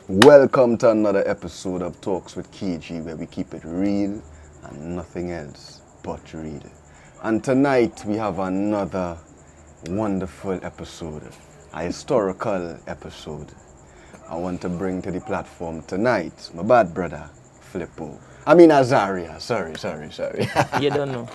Welcome to another episode of Talks with KG, where we keep it real and nothing else but real. And tonight we have another wonderful episode, a historical episode. I want to bring to the platform tonight my bad brother, Flipo. I mean Azaryah, sorry. You don't know.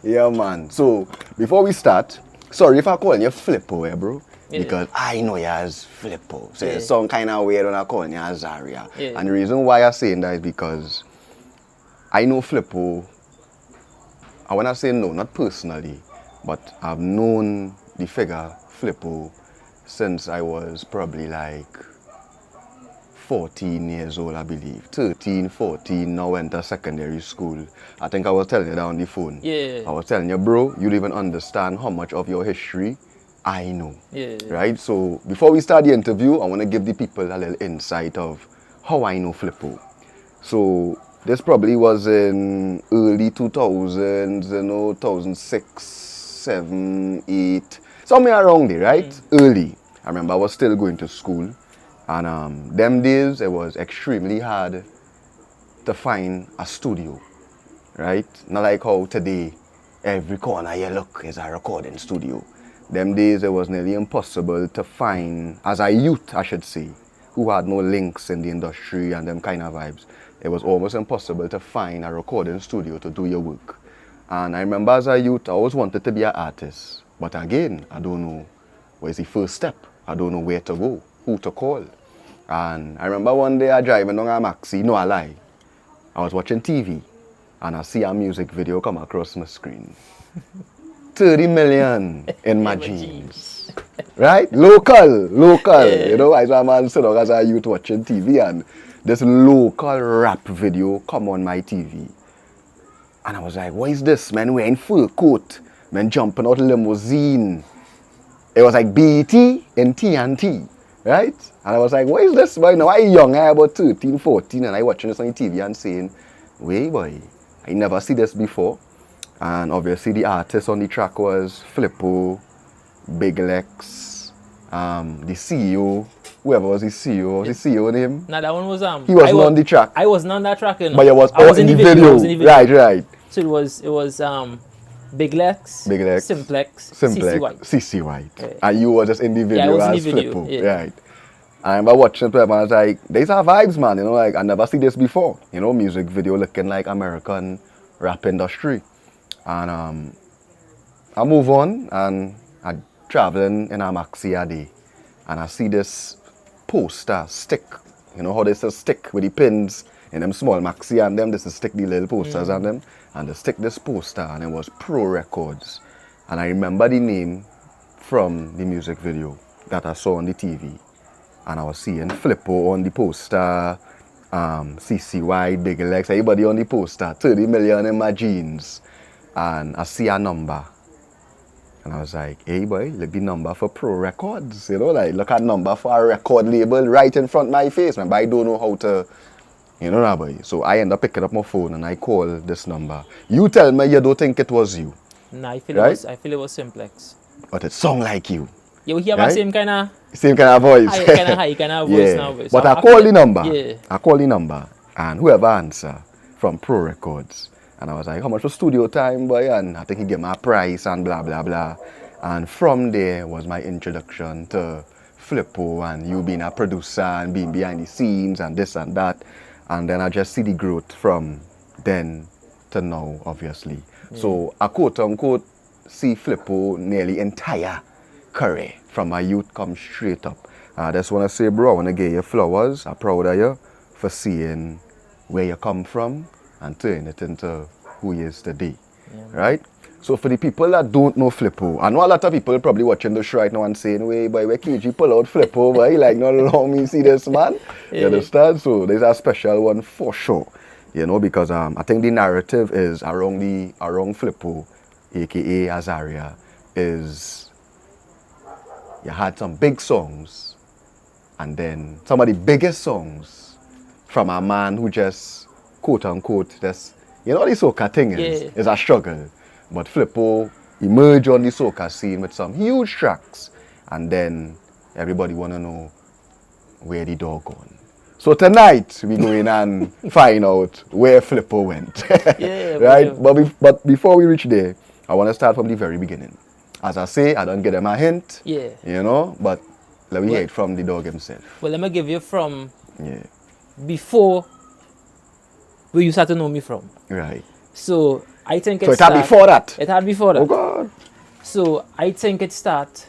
Yeah, man. So, before we start, sorry if I call you Flipo, bro. Yeah. Because I know you as Flipo. So Yeah. it's some kind of weird when I call you Azaryah. Yeah. And the reason why I'm saying that is because I know Flipo. I want to say no, not personally, but I've known the figure Flipo since I was probably like 14 years old, I believe. 13, 14, now went to secondary school. I think I was telling you that on the phone. Yeah. I was telling you, bro, you don't even understand how much of your history I know. Yeah. Right? So before we start the interview, I want to give the people a little insight of how I know Flipo. So this probably was in early 2000s, 2006, 7, 8, somewhere around there, right? Early. I remember I was still going to school. And them days, it was extremely hard to find a studio, right? Not like how today, every corner you look is a recording studio. Them days, it was nearly impossible to find, as a youth, I should say, who had no links in the industry and them kind of vibes. It was almost impossible to find a recording studio to do your work. And I remember as a youth, I always wanted to be an artist. But again, I don't know where's the first step. I don't know where to go, who to call. And I remember one day I driving on a maxi, no I lie. I was watching TV and I see a music video come across my screen. 30 million in my jeans. Right? Local. Yeah. You know, I saw a man sit down as a youth watching TV and this local rap video come on my TV. And I was like, what is this, man? Wearing fur coat, man jumping out limousine. It was like BET in TNT, right? And I was like, what is this, boy? Now I young, I about 13, 14, and I watching this on the TV and saying, wait, boy, I never see this before. And obviously the artist on the track was Flipo, Big Lex, the CEO, whoever was the CEO, was the CEO name? Now that one was He wasn't on the track. I wasn't on that track, you know. But you was I was in the I video. was in the video. Right. So it was Big Lex, Simplex, CC White. Yeah. And you were just in the video I was in as the video, Flipo. yeah. Right. I remember watching it and I was like, these are vibes, man. You know, like I never see this before. You know, music video looking like American rap industry. And I move on and I traveling in a maxi a day. And I see this poster stick. You know how they say stick with the pins in them small maxi and them, this is stick the little posters on them. And they stick this poster and it was Pro Records. And I remember the name from the music video that I saw on the TV. And I was seeing Flipo on the poster, CCY, Big Lex, everybody on the poster, 30 million in my jeans. And I see a number. And I was like, hey boy, look the number for Pro Records. You know, like look at number for a record label right in front of my face, man. But I don't know how to, you know that boy. So I end up picking up my phone and I call this number. You tell me you don't think it was you. Nah, I feel Right? it was Simplex. But it sound like you. You hear Right? my same kind of voice. high kind of voice Yeah. now. So But I feel call the number. Yeah. I call the number. And whoever answer from Pro Records. And I was like, how much for studio time, boy? And I think he gave me a price and blah, blah, blah. And from there was my introduction to Flipo and you being a producer and being behind the scenes and this and that. And then I just see the growth from then to now, obviously. So I quote unquote see Flipo nearly entire career from my youth come straight up. I just want to say, bro, I want to give you flowers. I'm proud of you for seeing where you come from and turning it into who he is today, right? So for the people that don't know Flipo, I know a lot of people probably watching the show right now and saying, wait, boy, where KG pull out Flipo, boy? Like, not allow me see this, man. You understand? So there's a special one for sure, you know, because I think the narrative is around Flipo, aka Azaryah, is you had some big songs and then some of the biggest songs from a man who just, quote unquote, just, you know, the soca thing is a struggle. But Flipo emerged on the soca scene with some huge tracks. And then everybody want to know where the dog gone. So tonight we go in and find out where Flipo went. Yeah, Right? But before we reach there, I want to start from the very beginning. As I say, I don't get them a hint. Yeah. You know, but let me hear it from the dog himself. Well, let me give you from Yeah. before where you start to know me from. Right. So I think So it had before that. It had before that. Oh God. So I think it start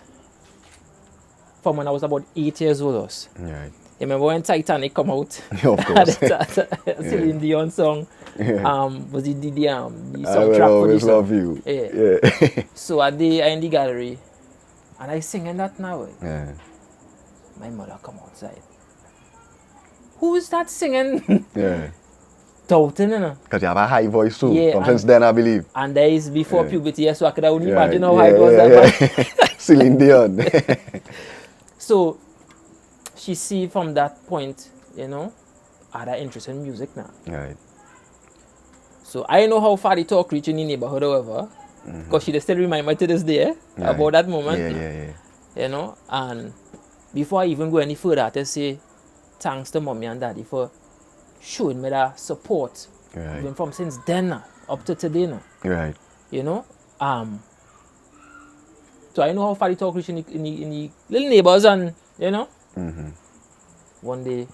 from when I was about 8 years old. Right. You remember when Titanic come out? Of course. Celine Dion song. Yeah. Was it the I soundtrack will for always this love you. Yeah. So I in the gallery and I singing that now. Yeah. My mother come outside. Who is that singing? Yeah. Doubting, you know. Because you have a high voice too. Yeah, Since then, I believe. And that is before puberty, so I could only Yeah, imagine how high it was that. Celine Dion. So she see from that point, you know, I had an interest in music now. Right. So I know how far the talk reach in the neighborhood, however, because she still remind me to this day about that moment. Yeah. You know, and before I even go any further, I just say thanks to mommy and daddy for showing me that support, even from since then up to today now. Right. You know, so I know how far the talk reach in the little neighbors, and you know, one day,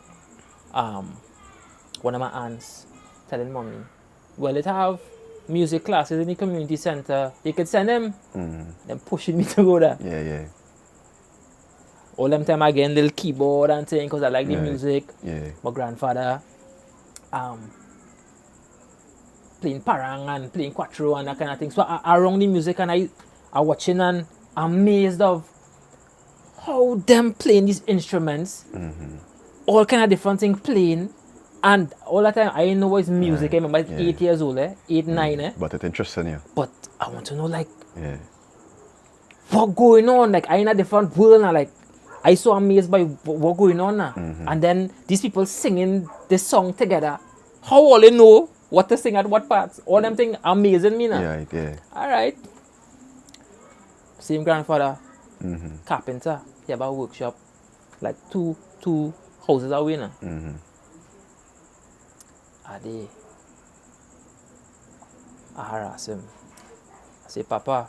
one of my aunts telling mommy, well, it have music classes in the community center. You could send them. Them pushing me to go there. Yeah. All them time again, little keyboard and thing, because I like the music. Yeah. My grandfather, playing parang and playing quattro and that kind of thing. So I run the music and I watching and amazed of how them playing these instruments, all kind of different things playing, and all that time I didn't know what music. I remember 8 years old, 8, 9. But it's interesting, yeah. But I want to know what going on. Like I in a different world now. Like I so amazed by what going on now. And then these people singing this song together. How all they know what to sing at what parts? All them things amazing me now. Yeah. All right. Same grandfather, carpenter. He have a workshop, like two houses away now. I harass him. I say, Papa,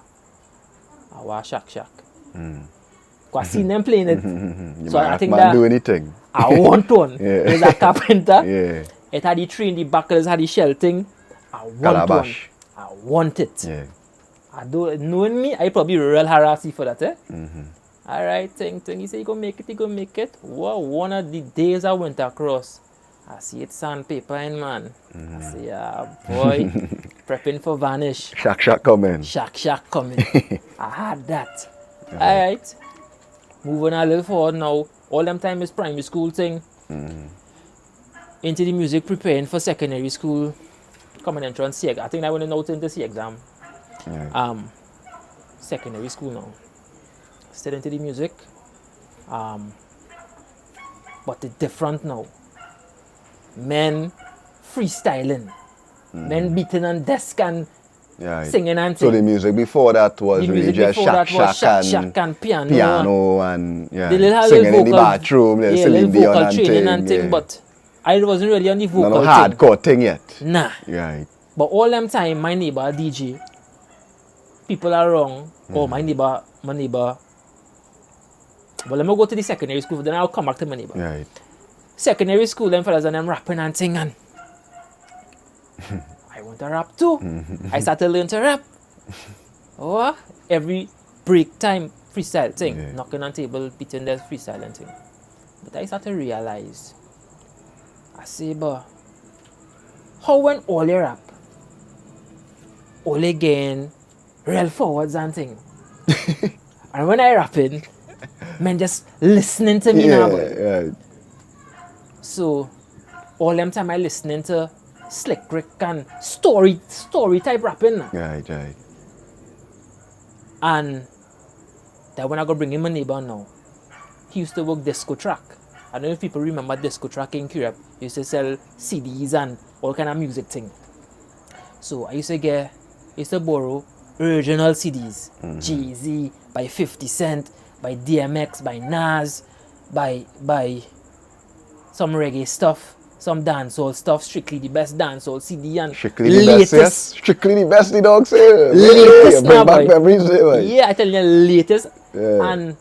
I want shack. Because I seen them playing it. So I think that do anything. I want one. There's a carpenter. Yeah. It had the tree in the back, it had the shell thing. I want Calabash. one. I want it. Yeah. I don't, knowing me, I probably real harassy for that, All right, thing. He said, you go make it. Wow, one of the days I went across, I see it sandpaper in, man. I say, boy, prepping for vanish. Shack coming. Shack coming. I had that. All right. Moving a little forward now. All them time is primary school thing. Into the music, preparing for secondary school. Common entrance, C. I think I went out into C exam. Secondary school now. Still into the music. But it's different now. Men freestyling. Men beating on desk and singing and so the music before that was really just shack and piano and singing in the bathroom, little vocal training and thing, but I wasn't really on the vocal thing. Hardcore thing yet. Nah. Right. But all them time, my neighbor DJ, people are wrong. Oh, my neighbor. Well, let me go to the secondary school, then I'll come back to my neighbor. Right. Secondary school, them fellas and them rapping and singing. I want to rap too. I started to learn to rap. Oh, every break time, freestyle thing. Knocking on table, beating the freestyle thing. But I started to realize, I say, but how when all you rap, all again, real forwards and thing. And when I rapping, men just listening to me now. Right. So, all them time I listening to Slick Rick and story type rapping. Right. And that when I go bring him a neighbor now, he used to work disco track. I don't know if people remember disco track in Europe. He used to sell CDs and all kind of music thing. So I used to borrow original CDs. Jay-Z, by 50 Cent, by DMX, by Nas, by some reggae stuff, some dancehall stuff, strictly the best dancehall CD and Strictly the best, yes. Strictly the best, the dog say. Latest Bring now, back boy. memories, boy. Yeah, I tell you, latest. Yeah. And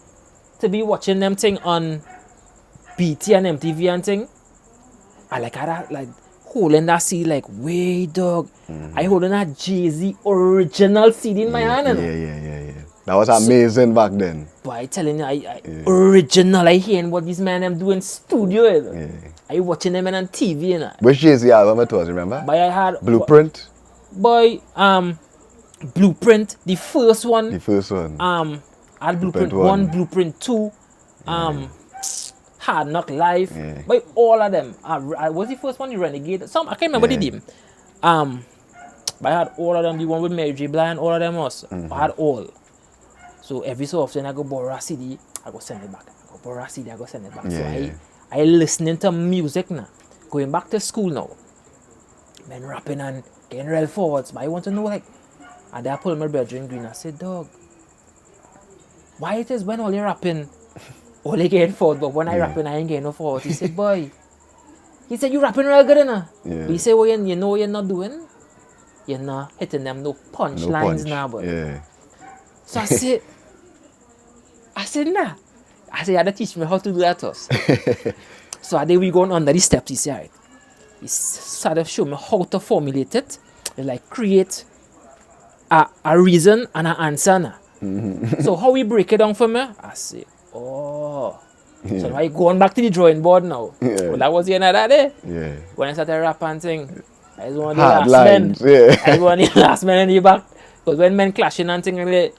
to be watching them thing on BT and MTV and thing, I had like holding that CD like, way dog. I holding that Jay-Z original CD in my hand. You know? Yeah. That was amazing back then. But I telling you, I original. I hearing what these men them do in studio. You know? Yeah. I watching them on TV. You know? Which Jay-Z album it was, remember? But I had Blueprint? Blueprint, the first one. The first one. I had Blueprint 1, Blueprint 2, Hard Knock Live. Yeah. But all of them. I was the first one, the Renegade. Some I can't remember the name. But I had all of them. The one with Mary J. Blige, all of them was. I had all. So every so often I go borrow a CD, I go send it back. I go borrow a CD, I go send it back. Yeah, So I listening to music now. Going back to school now. Men rapping and getting real forwards. But I want to know like, and then I pulled my brother in green. I said, dog, why it is when all you rapping, all you getting forward, but when I rapping, I ain't getting no forward. He said, boy, he said, you rapping real good, enough. Yeah. But he said, well, you know what you're not doing? You're not hitting them no punch lines now, boy. Yeah. So I said, nah. I said, you had to teach me how to do that first. So then we going under the steps, he said, right. He started to show me how to formulate it. It's like create a reason and an answer now. So how we break it down for me? I say, oh. So now I going back to the drawing board now. Yeah. Well, that was the end of that day. Yeah. When I started rapping thing, I was one of the Hard last lines, men. yeah. I was one of the last men in the back. Because when men clashing and thing like that,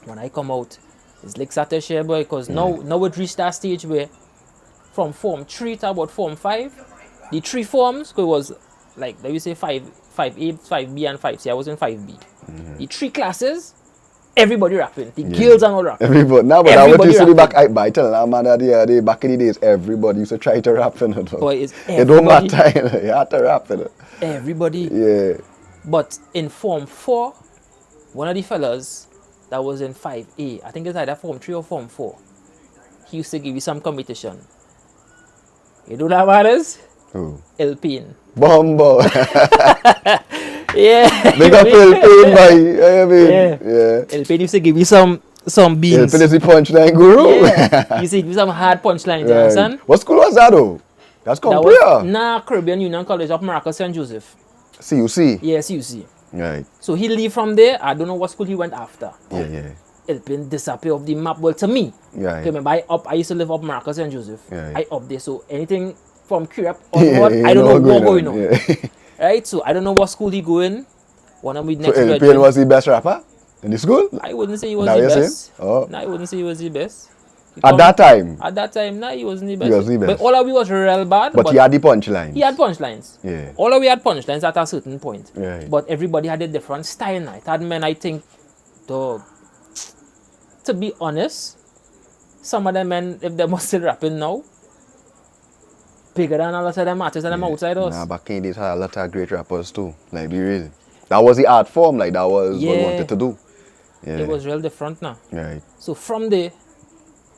when I come out, it's like started share, boy. Because now it reached that stage where from Form 3 to about Form 5, the 3 forms, because it was like, let me say 5A, 5B, and 5C. I was in 5B. The 3 classes, everybody rapping. The girls are not rapping. Everybody. Now, but I Everybody want to see the back. rapping. By telling that man that back in the days, everybody used to try to rap. You know, Boy, it's it don't everybody. matter. You know, you have to rap. You know. Everybody. Yeah. But in Form 4, one of the fellas that was in 5A, I think it's either Form 3 or Form 4, he used to give you some competition. You know that man is? Who? Elpine. Bombo. Yeah. Big up Elpine, boy. I mean, Yeah. Elpine used to give you some beans. Elpine is the punchline guru. Yeah. You see, give you some hard punchlines, you understand? What school was that though? That's That Compria. was Caribbean Union College of Maracas, St. Joseph. CUC. Yes, you see. Right. So he leave from there. I don't know what school he went after. Yeah. Elpine disappear off the map. Well, to me, Right. remember I used to live up Maracas, St. Joseph. Right. I up there. So anything from Curep onward, I don't know what going on. Yeah. Right? So I don't know what school he going. One of my So next Elpine brethren- was the best rapper in the school? I wouldn't say he was Now the you're best. saying? Oh. No, I wouldn't say he was the best. At that time. At that time, no, he wasn't the best. He was the best. But all of we was real bad. But he had the punchline. he had punchlines. Yeah. All of we had punchlines at a certain point. Right. But everybody had a different style now. It had men, I think, dog. To be honest, some of them men, if they must still rapping now, bigger than a lot of them artists and them outside us. Nah, back in the days had a lot of great rappers too. Like, be real. That was the art form, like that was what we wanted to do. Yeah. It was real different now. Right. So from there,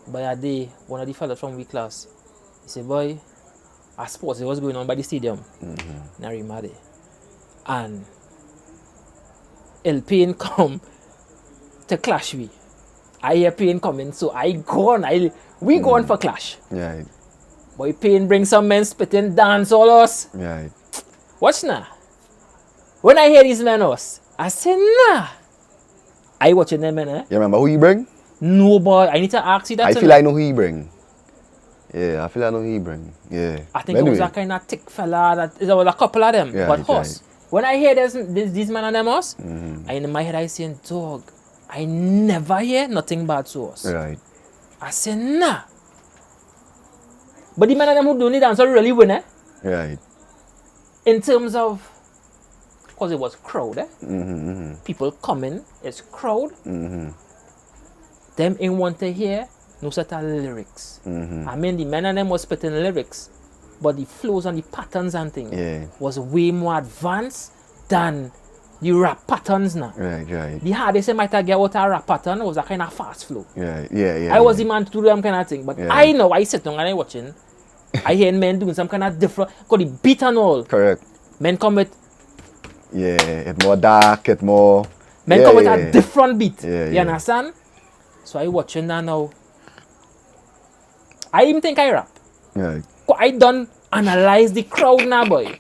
by a day, one of the fellas from we class, he said, boy, a sports was going on by the stadium. Narimade. And El Pain come to clash we. I hear Pain coming, so I go on. We go on for clash. Right. Boy, Pain bring some men spitting dance all us. Right. Watch now. When I hear these men us, I say, nah. I watching them men, eh? You remember who he bring? No, boy. I need to ask you that. I tonight. feel I know who he bring. Yeah, I feel I know who he bring. Yeah. I think it was a kind of thick fella. There was a couple of them. Yeah, but right, horse. When I hear these men and them us, in my head I say, dog, I never hear nothing bad to us. Right. I say, nah. But the men and them who do the dance really win, eh? Right. In terms of, because it was crowd, eh? People coming, it's crowd. Them ain't want to hear no set of lyrics. I mean, the men and them was spitting lyrics, but the flows and the patterns and things was way more advanced than the rap patterns now. Right. The hardest I might have get out a rap pattern was a kind of fast flow. Yeah. I was the man to do them kind of thing, but I know I sit down and I watching, I hear men doing some kind of different, got the beat and all. Correct. Men come with, Yeah, it more dark, it more... men yeah, come with yeah, a different beat. Yeah, You yeah. understand? So I watching that now. I even think I rap. Yeah. I don't analyze the crowd now, boy.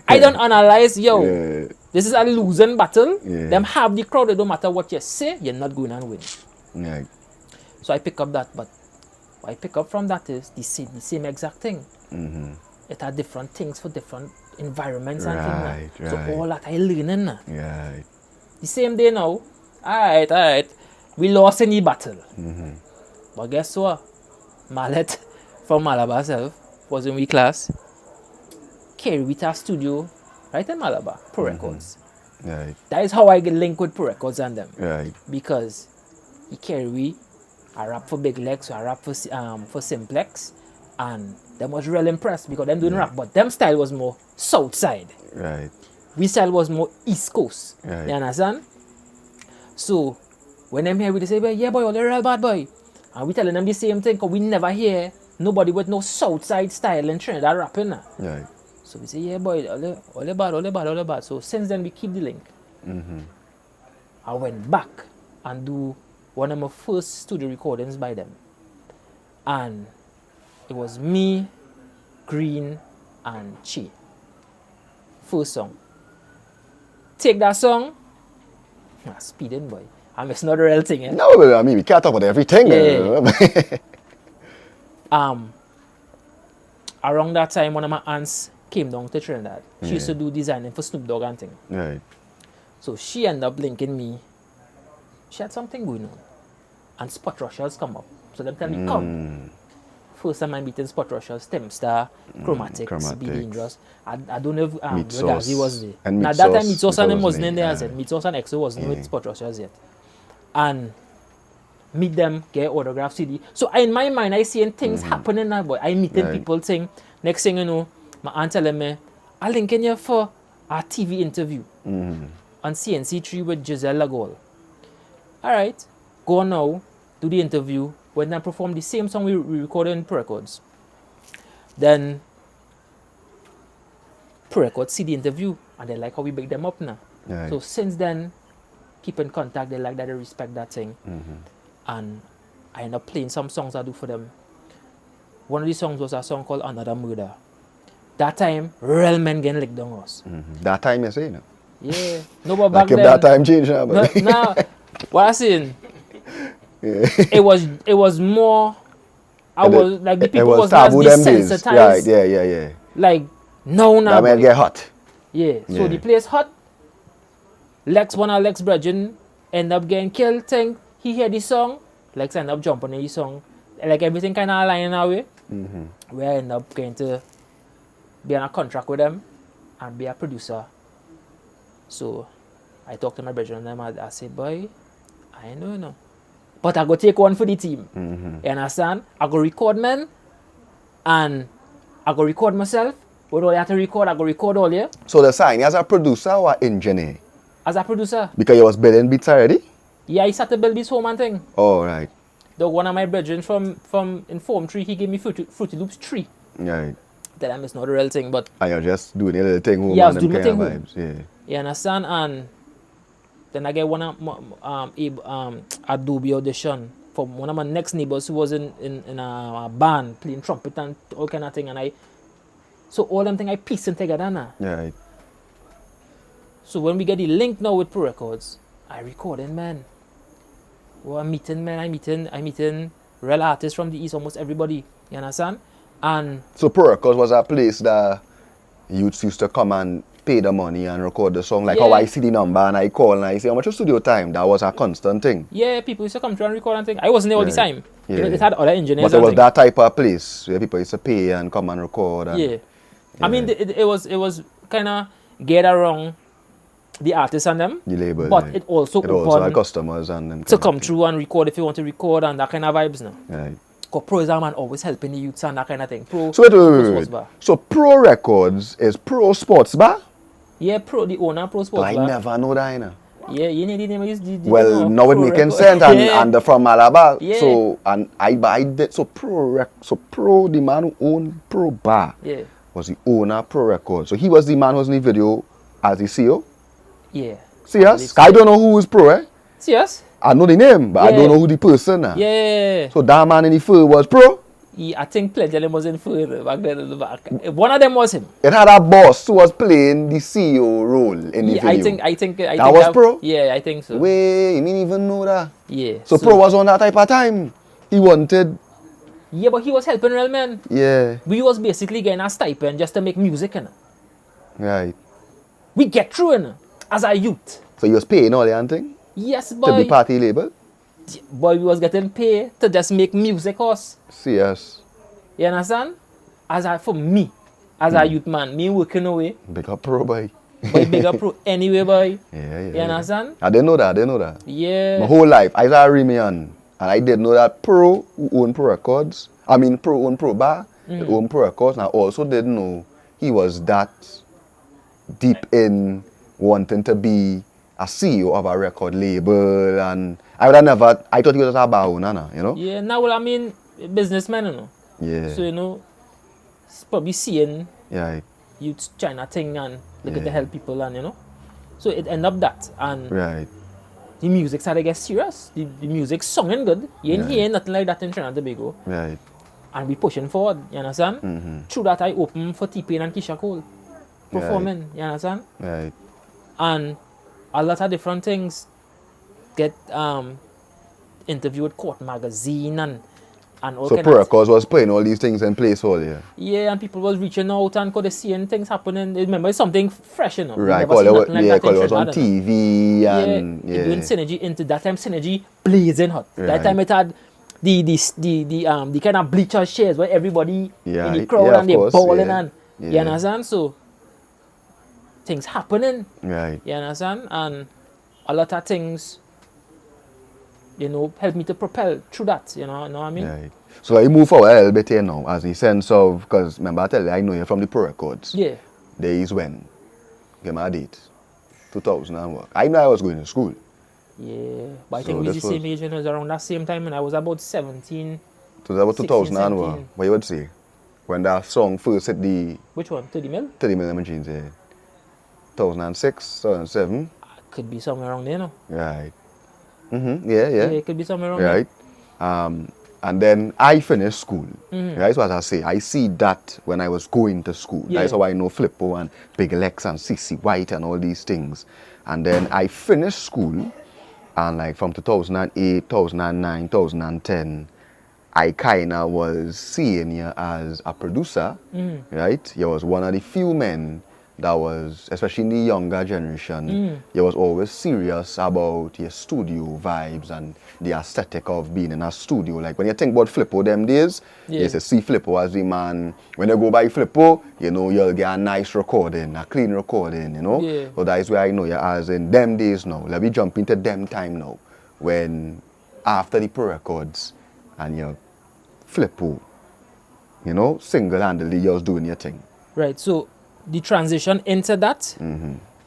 I don't analyze, yo, Yeah. this is a losing battle. Yeah. Them have the crowd, it don't matter what you say, you're not going and win. Yeah. So I pick up that, but what I pick up from that is the same exact thing. Mm-hmm. It are different things for different environments and Right, things. right. So all that I learning now. Yeah. The same day now, alright, we lost in the battle. Mm-hmm. But guess what? Mallet from Malabar self was in we class. Carry with our studio right in Malabar, Pro Records. Right. That is how I get linked with Pro Records and them. Right. Because he carry we, I rap for Big Legs, so I rap for Simplex, and them was real impressed because them doing rap, but them style was more south side. Right. We style was more east coast. Right. You understand? So when them hear we they say, yeah boy, you're a real bad boy. And we telling them the same thing because we never hear nobody with no south side style in Trinidad rapping now. Right. So we say, yeah boy, all bad. So since then we keep the link. Mm-hmm. I went back and do one of my first studio recordings by them. And it was me, Green, and Chi. First song. Take that song. Speeding boy. And it's not a real thing, eh? No, but I mean, we can't talk about everything. Yeah. Around that time, one of my aunts came down to Trinidad. She used to do designing for Snoop Dogg and thing. Right. So she ended up linking me. She had something going on. And Spot Rushers come up. So them tell me, come. First time I meeting Spot Rushers, Stemstar, Chromatics, Be Dangerous. I don't know if Regazi was there. And now Meat that time Sauce, Meat Sauce and them because wasn't they- in there, I said. Meat Sauce and EXO wasn't with Spot Rushers yet. And meet them, get autograph CD. So in my mind, I seeing things happening now, boy. I meeting people thing. Next thing you know, my aunt telling me, I link in here for a TV interview on CNC3 with Giselle Lagol. Alright, go on now, do the interview. When I perform the same song we recorded in Pro Records. Then Pro Records see the interview and they like how we big them up now. Right. So since then, keep in contact, they like that, they respect that thing. And I end up playing some songs I do for them. One of the songs was a song called Another Murder. That time, real men getting licked down us. That time you say, no? Yeah. No, but back Like if then. that time changed now, but... No, what I saying, yeah. it was more, I And was, like the it people was taboo less them days. desensitized. Right, yeah. Like, no, That man boy. get hot. Yeah, so Yeah. the place hot. One of Lex Brethren end up getting killed. Thing he hear the song, Lex end up jumping in the song. Like everything kind of aligning our way. Where I end up going to be on a contract with them and be a producer. So I talked to my brethren and them. I said, boy, I know, no. But I go take one for the team. You understand? I go record men and I go record myself. What all you have to record, I go record all you. So the sign, as a producer or engineer? As a producer. Because you was building beats already? Yeah, I started to build this home and thing. Oh, right. One of my brethren from in Form 3, he gave me Fruity Loops 3. Right. That time it's not a real thing, but And you're just doing a little thing home Yeah, I and was them doing kind my of thing vibes. Yeah. you understand? And then I get one of Adobe audition from one of my next neighbors who was in a band playing trumpet and all kind of thing. And so all them thing I piecing together now. Right. So when we get the link now with Pro Records, I recording, man. Well, I'm meeting real artists from the East, almost everybody. You understand? And So Pro Records was a place that youths used to come and pay the money and record the song. Like how Yeah. I see the number and I call and I say how much your studio time. That was a constant thing. yeah, people used to come through and record and thing. I wasn't there all the Right. time. Yeah. You know, it had other engineers But it and was thing. that type of place where people used to pay and come and record. And, Yeah. I mean, it was kind of geared around the artists and them. The label. But right. it also It also had open customers and them to kind come of through and record if you want to record and that kind of vibes now. thing. Right. Because Pro is a man always helping the youths and that kind of thing. Pro, So wait. Sports Bar. So Pro Records is Pro Sports Bar? Yeah, Pro, the owner, Pro Sports I Bar. never know that, you know. Yeah, you need the name of his DJ. Well, now it Pro making record. sense, and they're from Malabar. Yeah. So, and I did, so Pro, the man who owned Pro Bar, Yeah. was the owner of Pro Records. So he was the man who was in the video as the CEO. Yeah. Serious? I don't know who is Pro, eh? Serious? I know the name, but I Yeah. don't know who the person is. Yeah. So that man in the fur was Pro. I think plenty of them was in further back then in the back. One of them was him. It had a boss who was playing the CEO role in the Yeah, video. I think That was Pro? Yeah, I think so. Wait, you didn't even know that. Yeah. So Pro was on that type of time. He wanted, Yeah, but he was helping real men. yeah, We was basically getting a stipend just to make music, you know. right. We get through, you know, as a youth. So he was paying all the thing Yes, to be boy. party label. Boy, we was getting paid to just make music us. Serious. You understand? For me, as a youth man, me working away, Big up Pro, boy. boy, bigger pro anyway, boy. Yeah. You understand? I didn't know that. Yeah. My whole life, I was a Remian. And I did know that Pro, who owned Pro Records, Pro owned Pro Bar, he owned Pro Records, and I also didn't know he was that deep in wanting to be a CEO of a record label. And I would have never, I thought he was a bar owner, you know? Yeah, now, well, I mean, businessman, you know. Yeah. So, you know, he's probably seeing Yeah, youth China thing and looking to Yeah. help people, and, you know. So it end up that. And right. the music started to get serious. The music songing good. You ain't Yeah. hearing nothing like that in Trinidad and Tobago. Right. And we pushing forward, you understand? Through that, I opened for T-Pain and Keisha Cole performing, you understand? Right. And a lot of different things get interviewed Court Magazine and all So kind Pro of Records was putting all these things in place all year. yeah, and people was reaching out and could seeing things happening. Remember, it's something fresh, you know. We Right, never seen nothing like that in because it was on Trinidad, you know. TV Yeah, and it doing synergy into that time. Synergy blazing hot. That Right. time it had the kind of bleacher shares where everybody Yeah, in the crowd yeah, and they of course, bowling yeah. and you Yeah. understand. So things happening. Right. You understand, and a lot of things, you know, help me to propel through that. You know what I mean? Right. So I move forward a little bit here now, as the sense of, because remember I tell you, I know you're from the Pro Records. Yeah. There is when, give me a date, 2000 and what? I know I was going to school. Yeah, but I So think we was the this same was- age, and it was around that same time, and I was about 17. So that was 16, 2000 and what? 17. What you would say? When that song first hit the Which one? 30 mil? 30 million machines here. 2006, 2007. Could be somewhere around there, no? Right. Yeah. It could be somewhere around Right. And then I finished school. Right, so as I say, I see that when I was going to school. Yeah. That's how I know Flipo and Big Lex and CC White and all these things. And then I finished school, and like from 2008, 2009, 2010, I kind of was seeing you as a producer, right? You was one of the few men that was, especially in the younger generation, you was always serious about your studio vibes and the aesthetic of being in a studio. Like when you think about Flipo them days, Yeah. you say see Flipo as the man. When you go by Flipo, you know, you'll get a nice recording, a clean recording, you know? Yeah. So that is where I know you as in them days now. Let me jump into them time now. When after the Pro Records and you Flipo, you know, single-handedly you're doing your thing. Right, so the transition into that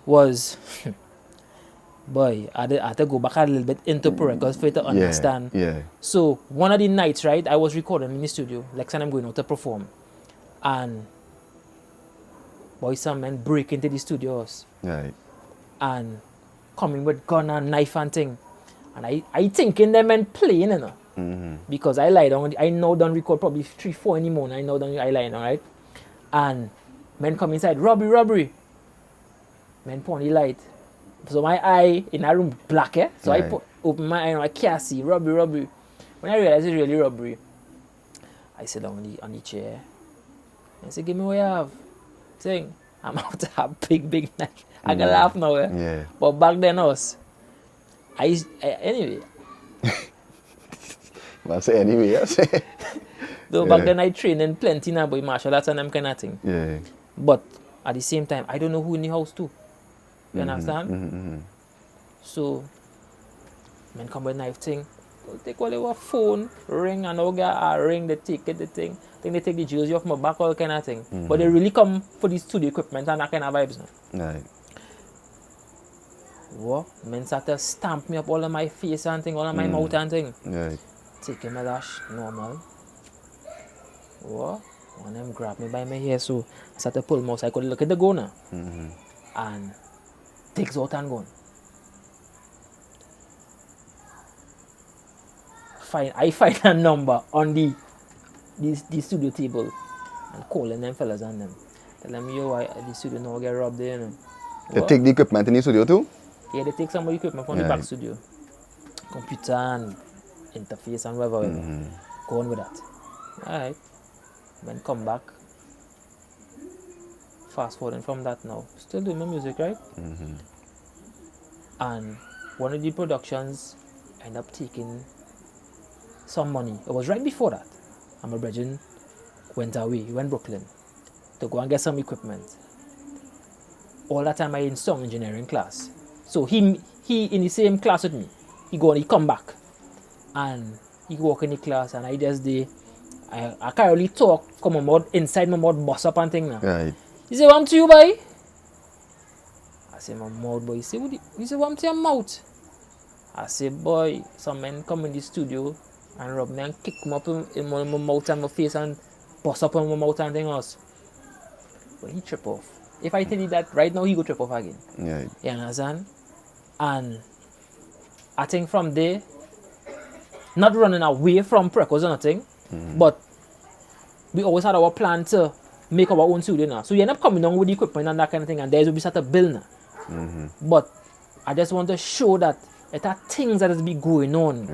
was, boy, I had to go back a little bit into Pro Records for you to understand. Yeah. So one of the nights, right, I was recording in the studio, Lex and I'm going out to perform, and boy, some men break into the studios Right. and coming with gun and knife and thing, and I thinking them men playing, you know, because I lie down, I now done record probably 3-4 in the morning, I know done I lie down, right, and men come inside, robbery, men put on the light, so my eye in a room black, eh? So Right. I open my eye and I can't see, robbery. When I realize it's really robbery, I sit down on the chair and say, give me what you have. Saying, I'm out to have big knife. I can laugh now, eh? Yeah. But back then anyway, But say anyway, yes. though back then I trained in plenty now, boy, martial arts and them kind of thing. Yeah. But at the same time, I don't know who in the house too. You understand? So, men come with knife thing. They'll take all your phone, ring, and all get a ring, they take it, the thing. Then they take the jersey off my back, all kind of thing. But they really come for the studio equipment and that kind of vibes now. Right. What? Men start to stamp me up all of my face and thing, all of my mouth and thing. Right. Taking my dash normal. What? One of them grabbed me by my hair, so I started to pull my so I could look at the gun now. And takes out and gun. I find a number on the studio table and calling them fellas and them. Tell them, yo, the studio now get robbed there, you know. They What? take the equipment in the studio too? Yeah, they take some of the equipment from the back studio. Computer and interface and whatever. Go on with that. Alright. Then come back. Fast forwarding from that now. Still doing my music, right? And one of the productions end up taking some money. It was right before that. And my brethren went away. He went Brooklyn to go and get some equipment. All that time I in sound engineering class. So he in the same class with me. He come back. And he walk in the class and I just I can't really talk, come my mouth, inside my mouth bust up and thing now. Right. He say, "What to you, boy?" I say, "My mouth, boy." He say, "What to your mouth?" I say, "Boy, some men come in the studio and rub me and kick me up in my mouth and my face and bust up on my mouth and thing else." But he trip off. If I tell you that right now, he go trip off again. Right. You understand? And I think from there, not running away from Precos or nothing, but we always had our plan to make our own studio now. So you end up coming down with the equipment and that kind of thing, and there's will be start to build now. But I just want to show that there are things that is be going on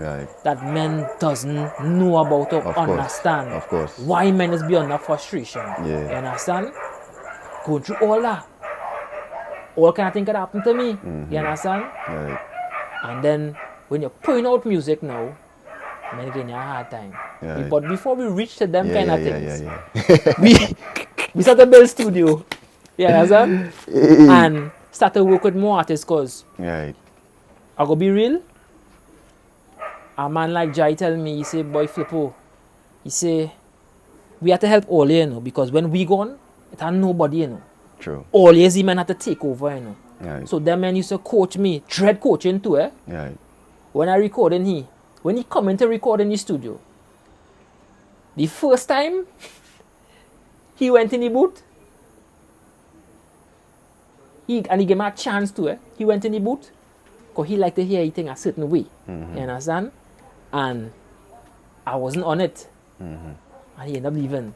that men doesn't know about or understand. Of course. Why men is beyond that frustration. Yeah. You understand? Going through all that. All kind of things that happen to me. You understand? Right. And then when you're putting out music now, men getting a hard time. Right. But before we reach to them kind of things, we started to build studio. You understand? And start to work with more artists because Right. I go be real. A man like Jai tell me, he say, "Boy Flipo," he say, "we have to help all you know, because when we gone, it had nobody, you know. True. All lazy men had to take over, you know." Right. So them men used to coach me, dread coaching too, eh? Right. When I recording when he come into record in the studio, the first time he went in the booth, he gave me a chance to, he went in the booth, because he liked to hear everything a certain way. You understand? And I wasn't on it. And he ended up leaving.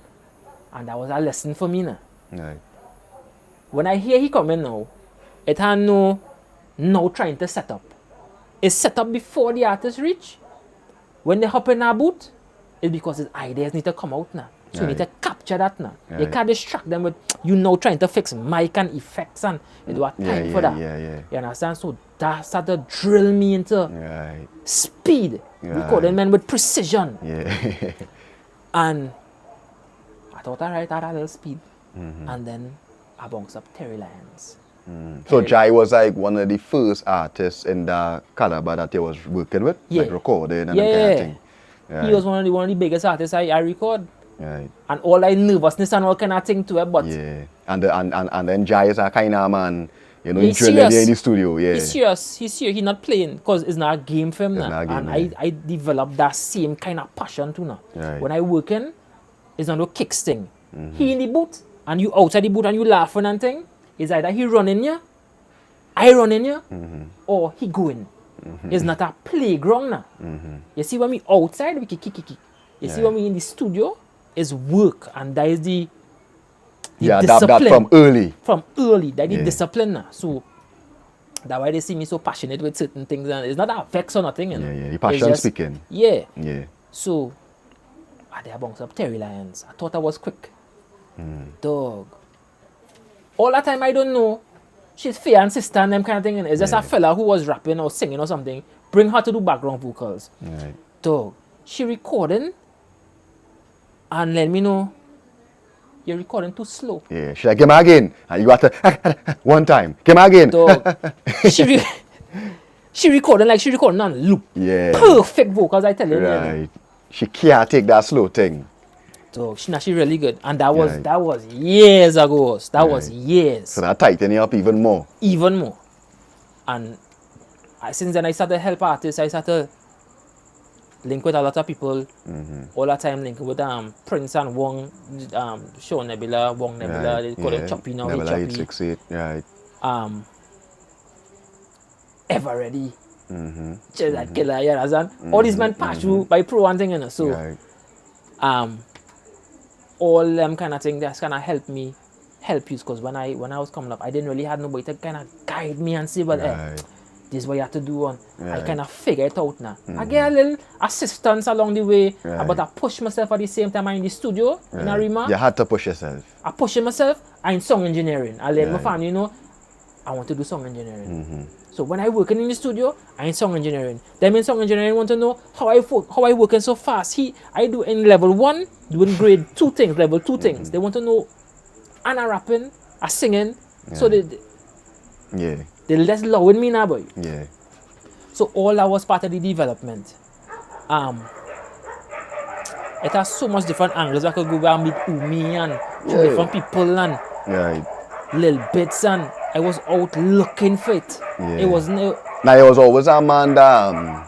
And that was a lesson for me now. Right. When I hear he coming now, it had no trying to set up. It's set up before the artist reach. When they hop in our booth, it's because his ideas need to come out now. So you need to capture that now. You can't distract them with trying to fix mic and effects and you do have time for that. You understand? So that started to drill me into speed. Recording men with precision. And I thought, alright, I had a little speed. And then I bounced up Terry Lyons. So Jai was like one of the first artists in the caliber that he was working with, like recording and that kind of thing. He was one of the biggest artists I record. Right. And all that nervousness and all kind of thing to it, but and then Jai is a kind of man, you know, he's he's drilling serious. in the studio. He's serious. He's not playing because it's not a game for him now. And I developed that same kind of passion too now. When I working, it's not no kicks thing. He in the booth and you outside the booth and you laughing and thing. It's either he running you, I running you, or he going. It's not a playground now. You see when we outside, we kick. You see when we in the studio, it's work, and that is the discipline. That from early. From early, that is discipline now. So that's why they see me so passionate with certain things, and it's not a vex or nothing. You know? The passion speaking. So I did bounce up Terry Lyons. I thought I was quick. Dog. All that time I don't know. She's fair and sister and them kind of thing. And it's just a fella who was rapping or singing or something. Bring her to do background vocals. Dog. She recording and let me know you're recording too slow. She's like, give me again. And you have to one time. Give me again. Dog. she recording like she recording on loop. Perfect vocals, I tell you. Right. She can't take that slow thing. So she really good, and that was years ago. That was years. So that tighten you up even more. Even more, and since then I started to help artists. I started to link with a lot of people. All the time linking with Prince and Wong, Show Nebula, Wong Nebula. They call him Choppy now. Nebula Hey Choppy. 868, right. Ever Ready. Just that killer, you understand? All these men pass through by Pro and thing, you know. So, Right. all them kind of thing that's kind of help you, because when I was coming up, I didn't really have nobody to kind of guide me and say, well, Right. this is what you have to do on. I Right. kind of figure it out now. I get a little assistance along the way, Right. but I push myself at the same time. I'm in the studio in Arima. You had to push yourself. I push myself. I'm in song engineering. I let my Right. family know I want to do song engineering. So when I working in the studio, I in song engineering. Them in song engineering want to know how I working so fast. I do in level 1, doing grade 2 things, level 2 things. They want to know and I rapping, I singing. So they less low in me now, boy. Yeah. So all that was part of the development. It has so much different angles. I could go and meet Umi and different people and Right. little bits, and I was out looking for it. Yeah. It was no. Now, he was always a man that,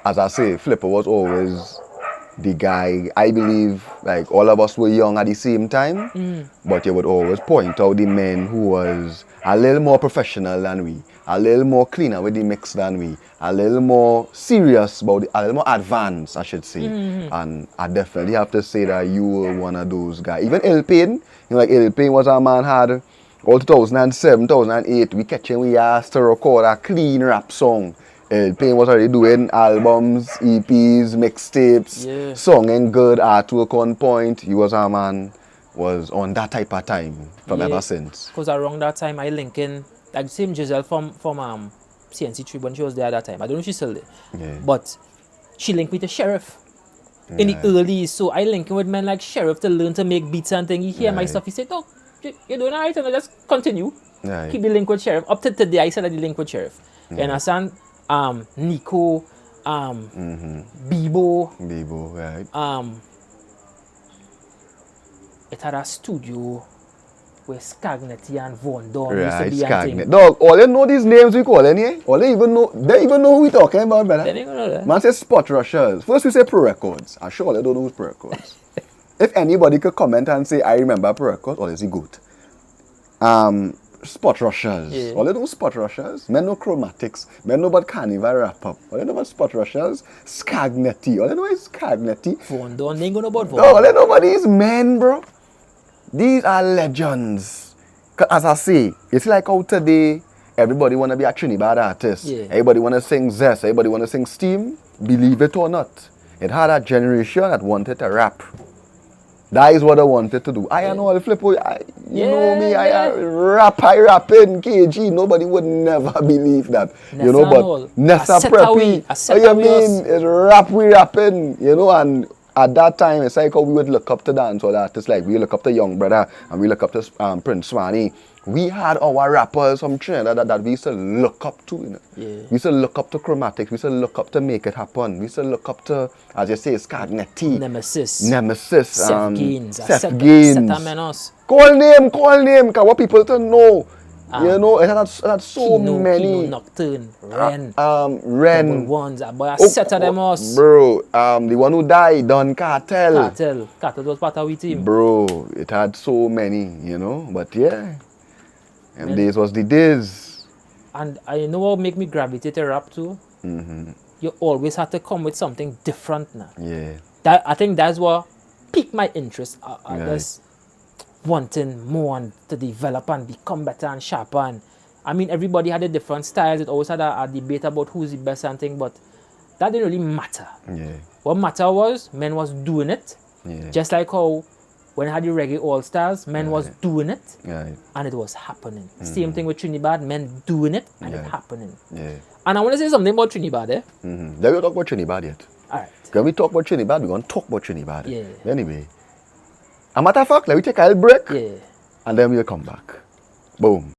as I say, Flipo was always the guy. I believe, like, all of us were young at the same time, but you would always point out the men who was a little more professional than we, a little more cleaner with the mix than we, a little more serious about it, a little more advanced, I should say. And I definitely have to say that you were one of those guys. Even Il Payne, like Il Payne was a man had all 2007, 2008, we catch him, we asked to record a clean rap song. Il Payne was already doing albums, EPs, mixtapes, songing good, artwork on point. He was a man, was on that type of time from ever since. Because around that time, I linking, like same Giselle from CNC3 when she was there at that time. I don't know if she's still there. Yeah. But she linked me to Sheriff in the early. So I linking with men like Sheriff to learn to make beats and things. He hear my stuff, he said, oh, you're doing alright, and I just continue. Right. Keep the link with Sheriff. Up to today, I said I the link with Sheriff. You understand? Nico, Bibo, right. It had a studio where Skagnetti and Von Dorn Right, used to be and thing. Dog, all they know these names we call any. All they even know who we talking about, brother. They didn't know that. Man says Spot Rushers. First we say Pro Records. I'm sure they don't know who's Pro Records. If anybody could comment and say I remember Pro Records, all is he good. Spot Rushers. Yeah. All they know Spot Rushers. Men know Chromatics. Men know about Carnival Wrap Up. All they know about Spot Rushers. Skagnetti. All they know is Skagnetti. Von Dorn, they ain't gonna know about Von No, all Dorn. they know about these men, bro. These are legends. 'Cause as I say, it's like out today, everybody want to be a Trinidad artist. Yeah. Everybody want to sing Zest. Everybody want to sing Steam. Believe it or not. It had a generation that wanted to rap. That is what I wanted to do. I know all the Flipo. You know me. I rapping KG. Nobody would never believe that. Nessa you know, and all. but Nessa A Preppy. set You away mean it's rapping, you know, and at that time, it's like how we would look up to dancehall artists, like we look up to Young Brother and we look up to Prince Swanee. We had our rappers from Trinidad that we used to look up to. You know? Yeah. We used to look up to Chromatics. We used to look up to Make It Happen. We used to look up to, as you say, Skagnetti. Nemesis. Seth Gaines. Seth Gaines. Setamenos. Call name, because what people to know. You know, it had so many. Kino, Nocturne, Ren. Ren. Double Ones. Boy, I set of them us. Bro, the one who died, Don Cartel. Cartel was part of our team. Bro, it had so many, you know. But yeah, and days was the days. And I know what make me gravitate to rap too. You always have to come with something different now. Yeah. I think that's what piqued my interest. I just wanting more and to develop and become better and sharper. And I mean, everybody had a different styles. It always had a debate about who's the best and thing, but that didn't really matter. Yeah. What mattered was men was doing it. Yeah. Just like how when I had the reggae all stars, men was doing it Right. and it was happening. Same thing with Trinidad, men doing it and it happening. Yeah. And I want to say something about Trinidad, eh? Then we'll talk about Trinidad yet. Alright. When we talk about Trinidad, we're going to talk about Trinidad. Yeah. Anyway. A matter of fact, let me take a little break. Yeah. And then we'll come back. Boom.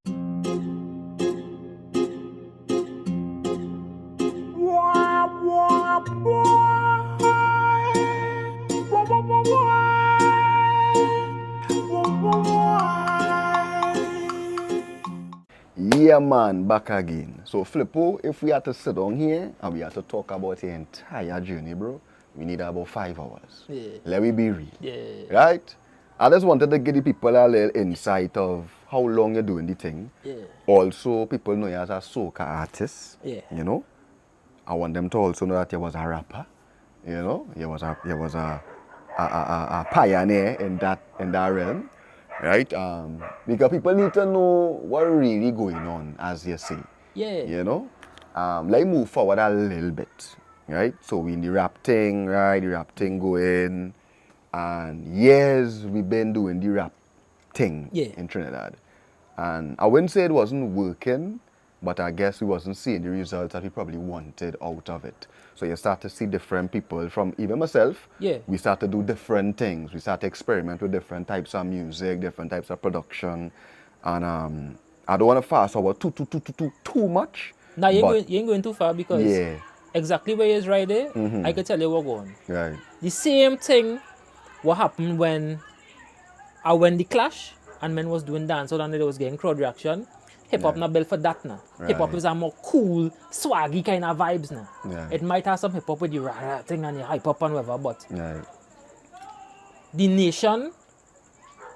Yeah, man, back again. So, Flipo, if we had to sit down here and we had to talk about the entire journey, bro, we need about 5 hours. Yeah. Let me be real. Yeah. Right? I just wanted to give the people a little insight of how long you're doing the thing. Yeah. Also, people know you as a soca artist. Yeah. You know? I want them to also know that you was a rapper. You know? You was a pioneer in that realm. Right? Because people need to know what really going on, as you say. Yeah. You know? Let's move forward a little bit. Right? So we in the rap thing, right? The rap thing going. And years we've been doing the rap thing in Trinidad. And I wouldn't say it wasn't working, but I guess we wasn't seeing the results that we probably wanted out of it. So you start to see different people from even myself. Yeah. We start to do different things. We start to experiment with different types of music, different types of production. And I don't want to fast forward too much. Now you ain't going too far because exactly where he is right there, I can tell you what going on. Right. The same thing what happened when the Clash and men was doing dancehall and they was getting crowd reaction. Hip hop not built for that now. Right. Hip hop is a more cool, swaggy kind of vibes now. Yeah. It might have some hip hop with the rah thing and the hype up and whatever, but Right. the nation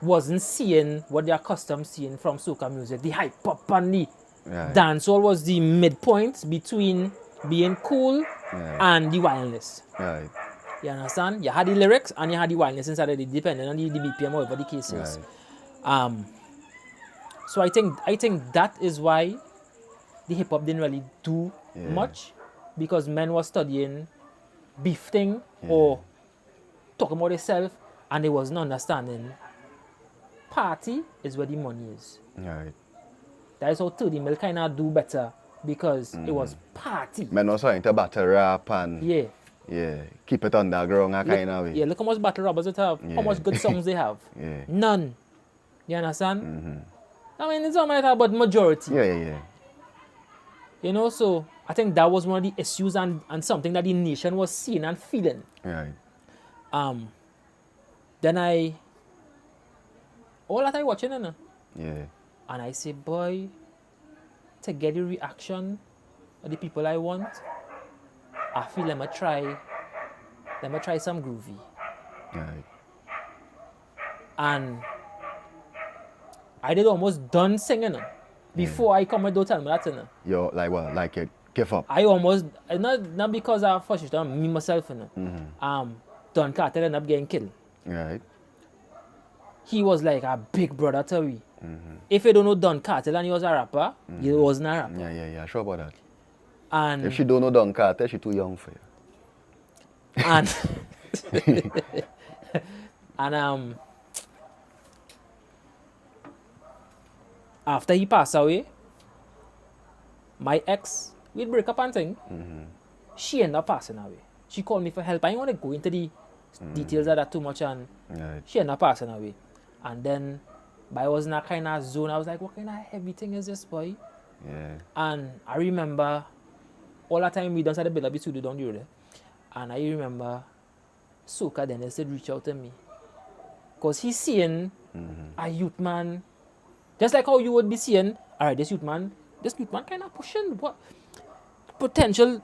wasn't seeing what they're accustomed seeing from soca music. The hype up and the dancehall was the midpoint between being cool and the wildness. Right. You understand? You had the lyrics and you had the wildness inside of it, depending on the BPM or whatever the case is. Right. So I think that is why the hip hop didn't really do much, because men were studying beef thing or talking about themselves and they wasn't understanding party is where the money is. Right. That is how 30 Mil kind of do better, because it was party. Men was trying to battle rap and Yeah. keep it underground a kind of way. Yeah, look how much battle rappers it have, how much good songs they have. None. You understand? I mean, it's not matter about majority. Yeah. You know, so I think that was one of the issues and something that the nation was seeing and feeling. Right. Then all that I watching, you know, Yeah. and I say, boy, to get the reaction of the people I want, I feel let me try some groovy. Right. And I did almost done singing before I come and don't tell me that. You're like what? Like you give up? I almost, not because I first on me myself. Don Carter ended up getting killed. Right. He was like a big brother to me. If you don't know Don Carter and he was a rapper, he wasn't a rapper. Yeah. Sure about that. And if she don't know Don Carter, she too young for you. And and after he passed away, my ex, we'd break up and thing. She ended up passing away. She called me for help. I didn't want to go into the details of that too much, and she ended up passing away. And then, I was in a kind of zone. I was like, what kind of heavy thing is this, boy? Yeah. And I remember all that time we done started build up the studio down there. And I remember Soca then said reach out to me. Because he's seeing a youth man, just like how you would be seeing, alright, this youth man kind of pushing what potential,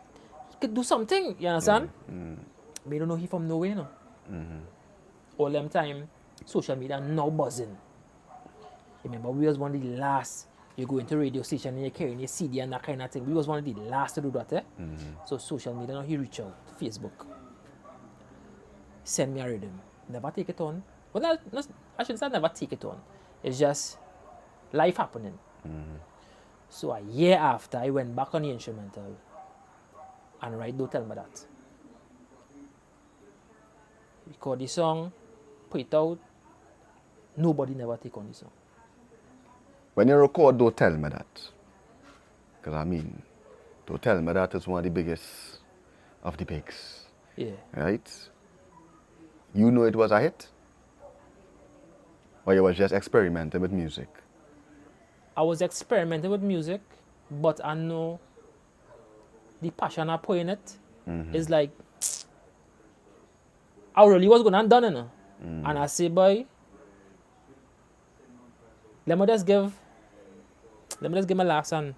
he could do something, you understand? But you don't know he from nowhere, you know. All them time, social media now buzzing. Remember, we was one of the last. You go into radio station and you're carrying your CD and that kind of thing. We was one of the last to do that. So social media, now he reach out, Facebook. Send me a rhythm. Never take it on. Well, I shouldn't say never take it on. It's just life happening. So a year after, I went back on the instrumental and right, don't tell me that. Record the song, put it out. Nobody never take on the song. When you record, don't tell me that. Because I mean, don't tell me that is one of the biggest of the bigs. Yeah. Right? You know it was a hit? Or you was just experimenting with music? I was experimenting with music, but I know the passion I put in it is like, I really was going to done it. And I say, boy, let me let me just give my last one.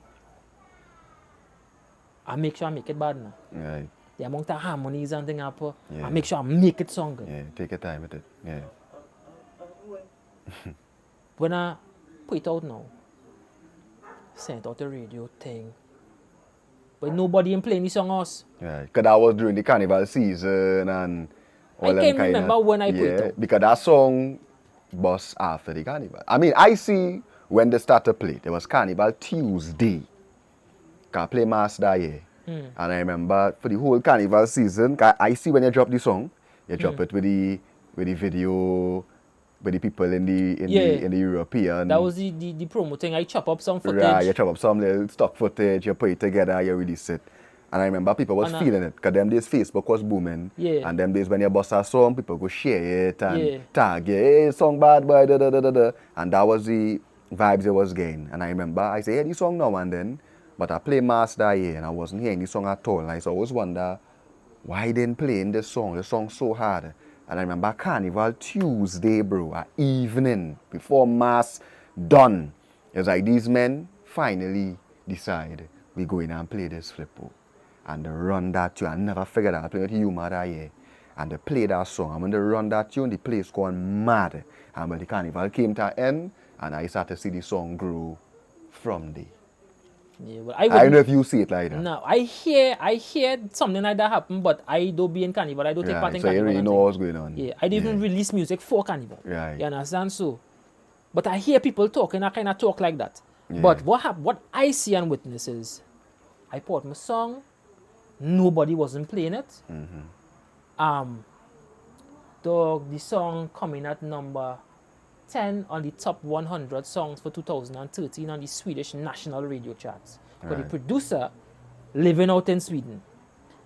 I make sure I make it bad now. Right. The amount of harmonies and things I put, Yeah. I make sure I make it song good. Yeah. Take your time with it. Yeah. When I put it out now, sent out the radio thing, but nobody ain't playing the song us. Right. Because that was during the carnival season and all I them can't kind remember of, when I put it out. Because that song was after the carnival. I mean, I see when they started to play, there was Carnival Tuesday. Can play mass that year. And I remember for the whole carnival season, 'cause I see when you drop the song, you drop it with the video, with the people in the European. That was the promo thing. I chop up some footage. Right, you chop up some little stock footage, you put it together, you release it. And I remember people was feeling it, because them days Facebook was booming. Yeah. And them days when you bust a song, people go share it and Yeah. tag you, hey, song bad boy, da da da da da. And that was the vibes it was getting. And I remember I say, hey, this song now and then, but I play mass that year and I wasn't hearing the song at all. And I used to always wonder why they didn't playing this song. The song so hard. And I remember Carnival Tuesday, bro, at evening, before mass done. It was like these men finally decide we go in and play this Flipo. And they run that tune. I never figured out. I played with Yuma that year. And they played that song. And when they run that tune, the place gone mad. And when the carnival came to an end, and I started to see the song grow from there. Yeah, well, I don't know if you see it like that. No, I hear something like that happen, but I don't be in carnival. I don't take part in so carnival. you really and know thing. what's going on. Yeah, I didn't even release music for carnival. Right. You understand? So, but I hear people talking. I kind of talk like that. Yeah. But what I see and witness is, I put my song. Nobody wasn't playing it. The song coming at number 10 on the top 100 songs for 2013 on the Swedish national radio charts. But the Right. producer living out in Sweden.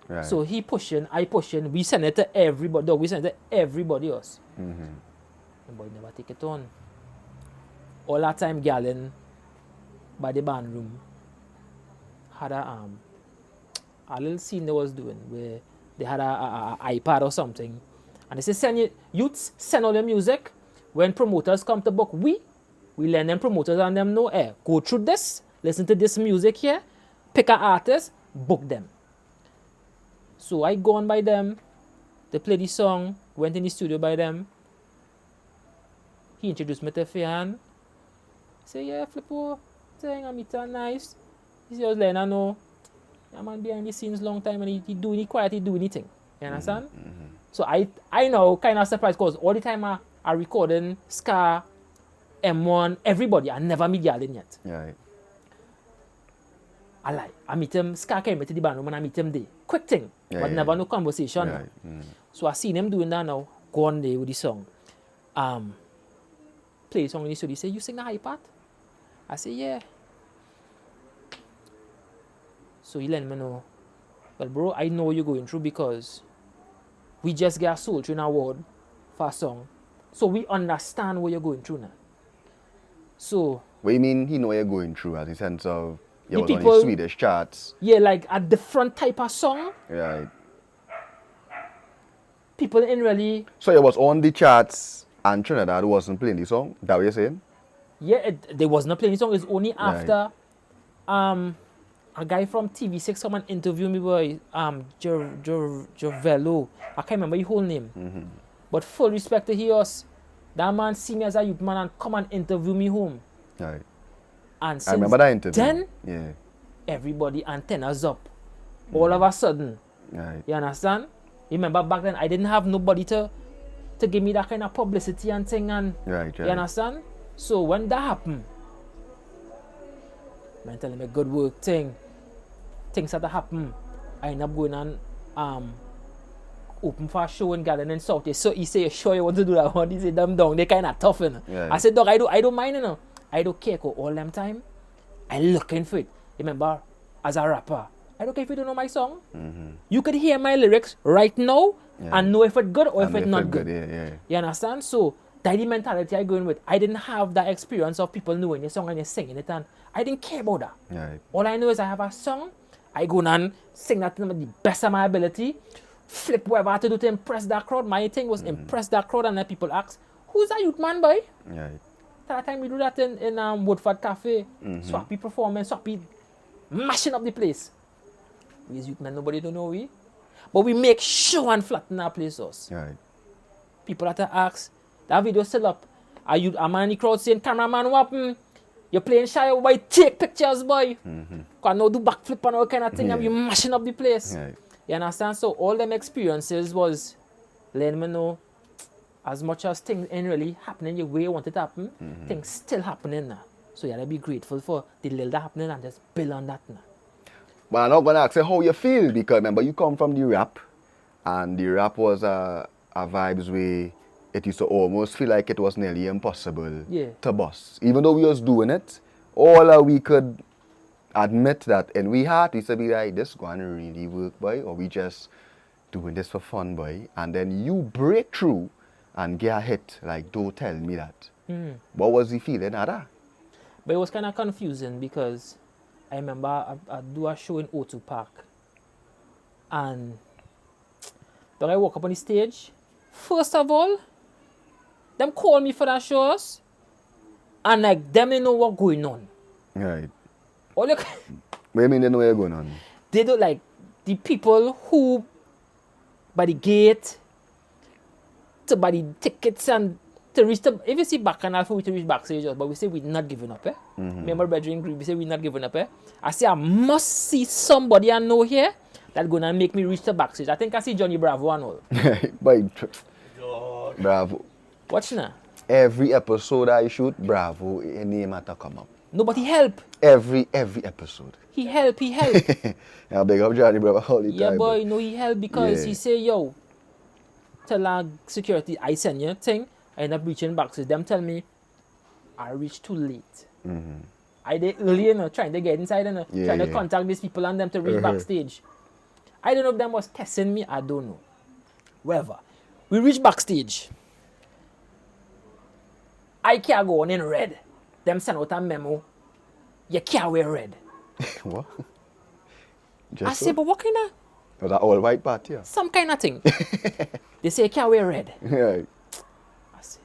Right. So he pushing, I pushing, we send it to everybody, dog, we send it to everybody else. The boy never take it on. All that time galling by the band room had a little scene they was doing where they had a iPad or something. And they say, youths, send all the music. When promoters come to book, we lend them promoters and them know, go through this, listen to this music here, pick an artist, book them. So I go on by them, they play the song, went in the studio by them. He introduced me to Fian. Say, yeah, Flipo, thing, I'm nice. He said, letting I know, yeah, man behind the scenes long time and he doing it quiet, he do anything. You understand? So I know kind of surprised because all the time I recording Ska, M1, everybody. I never meet Yalin yet. Right. I lie. I meet him, Ska came to the band room and I meet him there. Quick thing, but never no conversation. Right. So I seen him doing that now. Go on there with the song. Play the song in the studio. He say, you sing the high part? I say, yeah. So he let me know. Well, bro, I know you're going through because we just got a Soul Train award for a song. So we understand what you're going through now. So... What do you mean he know you're going through as a sense of you The was on people- the Swedish charts? Yeah, like a different type of song. Right. People ain't really... So you was on the charts and Trinidad wasn't playing the song? That what you're saying? Yeah, they wasn't playing the song. It's only after a guy from TV6 come and interview me boy, Jovello. I can't remember his whole name. But full respect to us. That man see me as a youth man and come and interview me home. Right. And I remember that interview. then Yeah. everybody antennas up. All of a sudden. Right. You understand? You remember back then I didn't have nobody to give me that kind of publicity and thing and Right. you understand? So when that happened, man telling me good work things that happen. I end up going on open for a show in Garden and South. So he say, sure you want to do that one? He say, them down, they kind of tough, you know. Yeah. I said, dog, I don't mind, you know. I don't care, all them time. I looking for it. Remember, as a rapper, I don't care if you don't know my song. You could hear my lyrics right now and know if it's good or if it's not good. Yeah. You understand? So that's the mentality I going with. I didn't have that experience of people knowing your song and you singing it, and I didn't care about that. Right. All I know is I have a song, I go and sing that to the best of my ability, flip whatever I have to do to impress that crowd. My thing was impress that crowd, and then people ask, who's that youth man boy? Right. that time we do that in Woodford Cafe. Swappy performance, Swappy mashing up the place. We as youth men, nobody don't know we. But we make sure and flatten our places. Right. People have to ask, that video still up. Are you a man in the crowd saying, cameraman, what happened? You're playing shy, boy, take pictures, boy. Can now do backflip and all kind of thing, and you mashing up the place. Right. You understand? So all them experiences was letting me know as much as things ain't really happening the way you want it to happen, things still happening now. So you gotta be grateful for the little that happening and just build on that now. But I'm not going to ask you how you feel, because remember, you come from the rap, and the rap was a vibes where it used to almost feel like it was nearly impossible to bust. Even though we was doing it, all we could admit that in we heart, we used to be like, this going to really work, boy, or we just doing this for fun, boy. And then you break through and get a hit, like, don't tell me that. What was the feeling of that? But it was kind of confusing because I remember I do a show in O2 Park. And when I walk up on the stage, first of all, them call me for that shows. And like, them didn't know what going on. Right. All you, What do you mean they know what's going on? they don't like the people who by the gate to buy the tickets and to reach the, if you see back and for we to reach backstage, but we say we're not giving up, eh? Remember Bedroom Group, we say we're not giving up, eh? I say I must see somebody I know here that's gonna make me reach the backstage. I think I see Johnny Bravo and all. Boy, Bravo. Watch now. Every episode I shoot, Bravo, a name had to come up. No, but he help. Every episode. He help. I beg up Johnny Bravo all the Yeah, time. boy, no, he help because he say, yo, tell our security, I send you thing. I end up reaching backstage. Them tell me, I reached too late. I did early, trying to get inside, trying to contact these people and them to reach backstage. I don't know if them was testing me, I don't know. Whatever. We reach backstage. I can't go on in red. Them send out a memo. You can't wear red. What? I say, but what kind of? Was that all white party? Yeah. Some kind of thing. They say you can't wear red. Right. I say,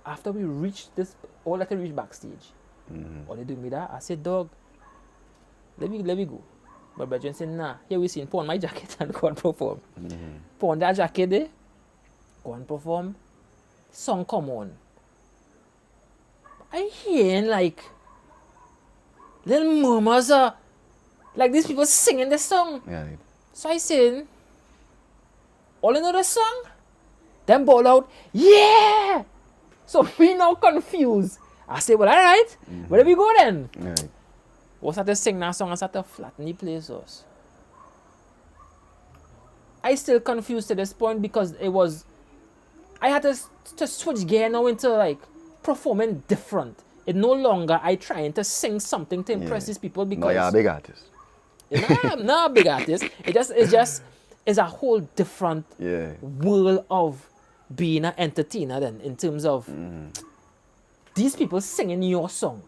after we reach this, all that we reach backstage, all they do me that, I said, dog, let me go. My brother said, nah, here we see, put on my jacket and go and perform. Put on that jacket there, go and perform. Song come on. I hearing like little murmurs, like these people singing the song. Yeah. So I said, all you know the song? Them ball out, yeah! So we now confused. I said, well, all right, where do we go then? Right. Was that to sing that song and start to flatten the places? I still confused to this point because it was, I had to switch gear now into like performing different. It no longer I trying to sing something to impress these people because No, you're a big artist. I'm not a big artist. It's a whole different world of being an entertainer then in terms of these people singing your song.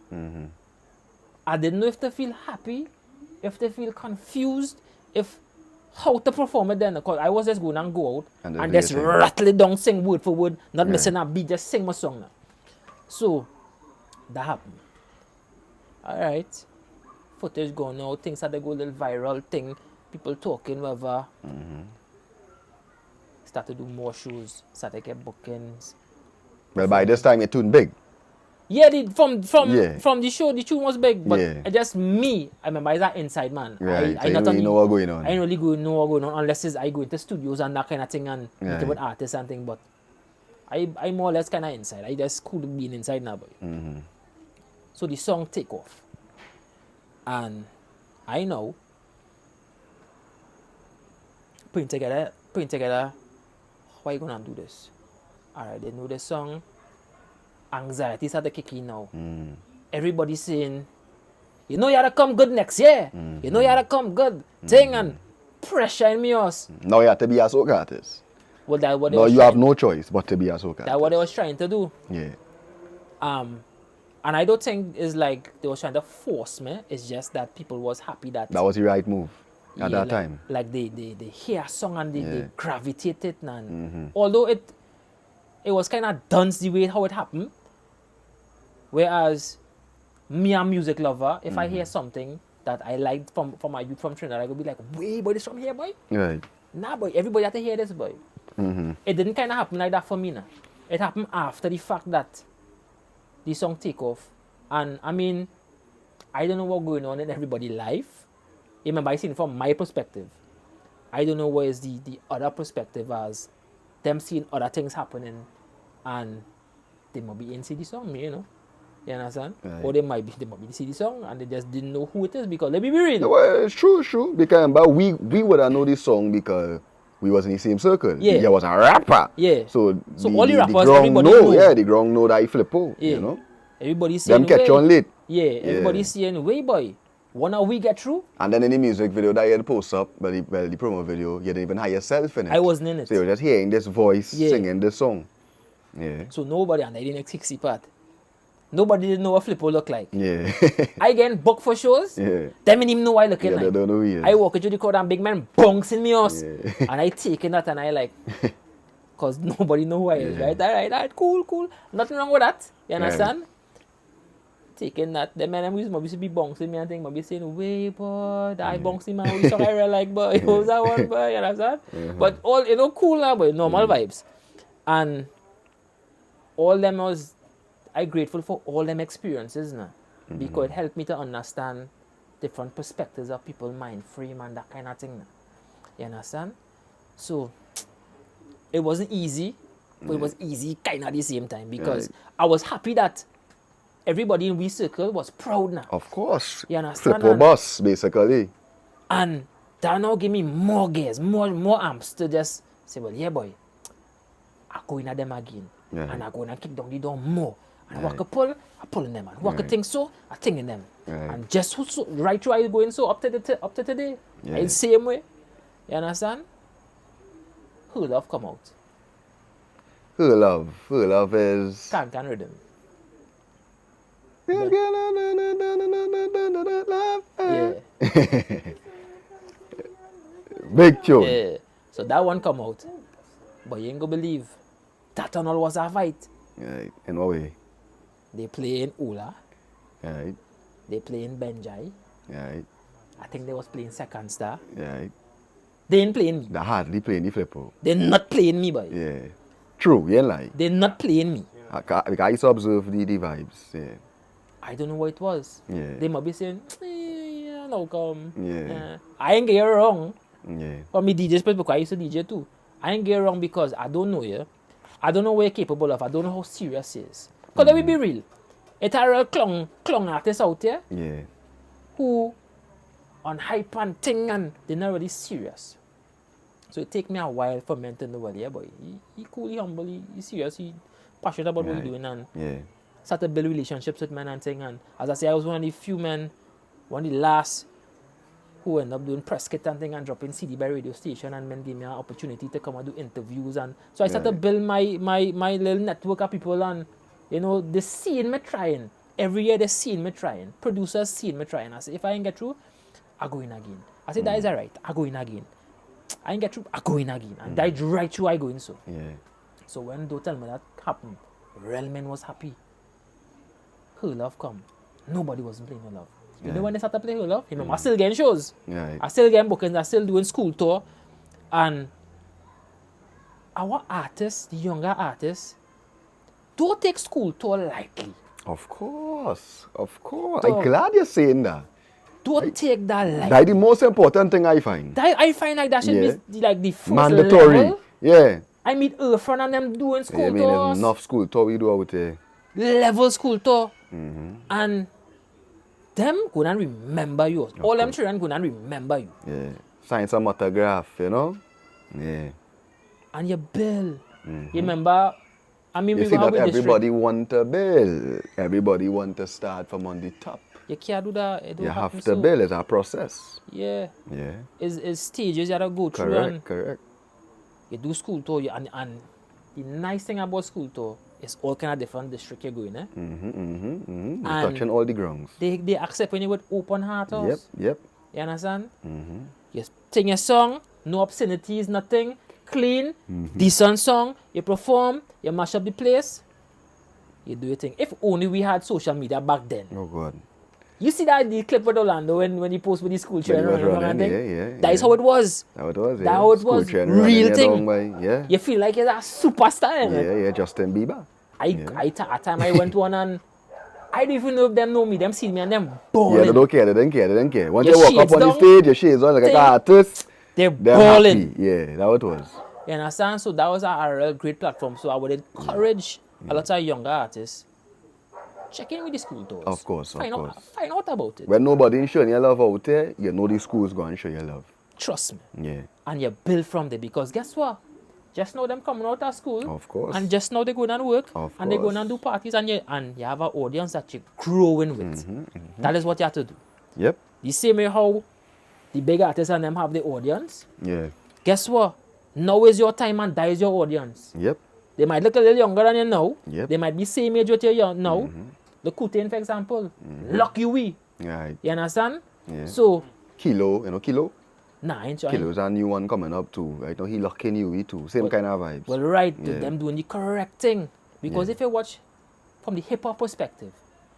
I didn't know if they feel happy, if they feel confused, if how to perform it then. Because I was just going and go out and just rattle it down, sing word for word, not missing a beat, just sing my song now. So that happened. Alright. Footage going out, things had to go a little viral thing, people talking, whatever. Start to do more shows, start to get bookings. Well, by this time, you're too big. Yeah, from the show, the tune was big, but just me, I remember I was an inside man. Right, I so not you know what's going on. I don't really know what's going on unless I go into studios and that kind of thing and meet with artists and thing, but I more or less kind of inside. I just cool being inside now, boy. So the song take off. And I know, putting together, how are you going to do this? Alright, they know the song. Anxiety started kicking now. Everybody saying, you know you gotta come good next year. You know you gotta come good. Thing and pressure in me us. Now you have to be a soca artist. Well, that's what no, you have no choice but to be a soca artist. That's what they was trying to do. Yeah. And I don't think it's like they was trying to force me. It's just that people was happy that that was the right move at that time. Like they hear a song and they gravitate it. And although it was kind of done the way how it happened, Whereas me, a music lover, if I hear something that I liked from my youth from Trinidad, I could be like, wait, boy, this from here, boy? Right. Nah, boy, everybody have to hear this, boy. It didn't kind of happen like that for me, nah. It happened after the fact that the song take off. And, I mean, I don't know what's going on in everybody's life. Remember, I seen it from my perspective. I don't know what is the other perspective as them seeing other things happening and they might be in see the song, you know. You understand? Right. Or they might be see the song and they just didn't know who it is because let me be real. No, well, it's true. Because but we would have know this song because we was in the same circle. Yeah. He was a rapper. Yeah. So all the rappers, ground everybody know. know. Yeah, the ground know that he Flipo. Yeah. You know. Everybody saying Them catch on late. Yeah, everybody's saying, way boy, wanna we get through? And then in the music video that you had post up, the promo video, you didn't even hear yourself in it. I wasn't in it. So you were just hearing this voice singing this song. Yeah. So nobody, and I didn't 60 part. Nobody didn't know what Flipo looked like. Yeah. I get booked for shows. Yeah. Them didn't even know what I looking Yeah, like. they don't know who he is. I walk into the crowd and big man bouncing me off. Yeah. And I taking that and I like, cause nobody know who I is, right? All right, cool. Nothing wrong with that. You understand? Taking that, the man must be bouncing me and thing, must be saying, way boy, that I bouncing man, we song I really like, boy, who's that one, boy, you understand? But all, you know, cool now, boy, normal vibes. And all them I grateful for all them experiences now, because it helped me to understand different perspectives of people's mind frame and that kind of thing now. You understand? So, it wasn't easy, but it was easy kind of at the same time, because I was happy that everybody in we circle was proud now. Of course. You understand? Flipo boss, basically. And that now give me more gears, more amps to just say, well, yeah, boy, I go in at them again. Yeah. And I go in and kick down the door more. And walk a pull, I pull in them. And walk a thing so, I think in them. And just right through I going so up to today. Yeah. In the same way. You understand? Who love come out? Who love is... Can rhythm. Yeah. Yeah. Big tune. Yeah. So that one come out. But you ain't gonna believe. That tunnel was a fight. Right. In what way? They play in Ula. Right. They play in Benjai. Right. I think they was playing Second Star. Right. They ain't playing me. They hardly playing the Flipo. They're not playing me, boy. Yeah. True, you ain't lie. They're not playing me. Because I used to observe the vibes. Yeah. I don't know what it was. Yeah. They might be saying, yeah, no come. Yeah. I ain't get it wrong. Yeah. For me, DJ space because I used to DJ too. I ain't get it wrong because I don't know you. I don't know what you're capable of. I don't know how serious it is. Because let me be real. It's a real clown artist out there Yeah. who on hype and thing and they're not really serious. So it take me a while for me to know, well, yeah, boy, he cool, he humble, he serious, he passionate about what he's doing and Yeah. start to build relationships with men and thing. And as I say, I was one of the few men, one of the last who ended up doing press kit and thing and dropping CD by radio station and men gave me an opportunity to come and do interviews. And so I started to build my little network of people and, you know, the scene me trying. Every year the scene me trying. Producers scene me trying. I say, if I ain't get through, I go in again. I say, that is alright. I go in again. I ain't get through, I go in again. And that right through I go in so. Yeah. So when they tell me that happened, real men was happy. Her love come. Nobody wasn't playing her love. You know when they started playing her love? You know, I still getting shows. Yeah. I still getting bookings. I still doing school tour. And our artists, the younger artists, don't take school tour lightly. Of course. I'm Dog. glad you're saying that. Don't take that lightly. That's the most important thing I find. I find like that should be like the first Mandatory. level. Yeah. I meet Irfan and them doing school I mean, tours. enough school tour we do out there. Level school tour. And them go and remember you. All them children go and remember you. Yeah. Sign some autograph, you know? Yeah. And you build. You remember, I mean, You we see go have that a district. everybody want to build. Everybody want to start from on the top. You can't do that. It don't You happen have to so. build. It's a process. Yeah. Yeah. It's stages you have to go through. And Correct. you do school tour. And the nice thing about school tour is all kind of different district you're going, eh? You're And touching all the grounds. They accept when you with open heart. Yep. You understand? You sing a song, no obscenities, nothing, clean, decent song, you perform, you mash up the place, You do your thing. If only we had social media back then. Oh God. You see the clip with Orlando when he post with the school When children he was and running, thing? yeah. That is how it was. That it was, That yeah. how it School was. children Real running thing. down by, yeah. You feel like you're a superstar in it. Yeah, Justin Bieber. At time I went to one and I don't even know if them know me. Them see me and them Yeah, balling. they don't care, they don't care. Once Your you walk up shades on the down, stage, your shades on like thing, an artist, They're they're balling. happy. Yeah, that what it was. You understand? So that was a real great platform. So I would encourage a lot of younger artists, check in with the school tours. Of course. Find out about it. When nobody is showing your love out there, you know the school's going to show your love. Trust me. Yeah. And you build from there because guess what? Just now them coming out of school. Of course. And just now they go and work. Of and they go course. and do parties and you have an audience that you're growing with. That is what you have to do. Yep. The same way how the big artists and them have the audience. Yeah. Guess what? Now is your time and that is your audience. Yep. They might look a little younger than you now. Yep. They might be same age with you now. The Kutain, for example. Lock you we. Right. You understand? Yeah. So, Kilo, you know Kilo? nah, I ain't sure. Kilo's a new one coming up too. Right now he locking you too. Same kind of vibes. Well, right, Yeah. them doing the correct thing. Because Yeah. if you watch from the hip hop perspective,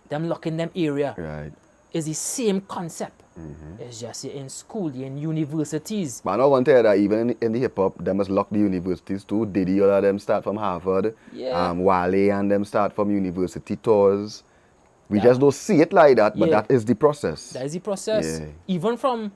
them locking them area Right. is the same concept. It's just you're in school, you're in universities. But I don't want to tell you that even in the hip hop, they must lock the universities too. Diddy, all of them start from Harvard. Yeah. Wale and them start from university tours. We Yeah. just don't see it like that, but Yeah. that is the process. That is the process. Yeah. Even from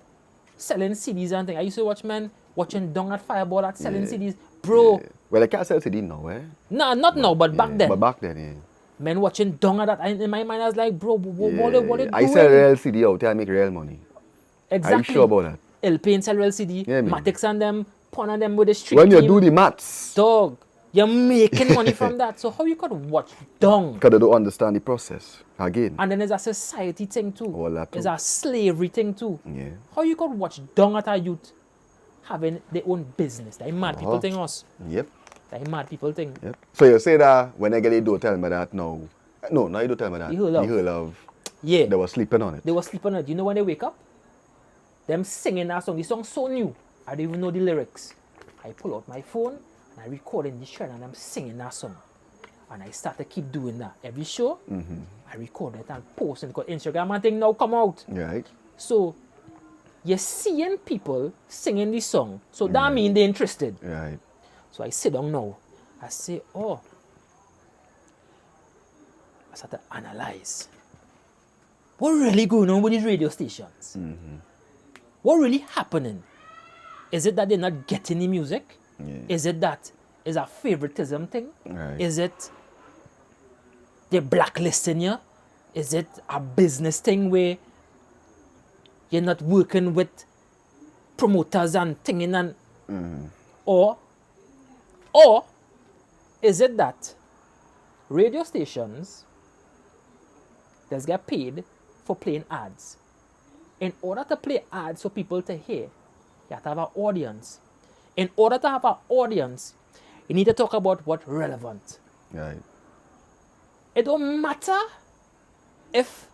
selling CDs and things. I used to watch men watching Dong at Fireball at selling CDs. Bro, Yeah. Well, I can't sell CD now, eh? nah, not now, but back Yeah, then. But back then, yeah. Men watching Dong at that. And in my mind, I was like, bro, what Yeah. they doing? I sell real CD out there, I make real money. Exactly. Are you sure about that? LP and sell real CD. Yeah, man. Matix and them, pon them with the street When you team. do the maths, Dog, you're making money from that. So how you could watch Dong? because they don't understand the process. Again. And then there's a society thing too. All that There's too. a slavery thing too. Yeah. How you could watch Dong at a youth having their own business? That mad people Uh-huh. think us. Yep. That mad people think. Yep. So you say that when I get it, don't tell me that now. No, you don't tell me that. The whole love. The whole love. Yeah. They were sleeping on it. They were sleeping on it. You know when they wake up? Them singing that song. The song's so new. I don't even know the lyrics. I pull out my phone and I record in the trend and I'm singing that song. And I start to keep doing that. Every show, I record it and post it because Instagram and thing now come out. Right. So you're seeing people singing this song. So that means they're interested. Right. So I sit down now. I say, oh. I start to analyze. What really going on with these radio stations? What really happening? Is it that they're not getting the music? Yeah. Is it that is a favoritism thing? Right. Is it they're blacklisting you? Is it a business thing where you're not working with promoters and thinging and or is it that radio stations just get paid for playing ads? In order to play ads for people to hear, you have to have an audience. In order to have an audience, you need to talk about what's relevant. Right. It don't matter if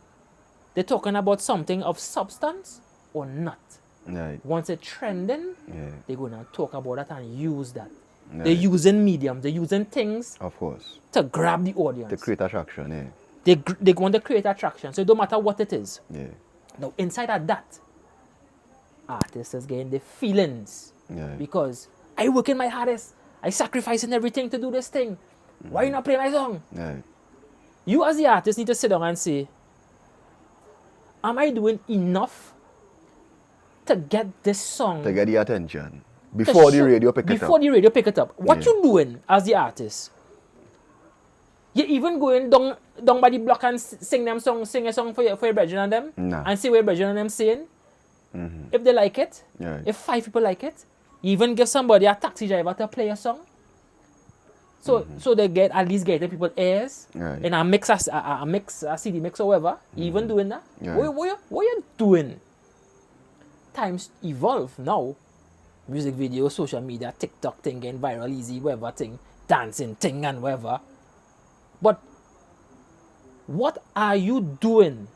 they're talking about something of substance or not. Right. Once it's trending, Yeah. they're going to talk about that and use that. Right. They're using mediums, they're using things Of course. to grab the audience. To create attraction, yeah. They want to create attraction, so it don't matter what it is. Yeah. Now, inside of that, artists is getting the feelings. Yeah. Because I working my hardest, I sacrificing everything to do this thing. Why you not play my song? Right. You as the artist need to sit down and say, am I doing enough to get this song? To get the attention. to Before the show- radio pick it up. Before the radio pick it up. What Yeah. you doing as the artist? You even going down by the block and sing a song for your brethren and them? Nah. And see what your brethren and them saying? If they like it, Right. if 5 people like it, you even give somebody a taxi driver to play a song. So they get at least getting people ears Right. in a mix, a CD mix or whatever. You even doing that? Yeah. What you doing? Times evolve now. Music video, social media, TikTok thing, getting viral easy, whatever thing, dancing thing and whatever. But what are you doing?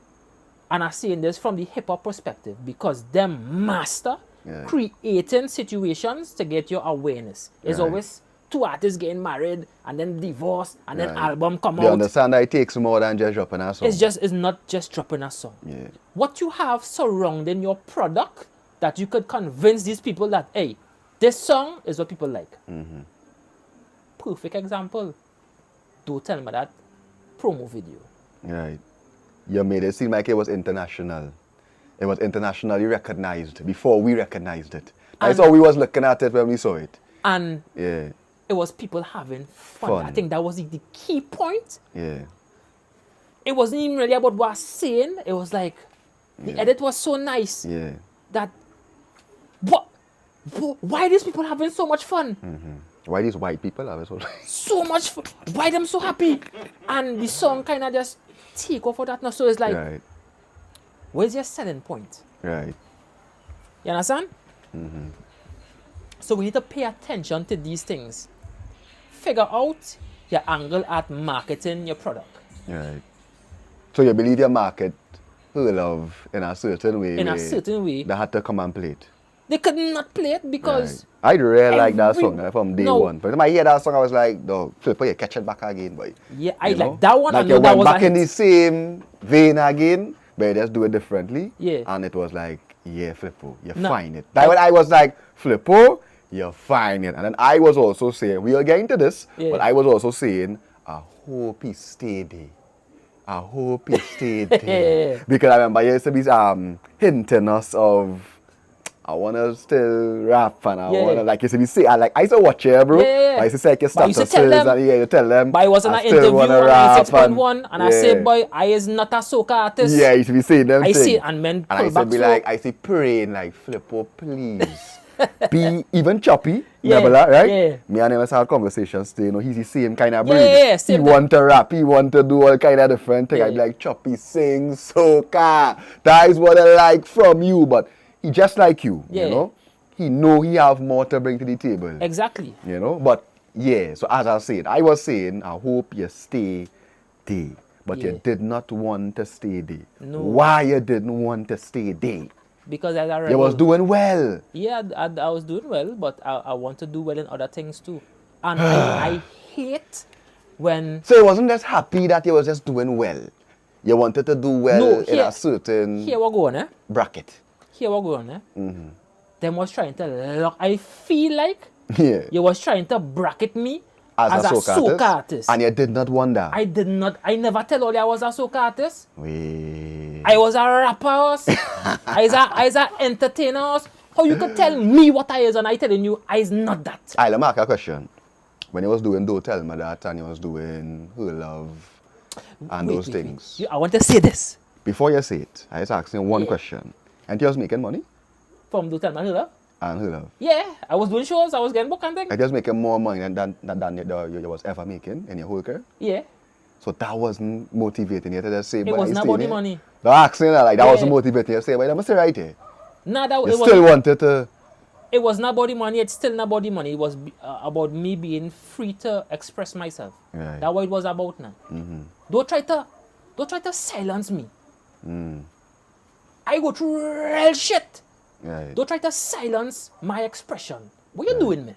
And I'm saying this from the hip hop perspective because them master Yeah. creating situations to get your awareness. It's Right. always two artists getting married and then divorce and then Right. album come They out. understand that it takes more than just dropping a song. It's not just dropping a song. Yeah. What you have surrounding your product that you could convince these people that, hey, this song is what people like. Perfect example. Don't tell me that promo video. Right. You made it seem like it was international. It was internationally recognized before we recognized it. That's how we was looking at it when we saw it. And Yeah. it was people having fun. Fun. I think that was the key point. Yeah. It wasn't even really about what I was saying. It was like, the edit was so nice Yeah. that, what? Why these people having so much fun? Why these white people are so So much fun. Why them so happy? And the song kind of just take off of that now. So it's like, Right. where's your selling point? Right. You understand? So we need to pay attention to these things. Figure out your angle at marketing your product. Right. So you believe your market her love in a certain way. In a certain way. They had to come and play it. They could not play it because I really like that every- song from day No. one. But when I hear that song, I was like, dog, Flipo, you catch it back again, boy. yeah, I You know? like that one. Like I know you that went was a back in the hit. same vein again, but you just do it differently. Yeah. And it was like, yeah, Flipo, you No. find it. That when I was like, Flipo, you find it. And then I was also saying, we are getting to this, Yeah. but I was also saying, I hope he stayed there. I hope he stayed there. Because I remember you used to be hinting us of, I wanna still rap and I Yeah. wanna like you used to be say I used to watch it, bro. Yeah. I used to say like your But I used to statuses tell them- and yeah, you tell them. But I was in I an still interview wanna on rap 6.1 and I yeah. said, boy, I is not a soca artist. Yeah, I used to be saying them I things. see it and men And I pull used to back be so- like, I used to praying like, Flipo, please. Be even choppy, Yeah, Nebula, right? yeah. Me and him has had conversations too, you know, he's the same kind of breed. Yeah, he same want to rap, he want to do all kind of different things. Yeah. I'd be like, choppy, sing, soca. That is what I like from you, but he just like you, Yeah. you know? He know he have more to bring to the table. Exactly. You know, but yeah, so as I was saying, I hope you stay there. But Yeah. you did not want to stay there. No. Why you didn't want to stay there? Because as a rebel, You was doing well. yeah, I was doing well, but I want to do well in other things too. And I hate when So you wasn't just happy that you was just doing well. You wanted to do well No, in here- a certain here we going, eh? bracket. Here we going, eh? Them was trying to lock. I feel like Yeah. you was trying to bracket me As a soca artist. And you did not want that. I did not. I never tell all I was a soca artist. Wait. I was a rapper. I was a entertainer. How you could tell me what I is and I telling you I is not that. Let me ask you a question. When you was doing Don't Tell Me That and you was doing Her Love and Wait, those wait, wait. things. I want to say this. Before you say it, I just asking one question. And you was making money From Don't Tell Me Her Love. and Her Love. Yeah, I was doing shows. I was getting booked and things. I just making more money than you was ever making in your whole career. Yeah. So that wasn't motivating you to just say, It "Boy, was I not stay about the there." money. The accent, like that Yeah. wasn't motivating you to say, but I must say right here. Nah, that You it still was. wanted to. It was not about the money. It's still not about the money. It was about me being free to express myself. Right. That's what it was about now. Don't try to silence me. I go through real shit. Right. Don't try to silence my expression. What you doing, man?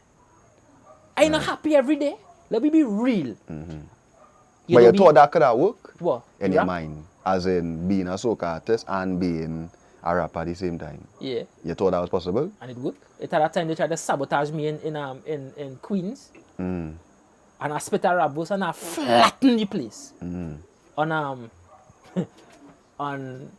I not happy every day. Let me be real. But you thought that could have worked What? in your Rap? mind, as in being a soca artist and being a rapper at the same time. Yeah, You thought that was possible? and it worked. At that time they tried to sabotage me in Queens. And I spit a rap verse and I flatten the place. On on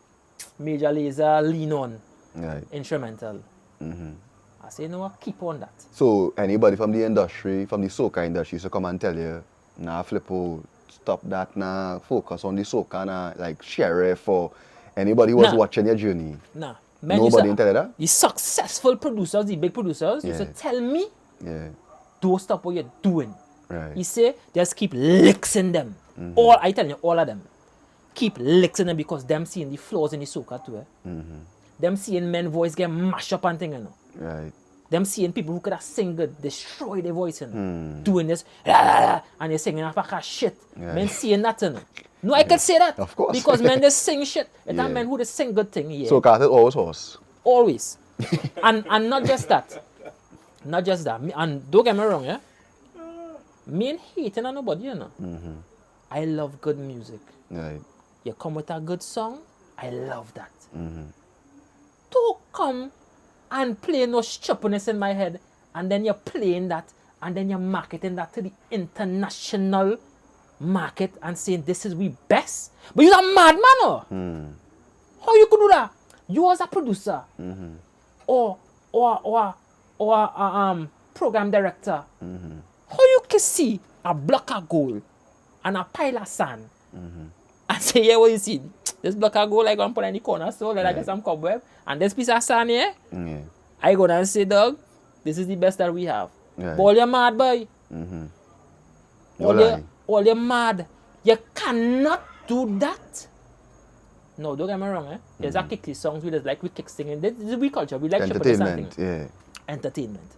Major Lazer Lean On Right. instrumental. I say, no, keep on that. So anybody from the industry, from the soca industry, so come and tell you, nah, Flipo, stop that, nah, focus on the soca, nah, like Sheriff or anybody who was Nah. watching your journey. Nah, man, Nobody didn't tell you that? the successful producers, the big producers, used to Yeah. tell me, Yeah. don't stop what you're doing. Right. He say, just keep licking them. All I tell you, all of them. Keep licking them because them seeing the flaws in the soca too. Them seeing men voice get mashed up and thing, you know. Right. Them seeing people who could have sing good, destroy their voice, you know. Doing this, and they're singing a pack of shit. Yeah. Men seeing that, you know. No, I can say that. Of course. Because men just sing shit. It's Yeah. a men who just sing good thing, yeah. Soca artist always horse. Always. and not just that. Not just that. And don't get me wrong, yeah? Me ain't hating on nobody, you know. I love good music. Right. You come with a good song, I love that. Mm-hmm. Don't come and play no stupidness in my head, and then you're playing that, and then you're marketing that to the international market and saying this is we best. But you're a madman, oh. How you could do that? You as a producer, or program director, how you can see a block of gold and a pile of sand and say, yeah, what you see? This block of gold I gonna put in the corner so that I get some cobweb, and this piece of sand here, I go down and say, dog, this is the best that we have. Right. But all you're mad, boy. No All you're mad. You cannot do that. No, don't get me wrong, eh? There's a kicky songs we just like, we kick singing. This is we culture. We like entertainment, yeah. entertainment.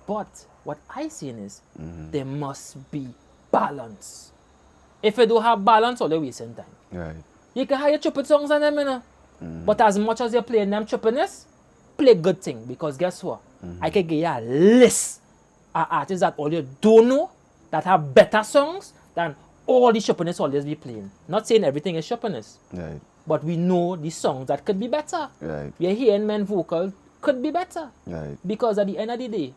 But what I seen is there must be balance. If you don't have balance, all you're wasting time. Right. You can have your stupid songs on them, you know. But as much as you're playing them stupidness, play good thing. Because guess what? I can give you a list of artists that all you don't know that have better songs than all the stupidness always be playing. Not saying everything is stupidness. Right. But we know the songs that could be better. Right. We are hearing men vocal could be better. Right. Because at the end of the day,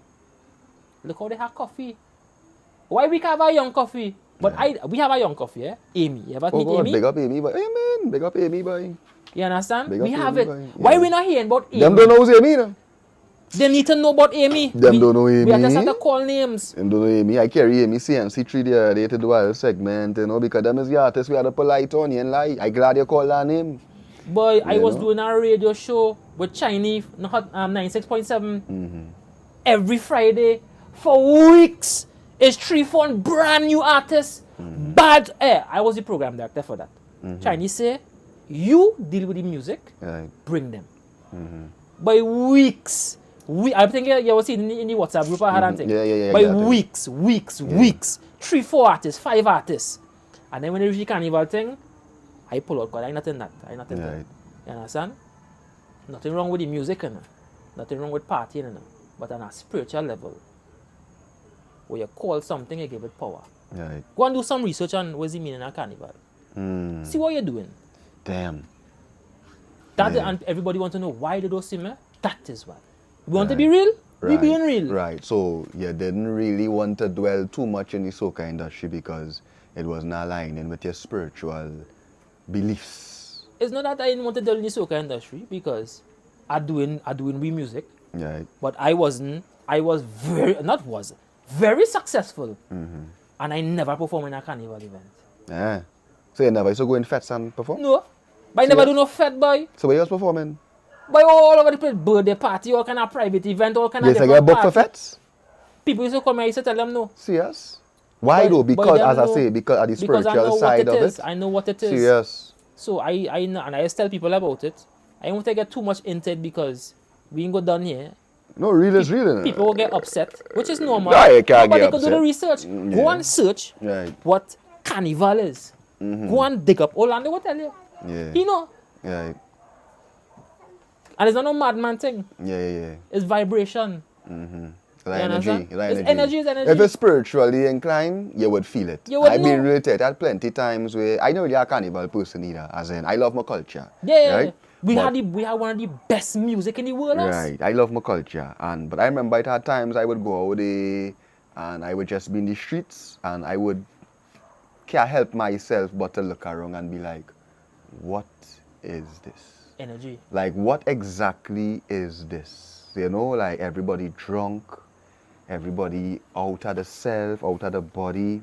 look how they have coffee. Why we can have a young coffee? But we have a young coffee, eh? Amy. You ever meet God, Amy? big up Amy, boy. Hey, man, big up Amy, boy. You understand? Big up We have Amy, it. boy. Why Yeah. we not hearing about Amy? Them don't know who's Amy, no? They need to know about Amy. Them don't know Amy. We have to start to call names. Them don't know Amy. I carry Amy CNC3 the other day to do a segment, you know, because them is the artists we had to polite on you and lie. I glad you called her name. Boy, I was know? doing a radio show with Chinese, 96.7, every Friday for weeks. It's 3-4 brand new artists. Bad. I was the program director for that. Chinese say, you deal with the music, Right. bring them. By weeks. I think you was in the WhatsApp group I had and thing. Yeah, By exactly. weeks. 3-4 artists, 5 artists. And then when they reach the carnival thing, I pull out because I nothing that. I nothing that. Right. You understand? Nothing wrong with the music, you know. Nothing wrong with partying, you know. But on a spiritual level, where you call something, you give it power. Right. Go and do some research on what's the meaning of carnival. See what you're doing. Damn. That Yeah. and everybody want to know why they don't see me. That is why. We want to be real. We Right. being real. Right. So you didn't really want to dwell too much in the soca industry because it was not aligning with your spiritual beliefs. It's not that I didn't want to deal in the soca industry because I doing we music, Right. but I was very successful, and I never perform in a carnival event. Yeah. So you never used to go in fets and perform? No, but I never do no fed boy. So where you was performing? By all over the place, birthday party, all kind of private event, all kind You of used to get booked for party. fets? People used to come here, I used to tell them no. Serious? Why But- though? but Because them as I know- say, because of the Because I know spiritual what side it of is. it. I know what it is. Serious. So I know, and I just tell people about it. I don't want to get too much into it because we ain't go down here. No, real is real. innit? People will get upset, which is normal. Yeah, you can't Nobody get could do the upset. research. Go Yeah. and search Right. what carnival is. Go and dig up all and they will tell you. Yeah. You know. Right. And it's not no madman thing. Yeah. It's vibration. It's like You energy. understand? It's like It's energy, it's energy. If you're spiritually inclined, you would feel it. You would I've been know. related at plenty times where I know you're a carnival person either. As in, I love my culture. Yeah. Right? We But- had one of the best music in the world. us. Right. I love my culture. But I remember it had times I would go out there and I would just be in the streets and I would can't help myself but to look around and be like, what is this? Energy. Like, what exactly is this? You know, like everybody drunk, everybody out of the self, out of the body,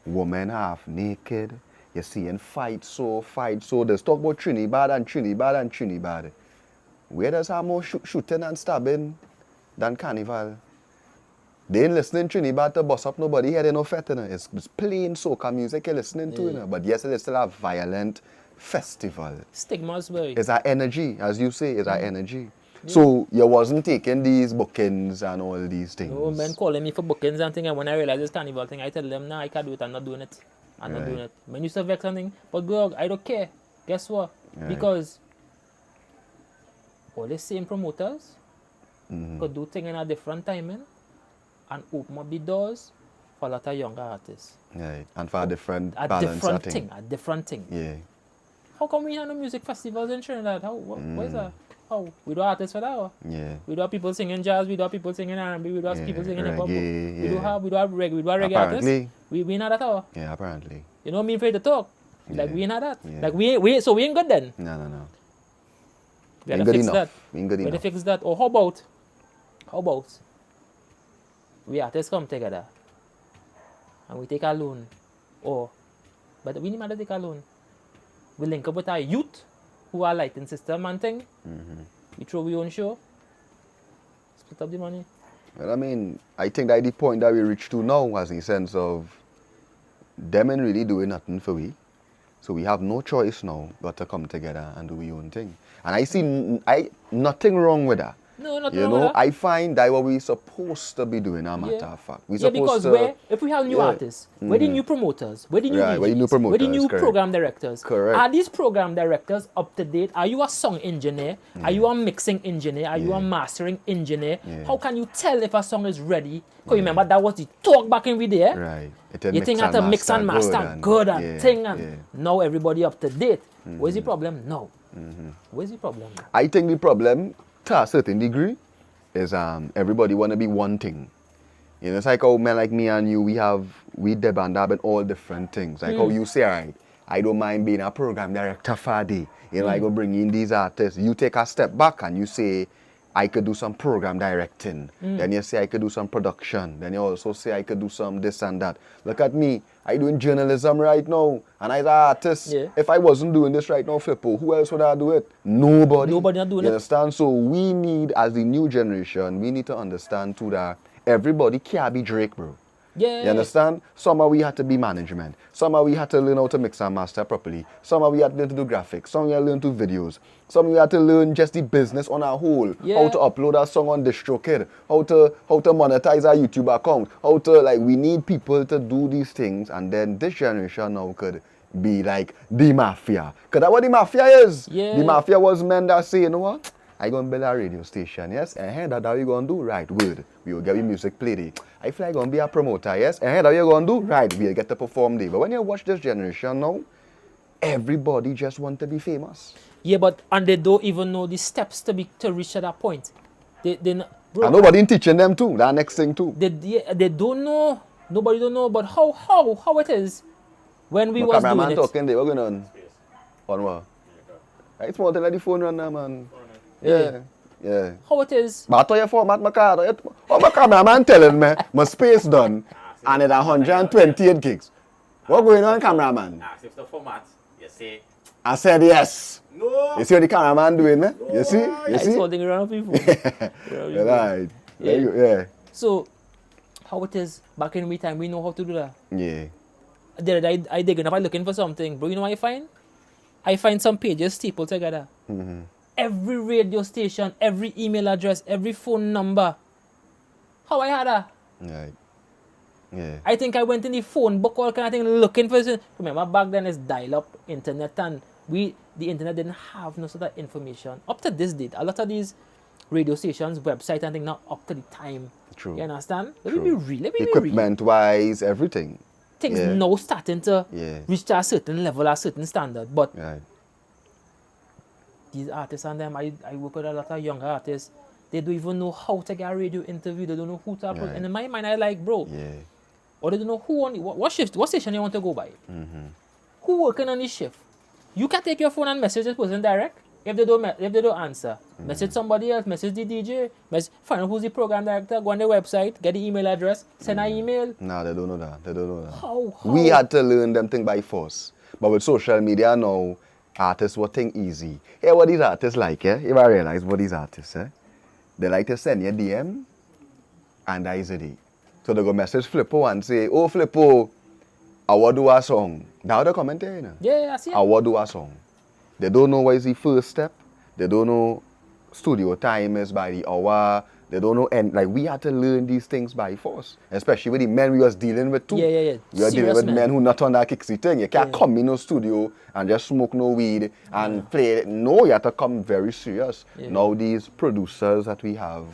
women half naked. You're seeing fight so. There's talk about Trinidad. Where does have more shooting and stabbing than carnival? They ain't listening Trinidad to bust up nobody here, they no fet, you know. It's plain soca music you're listening to, you know. But yes, it's still a violent festival. Stigmas, boy. It's our energy, as you say, it's our energy. So you wasn't taking these bookings and all these things. No men calling me for bookings and things, and when I realize this carnival thing, I tell them, nah, I can't do it, I'm not doing it. I'm not Right. doing it. Men used to vex something, but girl, I don't care. Guess what? Right. Because all the same promoters could do things in a different timing and open up the doors for a lot of younger artists. Right. And for a different A balance, different I think. thing, a different thing. Yeah. How come we have no music festivals in Trinidad? What is that? How? We do artists for that? Or? Yeah. We do have people singing jazz, we do have people singing R&B, we do have people singing hip hop. reggae, We do yeah. have reggae, we do have reggae artists. Apparently. We not at all. Yeah, apparently. You know what I mean for you to talk? Like Yeah. we ain't had that. Yeah. Like we ain't good then. No. We Ain't gotta good fix enough. that. Ain't good We gotta enough. fix that. Or how about we artists come together and we take a loan, but we need to take a loan. We link up with our youth who are lighting system and thing. We throw our own show, split up the money. Well, I mean, I think that the point that we reached to now was in the sense of them ain't really doing nothing for we. So we have no choice now but to come together and do our own thing. And I see nothing wrong with that. No, nothing You wrong with know, that. I find that what we're supposed to be doing, a matter of fact. We're Yeah, supposed because to, if we have new yeah. artists, where the new promoters, where the new Right, DJs, where the new where the promoters, new correct. program directors, Correct. are these program directors up to date? Are you a song engineer? Are you a mixing engineer? Are you a mastering engineer? Yeah. How can you tell if a song is ready? Because remember that was the talk back in the day. right. You think had to mix and master good and thing and yeah. now everybody up to date. Where's the problem? No. Where's the problem? I think the problem, to a certain degree, is everybody want to be one thing. You know, it's like how men like me and you, we deb and dab in all different things. Like how you say, all right, I don't mind being a program director for a day. You know, I go bring in these artists. You take a step back and you say, I could do some program directing. Then you say I could do some production. Then you also say I could do some this and that. Look at me. I doing journalism right now. And as an artist, Yeah. if I wasn't doing this right now, Flipo, who else would I do it? Nobody. Nobody not doing You it. understand? So we need, as the new generation, we need to understand too that everybody can't be Drake, bro. Yeah. You understand? Some of we had to be management. Some of we had to learn how to mix and master properly. Some of we had to learn to do graphics. Some of we had to learn to do videos. Some of we had to learn just the business on a whole. Yeah. How to upload a song on DistroKid. How to monetize our YouTube account. We need people to do these things, and then this generation now could be like the mafia. Because that's what the mafia is. Yeah. The mafia was men that say, you know what? I gonna build a radio station, yes? And that's how you gonna do? Right, word. We will get your music played. I feel like I'm gonna be a promoter, yes? And that's how you gonna do? Right, we'll get to perform there. But when you watch this generation now, everybody just want to be famous. Yeah, and they don't even know the steps to reach to that point. Bro, And nobody teaching them too. That next thing too. they don't know. Nobody don't know about how it is when we My was doing cameraman it. talking there, what going on? On what? It's more than let the phone run now, man. Yeah. How it is. But I tell you format my card. Oh, my cameraman telling me my space done and it's 128 gigs. What going on, cameraman? Ask if the format, you say, I said yes. no. You see what the cameraman doing, man? You see? You It's see? holding around people. Right. Yeah. So, how it is back in my time, we know how to do that. Yeah. I dig enough, I looking for something, bro. You know what I find? I find some pages stapled together. Every radio station, every email address, every phone number. How I had that? Right. Yeah. I think I went in the phone book, all kind of thing, looking for this. Remember, back then it's dial-up internet, and the internet didn't have no sort of information. Up to this date, a lot of these radio stations, websites, and things not up to the time. True. You understand? Let True. me be real. Let me be real. Equipment-wise, everything. Things Yeah. now starting to Yeah. reach to a certain level, a certain standard. But Right. these artists and them, I work with a lot of younger artists. They don't even know how to get a radio interview. They don't know who to approach. Right. And in my mind, I like, bro, Yeah. or they don't know who on what shift, what station you want to go by. Who working on this shift? You can take your phone and message this person direct. If they don't answer, message somebody else, message the DJ, find out who's the program director, go on their website, get the email address, send an email. No, they don't know that. They don't know that. How? We had to learn them things by force. But with social media now, artists will think easy. Hey, what these artists like, if I realize what these artists, they like to send you a DM and that is it. So they go message Flipo and say, oh Flipo, I will do a song. Now they comment there, you know. Yeah, I see it. I will do a song. They don't know what is the first step. They don't know studio time is by the hour. They don't know, and like we had to learn these things by force, especially with the men we was dealing with too. Yeah. We are dealing Serious with men. men who not on that kicksy thing. You can't come in no studio and just smoke no weed and play it. No, you have to come very serious. Yeah. Now these producers that we have,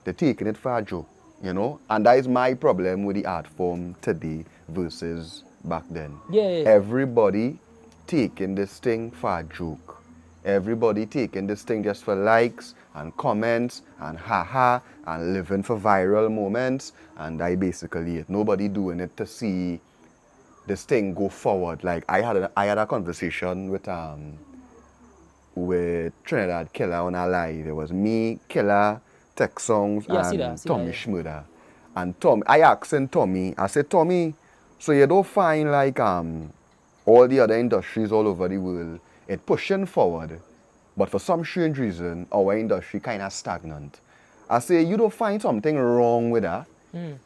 they're taking it for a joke. You know, and that is my problem with the art form today versus back then. Yeah. Everybody taking this thing for a joke. Everybody taking this thing just for likes and comments and haha and living for viral moments, and I basically it. Nobody doing it to see this thing go forward. Like I had a conversation with Trinidad Killer on a live. It was me, Killer, Tech Songs, Yeah, I see and that, Tommy yeah. Schmurder. And Tom, I asked Tommy, I said, Tommy, so you don't find like all the other industries all over the world, it pushing forward, but for some strange reason, our industry kind of stagnant. I say, you don't find something wrong with that?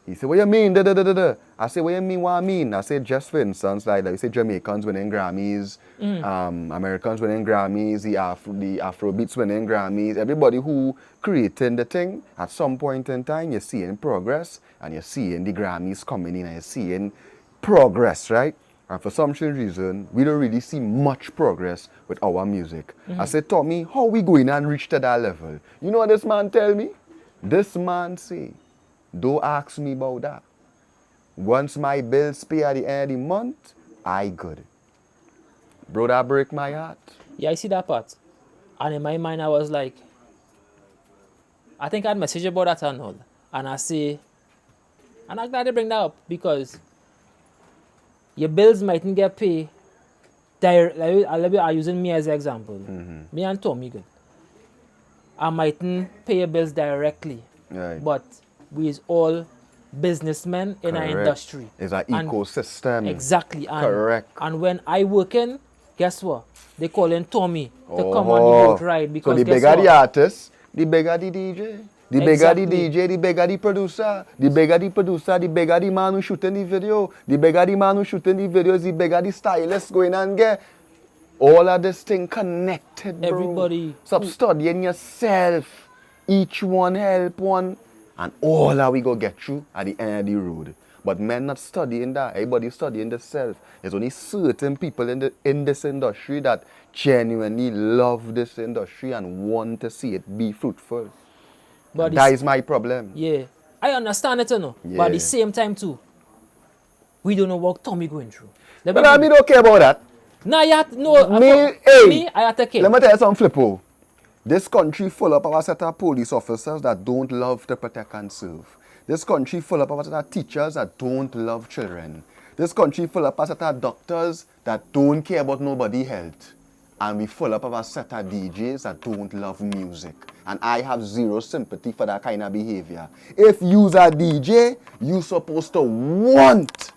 He said, what you mean? Da, da, da, da, da. I said, what you mean, what I mean? I said, just for instance, like you say Jamaicans winning Grammys, Americans winning Grammys, the Afrobeats winning Grammys, everybody who creating the thing, at some point in time, you're seeing progress, and you're seeing the Grammys coming in, and you're seeing progress, right? And for some strange reason, we don't really see much progress with our music. I said, Tommy, how we going and reach to that level? You know what this man tell me? This man say, don't ask me about that. Once my bills pay at the end of the month, I good. Bro, that break my heart. Yeah, I see that part. And in my mind, I was like, I think I'd message about that and all. And I say, and I'm glad they bring that up because your bills mightn't get paid direct. I'm using me as an example. Me and Tommy good. I mightn't pay your bills directly, Right. but we is all businessmen in our Correct. industry. It's an And- ecosystem. Exactly. And, Correct. And when I working, guess what? They calling Tommy to come on the boat ride because so the guess bigger what? the artist, the bigger the DJ. The bigger Exactly. the DJ, the bigger the producer. The bigger the producer, the bigger the man who shooting the video. The bigger the man who shooting the videos, the bigger the stylist going and get. All of this thing connected, bro. Everybody Stop who- studying yourself. Each one help one. And all that we go get through at the end of the road. But men not studying that. Everybody studying themselves. There's only certain people in this industry that genuinely love this industry and want to see it be fruitful. But That it's- is my problem. Yeah, I understand it, you know. But at the Yeah. same time too, we don't know what Tommy going through. But I don't care about that. Nah, you have, no. Me, I have to care. Let me tell you something, Flipo. This country full up of a set of police officers that don't love to protect and serve. This country full up of a set of teachers that don't love children. This country full up of a set of doctors that don't care about nobody's health. And we full up of a set of DJs that don't love music. And I have zero sympathy for that kind of behavior. If you's a DJ, you supposed to want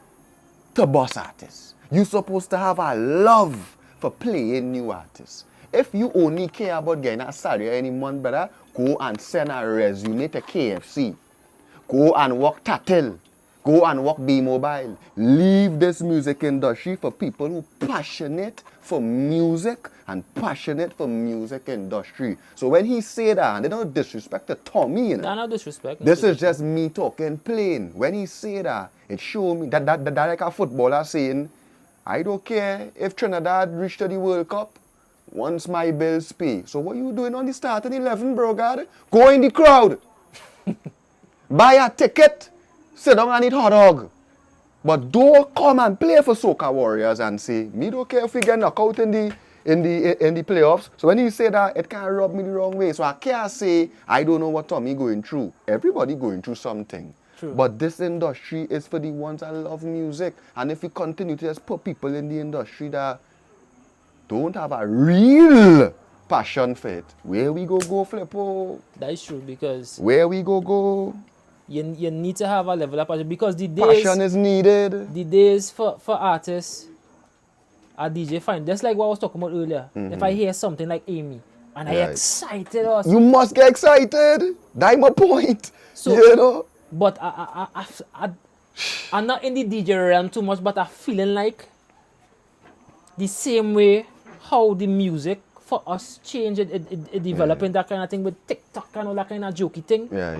to boss artists. You supposed to have a love for playing new artists. If you only care about getting a salary any month, brother, go and send a resume to KFC. Go and work Tatil. Go and work B-Mobile. Leave this music industry for people who passionate for music and passionate for music industry. So when he say that, and they don't disrespect to Tommy, you know. Nah, no disrespect. This is just me talking plain. When he say that, it show me that like a footballer saying, I don't care if Trinidad reach to the World Cup once my bills pay. So what you doing on the starting 11, bro, God? Go in the crowd. Buy a ticket. Sit down and eat hot dog. But don't come and play for Soca Warriors and say, me don't care if we get knocked out in the playoffs. So when he say that, it can rub me the wrong way. So I can't say I don't know what Tommy going through. Everybody going through something. True. But this industry is for the ones that love music. And if we continue to just put people in the industry that don't have a real passion for it, where we go Flipo? That is true because Where we go? you need to have a level of passion because the days Passion is needed. the days for artists are DJ fine. Just like what I was talking about earlier. If I hear something like Amy and I Right. excited us, You must get excited. That's my point. So- you know? but I'm not in the DJ realm too much, but I'm feeling like the same way how the music for us change it developing that kind of thing with TikTok and all that kind of jokey thing. Yeah.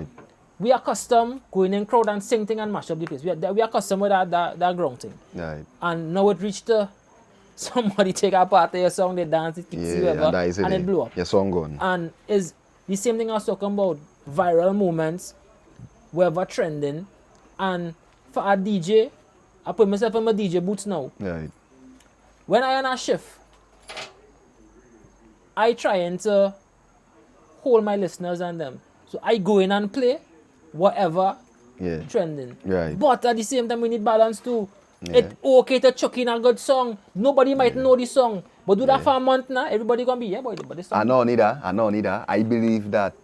We are accustomed going in crowd and sing thing and mash up the place. We are accustomed with that ground thing. Right. And now it reached the somebody take a part of your song, they dance, it kicks you Yeah, ever, and that is and it. it blew up. Your song gone. And is the same thing I was talking about, viral moments. whatever trending. And for a DJ, I put myself in my DJ boots now. Right. When I on a shift, I trying to hold my listeners and them. So I go in and play whatever Yeah. trending. Right. But at the same time, we need balance too. Yeah. It's okay to chuck in a good song. Nobody might know the song. But do that for a month now, everybody gonna be, yeah, boy, but this song. I know neither. I believe that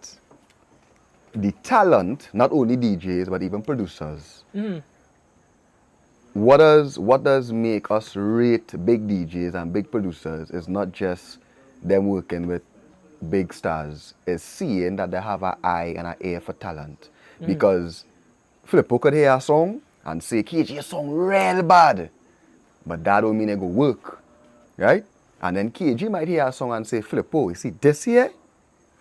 the talent, not only DJs but even producers. What does make us rate big DJs and big producers is not just them working with big stars. It's seeing that they have an eye and an ear for talent. Because Flipo could hear a song and say, KG, a song real bad. But that don't mean it go work. Right? And then KG might hear a song and say, Flipo, you see this here?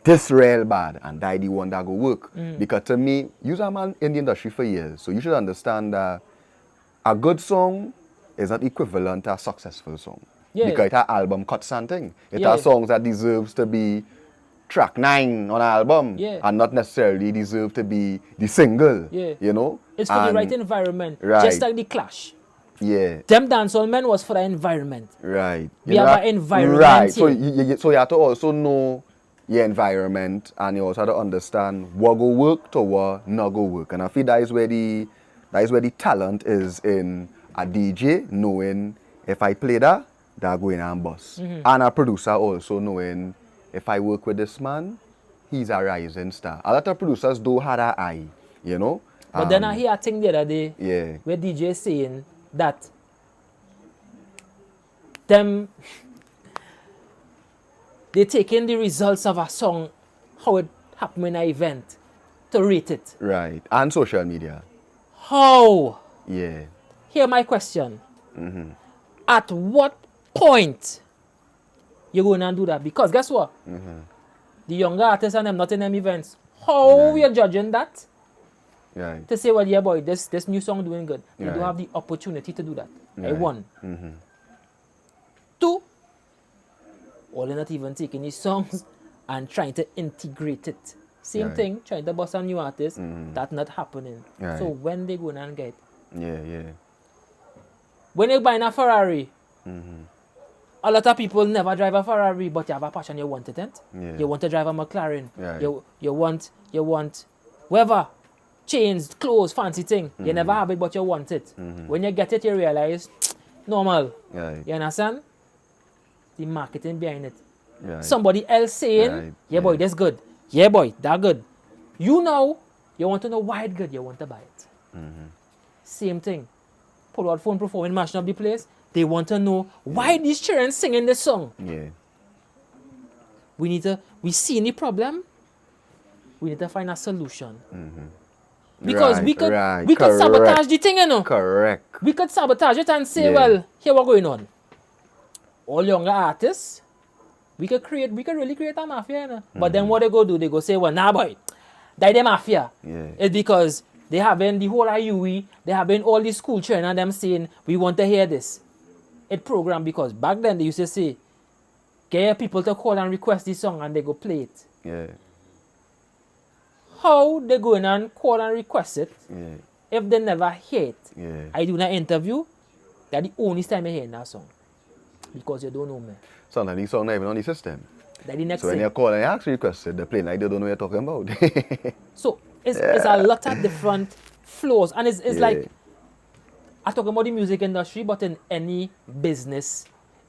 This real bad. And that the one that go work. Because to me, you're a man in the industry for years. So you should understand that a good song is not equivalent to a successful song. Yeah. Because it's an album cut something. It Yeah. has songs that deserves to be track 9 on an album. Yeah. And not necessarily deserve to be the single. Yeah. You know? It's for the And- right environment. Right. Just like the Clash. Yeah. Them dancehall men was for the environment. Right. We have an environment Right. So here. so you have to also know your environment, and you also have to understand what go work to what not go work. And I feel that is where the talent is in a DJ, knowing if I play that going and bust. And a producer also knowing if I work with this man, he's a rising star. A lot of producers do have that eye, you know. But then I hear a thing the other day Yeah. where DJ saying that them they taking the results of a song, how it happened in an event, to rate it. Right. And social media. How? Yeah. Here my question. At what point you going and do that? Because guess what? The younger artists and them not in them events. How we are judging that? Right. To say, well, yeah, boy, this new song doing good. They do Right. have the opportunity to do that. Right. One. Two, or they're not even taking these songs and trying to integrate it. Same Right. thing, trying to bust a new artist, that's not happening. Right. So when they go and get, Yeah. when you're buying a Ferrari, a lot of people never drive a Ferrari, but you have a passion, you want it, ain't? Yeah. You want to drive a McLaren. Right. You want whatever, chains, clothes, fancy thing. You never have it, but you want it. When you get it, you realize, normal. Right. You understand? The marketing behind it. Right. Somebody else saying, Right. yeah, boy, Yeah. that's good. Yeah, boy, that good. You know, you want to know why it's good, you want to buy it. Same thing. Pull out phone performing, mashing up the place. They want to know why these children singing this song. Yeah. We see any problem, we need to find a solution. Because Right, we could right, we could correct. sabotage the thing, you know. Correct. We could sabotage it and say, Yeah. well, here what going on. All younger artists, we could really create a mafia, you know. But then what they go do, they go say, well, nah boy, that the mafia. Yeah. It's because they having the whole IUE, they having all the school children and them saying, we want to hear this. It programmed because back then they used to say, get people to call and request this song and they go play it. Yeah. How they go in and call and request it Yeah. if they never hear it? Yeah. I do an interview, that's the only time I hear that song. Because you don't know me. Sometimes these songs not even on the system. That's the next So when thing. you call and you actually requested, they're playing like they don't know what you're talking about. So it's a lot of different flows. And it's Yeah. like, I talk about the music industry, but in any business,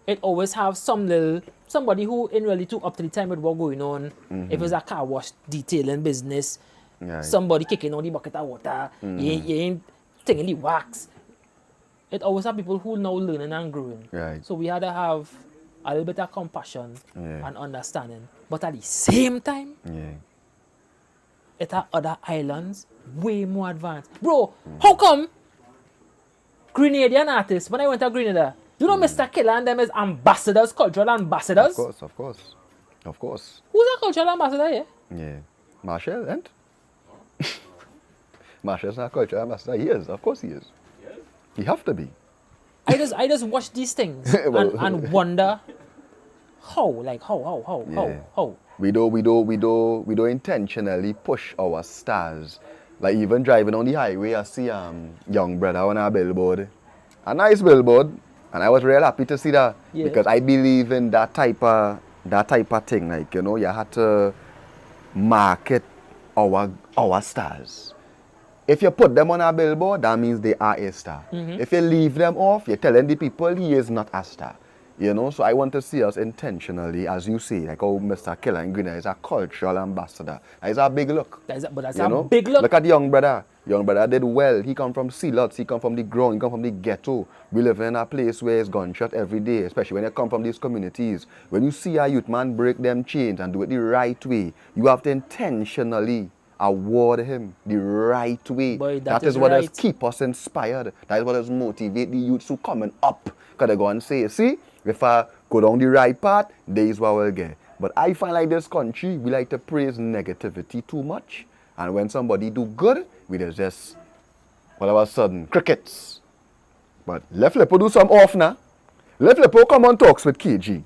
it always have somebody who ain't really too up to the time with what going on. If it's a car wash detailing business, Right. somebody kicking on the bucket of water, you ain't taking the wax. It always have people who now learning and growing. Right. So we had to have a little bit of compassion Yeah. and understanding. But at the same time, Yeah. it have other islands way more advanced. Bro, how come Grenadian artists, when I went to Grenada, you know Mr. Killer and them is ambassadors, cultural ambassadors? Of course. Who's a cultural ambassador here? Yeah. Marshall, and Marshall's not culture ambassador. He is. Of course he is. He have to be. I just watch these things Well- and wonder how. We do intentionally push our stars Like even driving on the highway, I see young brother on a billboard. A nice billboard. And I was real happy to see that. Yeah. Because I believe in that type of thing. Like, you know, you had to market our stars. If you put them on a billboard, that means they are a star. If you leave them off, you're telling the people he is not a star. You know, so I want to see us intentionally, as you say, like how Mr. Killer and Greener is a cultural ambassador. That is a big look. But that's You a know? big look. Look at the young brother. Young brother did well. He come from Sealots. He come from the ground. He come from the ghetto. We live in a place where it's gunshot every day, especially when you come from these communities. When you see a youth man break them chains and do it the right way, you have to intentionally award him the right way. Boy, that is is what right. has keep us inspired. That is what has motivate the youths who coming up. Because they go and say, see, if I go down the right path, there is what we'll get. But I find like this country, we like to praise negativity too much. And when somebody do good, we just, all of a sudden, crickets. But let Flipo do some off now. Let Flipo come on talks with KG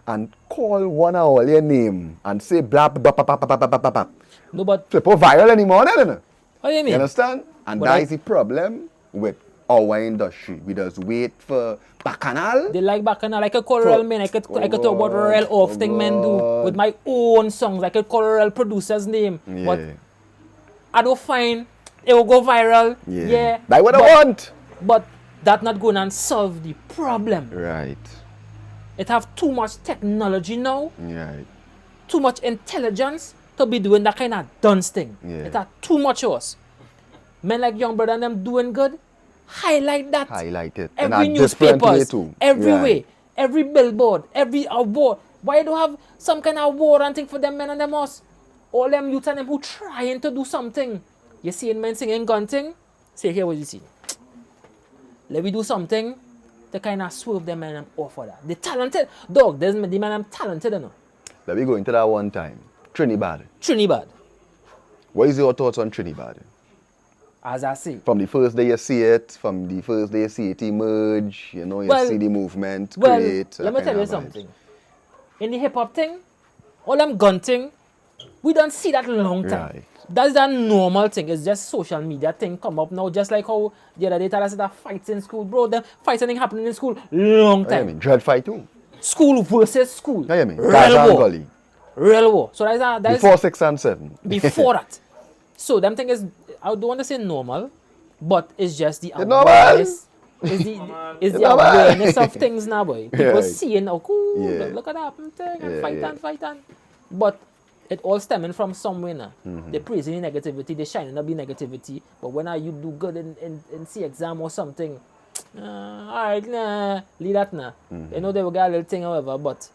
and call one of all your name and say blah, blah, blah, blah, blah, blah, blah, blah. No, but Flipo viral anymore, no? what do you mean? You understand? And But that is the problem with our industry. We just wait for bacchanal. They like bacchanal. I could call real men. I could talk about real off thing men do God. with my own songs. I could call real producer's name. But Yeah. I don't find it will go viral. Yeah. That's what I but- want. But that not going to solve the problem. Right. It have too much technology now, Right. too much intelligence to be doing that kind of dunce thing. Yeah. It have too much of us. Men like young brother and them doing good, highlight that. Highlight it. In Every a different way newspapers, too. every Right. way, every billboard, every award. Why don't have some kind of award and thing for them men and them us? All them youth and them who trying to do something. You see men singing gun thing? Say here what you see. Let me do something to kind of swerve them men and off of that. They talented. Dog, there's the man I'm talented enough. Let me go into that one time. Trinidad. Trinidad, What is your thoughts on Trinidad? as I say. From the first day you see it, from the first day you see it emerge, you know, you Well- see the movement Well, create. let me tell you something. In the hip hop thing, all them gun thing, we don't see that long time. Right. That's that normal thing. It's just social media thing come up now. Just like how the other day tell us that fights in school, bro. Them fights and thing happening in school long I time. mean, dread fight too. School versus school. I mean, Gaza and Real war. Gully. Real war. So that's Before 6 and 7. before that. So them thing is, I don't want to say normal, but it's just the normal. awareness. Is the normal. awareness of things now, boy. People Right. seeing, oh, cool, Yeah. look at that thing, and Yeah, fight on. But it all stemming from somewhere now. They praising the negativity, they shining up the negativity. But when you do good in C exam or something, alright, nah, leave that now. You know they will get a little thing, however, but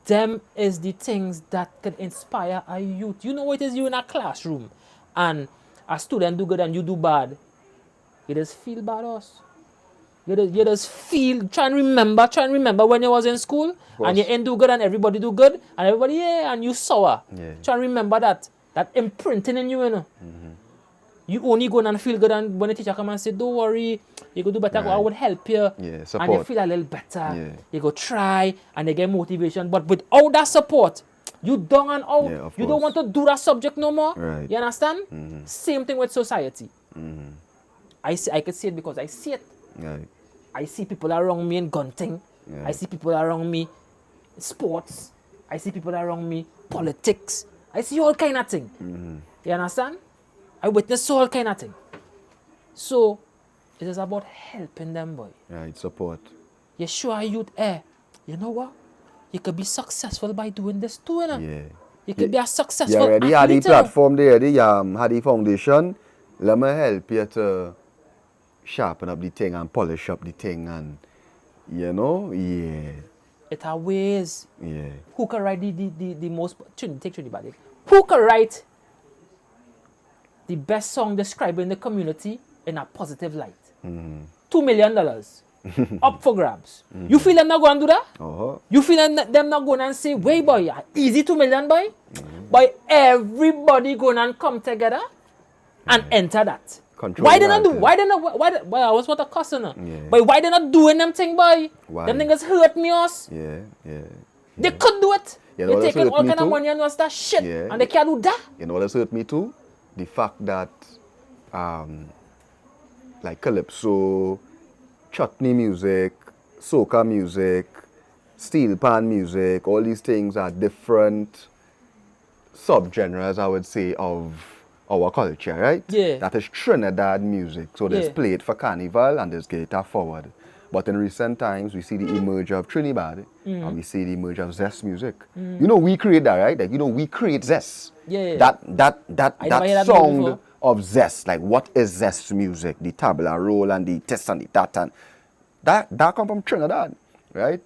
them is the things that can inspire a youth. You know what it is you in a classroom and a student do good and you do bad. You just feel bad us. You just feel, try and remember when you was in school and you ain't do good and everybody do good and everybody, yeah, and you sour. Yeah. Try and remember that imprinting in you, you know. You only go and feel good and when the teacher come and say, don't worry, you go do better, I Right. would help you. Yeah, And you support. feel a little better. Yeah. You go try and they get motivation. But without that support, you down and out. Yeah, of You don't course. want to do that subject no more. Right. You understand? Same thing with society. I can see it because I see it. Right. I see people around me in gunting. Yeah. I see people around me in sports. I see people around me politics. I see all kind of thing. You understand? I witness all kind of thing. So it is about helping them, boy. Right, support. You show a youth, you know what? You could be successful by doing this too, you know? Yeah. You could be a You successful already had the athlete, you know? platform there, had the foundation. Let me help you to sharpen up the thing and polish up the thing and, you know, yeah. It are ways. Yeah. Who can write the most, take Trinidad. Who can write the best song describing the community in a positive light? $2 million. Up for grabs. You feel them not going to do that? Uh-huh. You feel them not going and say, wait boy, easy 2 million boy? Boy, everybody going and come together and enter that. Control Why they not do? narrative. Why they not? Why I always want a customer. Yeah. But why they not doing them thing, boy? Why? Them niggas hurt me us. Yeah. They could do it. You know They what taking hurt all me kind of too? money and what's that shit. Yeah. And they can't do that. You know what has hurt me too? the fact that like calypso, chutney music, soca music, steel pan music, all these things are different subgenres, I would say, of our culture, right? Yeah. That is Trinidad music. So there's Yeah. play it for carnival and there's guitar forward. But in recent times, we see the emerge of Trinidad and we see the emerge of zest music. You know, we create that, right? Like, you know, we create zest. Yeah. That I never heard that sound before. of zest. Like, what is zest music? The tabla roll and the this and the that. And that come from Trinidad, right?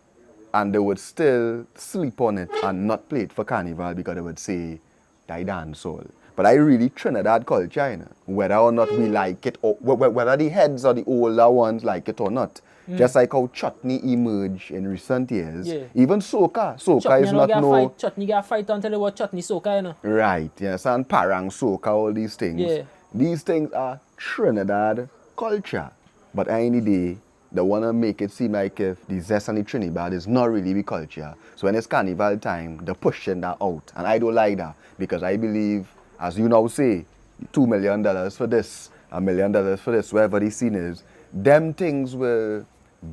And they would still sleep on it and not play it for carnival because they would say, die dancehall. But I really Trinidad culture, you know, whether or not we like it, or whether the heads or the older ones like it or not. Just like how chutney emerged in recent years. Yeah. Even soca. Soca Chutney is not no... Chutney get fight until they watch chutney soca, you know. Right, yes, and parang soca, all these things. Yeah. These things are Trinidad culture. But any day, they want to make it seem like if the zest and the Trinidad is not really the culture. So when it's carnival time, they're pushing that out. And I don't like that because I believe, as you now say, $2 million for this, $1 million for this, wherever the scene is, them things will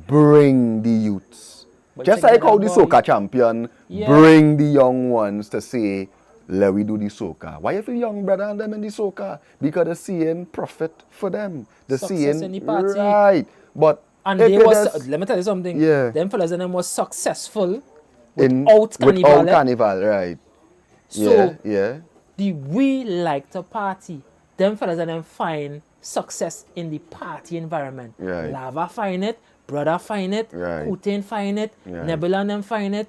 bring the youths. But Just check like that how out, the boy. soca champion Yeah. bring the young ones to say, let we do the soca. Why if the young brother and them in the soca? Because they're seeing profit for them. They're Success seeing, in the party. right. But And if they it was, is let me tell you something. Yeah. Them fellas and them was successful in, without carnival. without carnival, right. So yeah. we like to party. Them fellas and them find success in the party environment. Right. Lava find it, brother find it, Right. Putin find it, Right. Nebula and them find it,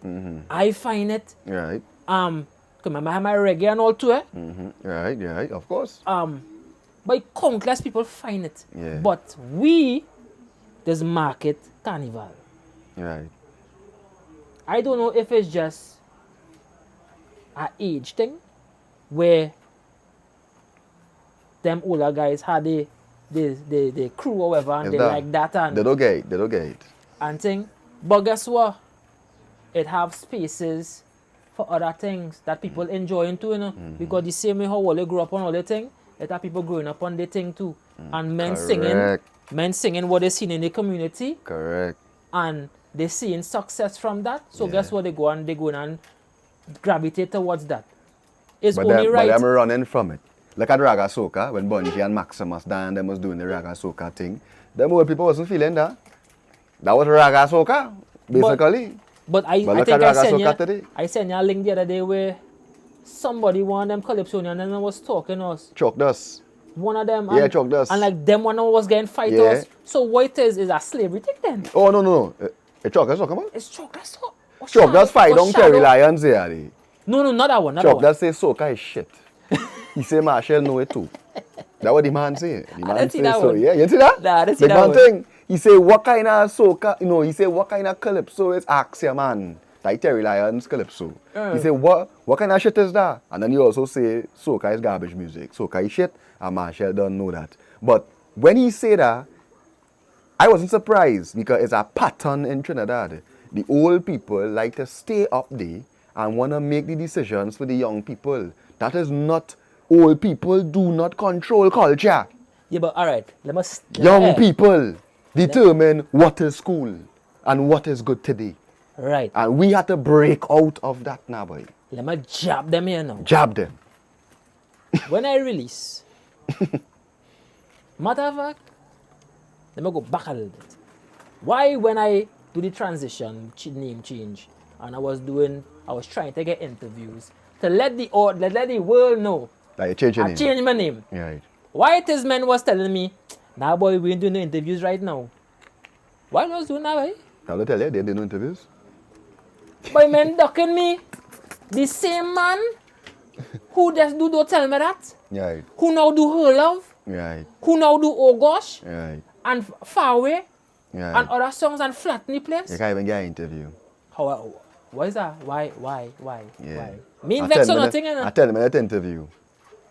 I find it. Right. Remember I have my reggae and all too, eh? Right, of course. But countless people find it. Yeah. But we just market carnival. Right. I don't know if it's just an age thing where them older guys had the crew or whatever and Is they that- like that and They don't get it. and thing. But guess what? It have spaces for other things that people enjoying too, you know. Because the same way how all they grew up on all the thing, it have people growing up on the thing too. And Correct. men singing what they seen in the community Correct. and they seeing success from that. So Yeah. guess what? They go and gravitate towards that. It's But only right. I'm running from it. Look at Raga Soca, when Bungie and Maximus Dan them was doing the Raga Soca thing. Them old people wasn't feeling that. That was Raga Soca, basically. But I But look think at I Raga sent Soca today. you a link the other day where somebody, one of them Calypsonian, and was talking us. Chuck Dust. One of them. Yeah, and, Chuck Dust. And like them one of them was getting fight Yeah. us. So what it is a slavery thing then? Oh, no. Chuck Dust, come on. It's Chuck, that's all. Chuck Dust fight on Terry Lyons here. They. No, not that one, not Chuck that one. Dust say soca is shit. He say Marshall know it too. That's what the man say. The man didn't see say that so. one. Yeah, you see that? Nah, I didn't see The that man one. thing. He say what kind of soca, he say what kind of calypso is Axia man. Like Terry Lyons calypso. He say what kind of shit is that? And then he also say soca is garbage music. Soca is shit and Marshall don't know that. But when he say that, I wasn't surprised because it's a pattern in Trinidad. The old people like to stay up there and want to make the decisions for the young people. That is not, old people do not control culture. Yeah, but all right, let us. Young people determine what is cool and what is good today. Right. And we had to break out of that now, boy. Let me jab them here now. Jab them. When I release, matter of fact, let me go back a little bit. Why when I do the transition, name change, and I was trying to get interviews to let the world know Like you change your I name. changed my name. Right. Why it is men was telling me, nah boy, we ain't doing the interviews right now. Why was doing that, right? I'll tell you, they did no interviews. Boy, men ducking me. The same man who just don't tell me that. Right. Who now do her love. Right. Who now do oh gosh. Right. And far away. Right. And other songs and flatten the place. You can't even get an interview. How? Why is that? Why? Yeah. Why? Me vex or nothing, I tell them that interview.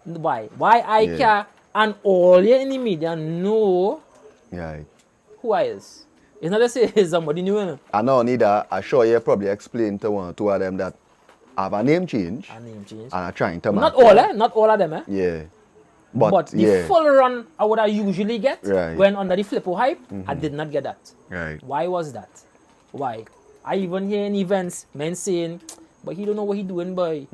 Why? Why I Yeah. care and all you in the media know Right. who I is. It's not to say somebody new, you know. I know neither. I sure you probably explain to one or two of them that I have a name change A name change. and I'm trying to Not mark all, it. Not all of them, eh? Yeah. But the yeah. full run I would usually get Right. when under the Flipo hype, I did not get that. Right. Why was that? Why? I even hear in events men saying, but he don't know what he doing, boy.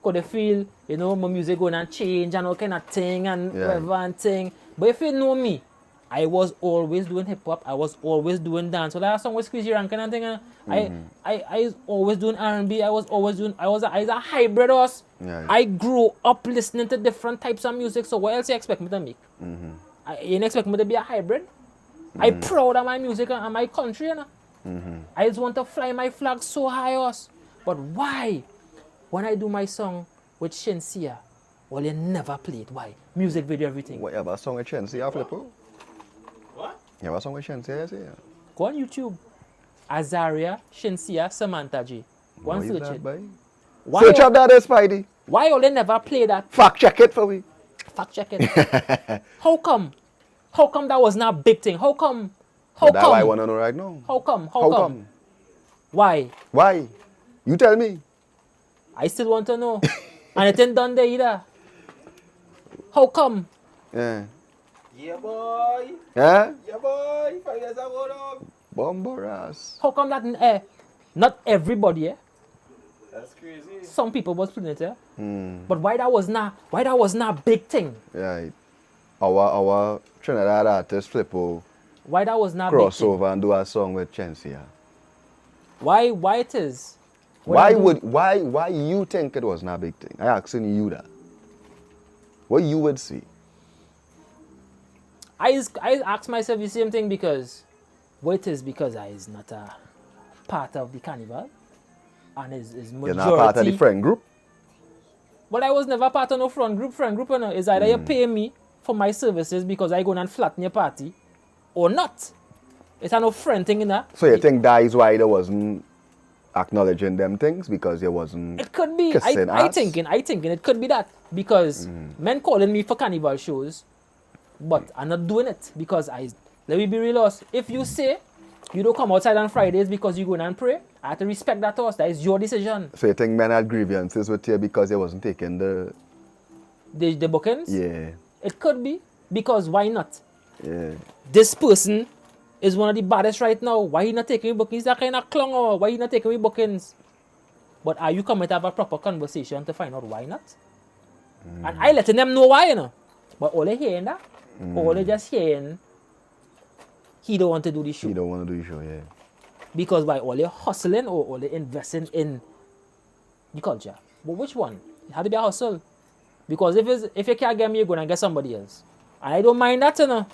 Could they feel, my music going and change and all kind of thing and whatever and thing. But if you know me, I was always doing hip hop. I was always doing dance. So that song with Squeezy Rankin and thing. I was always doing R&B. I was a hybrid horse. Yeah. I grew up listening to different types of music. So what else you expect me to make? You didn't expect me to be a hybrid? I'm proud of my music and my country. I just want to fly my flag so high, horse. But why? When I do my song with Shensia, well, you never play it. Why? Music video, everything. What, you have a song with Shensia, Flipo? What? You have a song with Shensia, say? Go on YouTube. Azaryah, Shensia, Samantha J. Go and search it. Why Search up that, Spidey. Why all they never play that? Fact check it for me. Fact check it. How come? How come that was not a big thing? How come? That's what I want to know right now. How come? How come? Why? Why? You tell me. I still want to know. And it ain't done there either. How come? Yeah. Yeah, boy. Yeah? Yeah, boy. 5 years ago, dog. Bomberas. How come that not everybody, That's crazy. some people was playing it, but why that was not a big thing? Right. Our Trinidad artist Flipo Why that was not a big thing? crossover and do a song with Shensia. Why it is? Why you think it was not a big thing? I asking you that. What you would see? I ask myself the same thing because what it is because I is not a part of the carnival and is majority. You're not part of the friend group? But I was never part of no friend group. Is either you pay me for my services because I go and flatten your party or not. It's a no friend thing in that. So you think that is why there wasn't acknowledging them things because there wasn't It could be. kissing I ass? thinking it could be that because men calling me for carnival shows, but I'm not doing it because let me be real, us. If you say you don't come outside on Fridays because you go in and pray, I have to respect that, us. That is your decision. So you think men had grievances with you because they wasn't taking the... The bookings? Yeah, It could be because why not? yeah. This person is one of the baddest right now. Why he not taking me bookings? That kind of clung or why he not taking me bookings? But are you coming to have a proper conversation to find out why not? And I letting them know why, But all they hearing that, all they just hearing, he don't want to do the show. You don't want to do the show, yeah. Because by all they hustling or all they investing in the culture. But which one? It had to be a hustle. Because if you can't get me, you're going to get somebody else. And I don't mind that,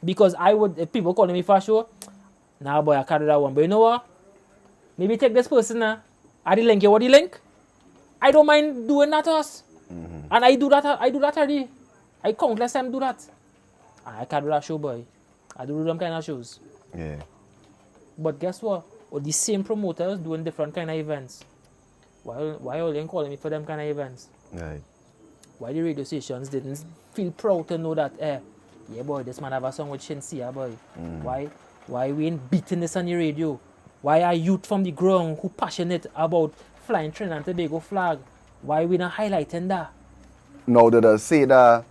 Because if people calling me for a show, nah boy, I carry that one. But you know what? Maybe take this person now. Are the link? You want the link? I don't mind doing that to us. And I do that already. I countless time do that. And I carry that show, boy. I do them kind of shows. Yeah. But guess what? Or the same promoters doing different kind of events. Why are they calling me for them kind of events? Right. Why the radio stations didn't feel proud to know that, yeah boy, this man have a song with Shensia, boy. Why we ain't beating this on the radio? Why are youth from the ground who passionate about flying Trinidad and Tobago flag? Why we not highlighting that? Now that I say that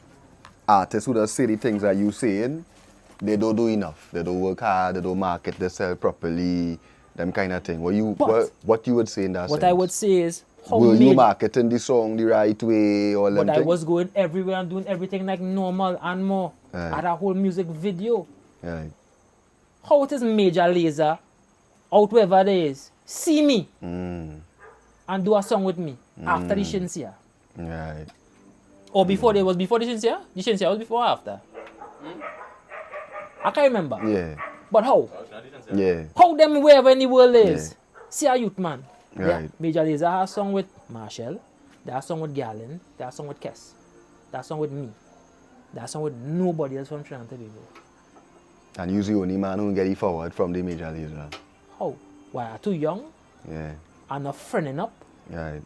artists who does say the things that you saying, they don't do enough. They don't work hard, they don't market themselves properly, them kind of thing. What you would say in that What sense? I would say is, Were you marketing the song the right way or but I was going everywhere and doing everything like normal and more. Right. I had a whole music video. Right. How it is Major Lazer, out wherever it is, see me and do a song with me after the Shensia. Right. Or before the Shensia? The Shensia was before or after? I can't remember. Yeah. But how? Yeah. How them wherever in the world is? Yeah. See a youth man. Right. Major Lazer has a song with Marshall. They have a song with Galen. They have a song with Kess. They have a song with me. They have a song with nobody else from Trinidad and Tobago. And you're the only man who get it forward from the Major Lazer. How? Why? Are too young Yeah. and not friending up? Right.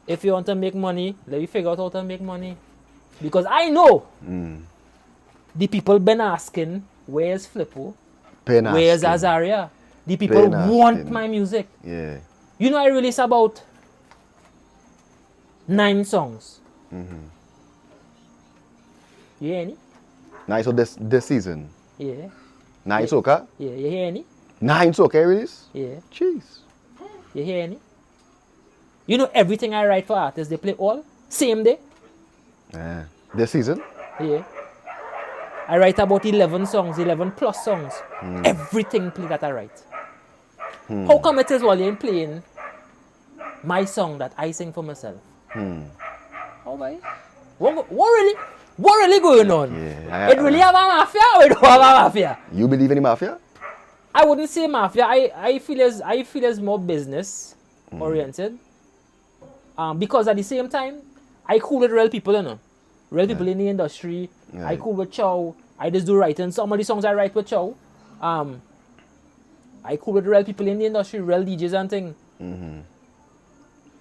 If you want to make money, let me figure out how to make money. Because I know the people been asking, where's Flipo? Where's Azaryah? The people want my music. Yeah. You know, I release about 9 songs. You hear any? Nice, so this season. Yeah. 9 soca? Yeah, you hear any? 9 soca release? Yeah. Jeez. You hear any? You know everything I write for artists, they play all same day. Yeah. This season? Yeah. I write about 11 songs, 11 plus songs. Everything play that I write. How come it is while you're playing my song that I sing for myself? How about it? What really going on? Yeah, It really have a mafia or it don't have a mafia? You believe in the mafia? I wouldn't say mafia. I feel as more business oriented. Because at the same time, I cool with real people, you know. Real people in the industry. Yeah. I cool with Chow. I just do writing. Some of the songs I write with Chow. I cool with real people in the industry, real DJs and thing.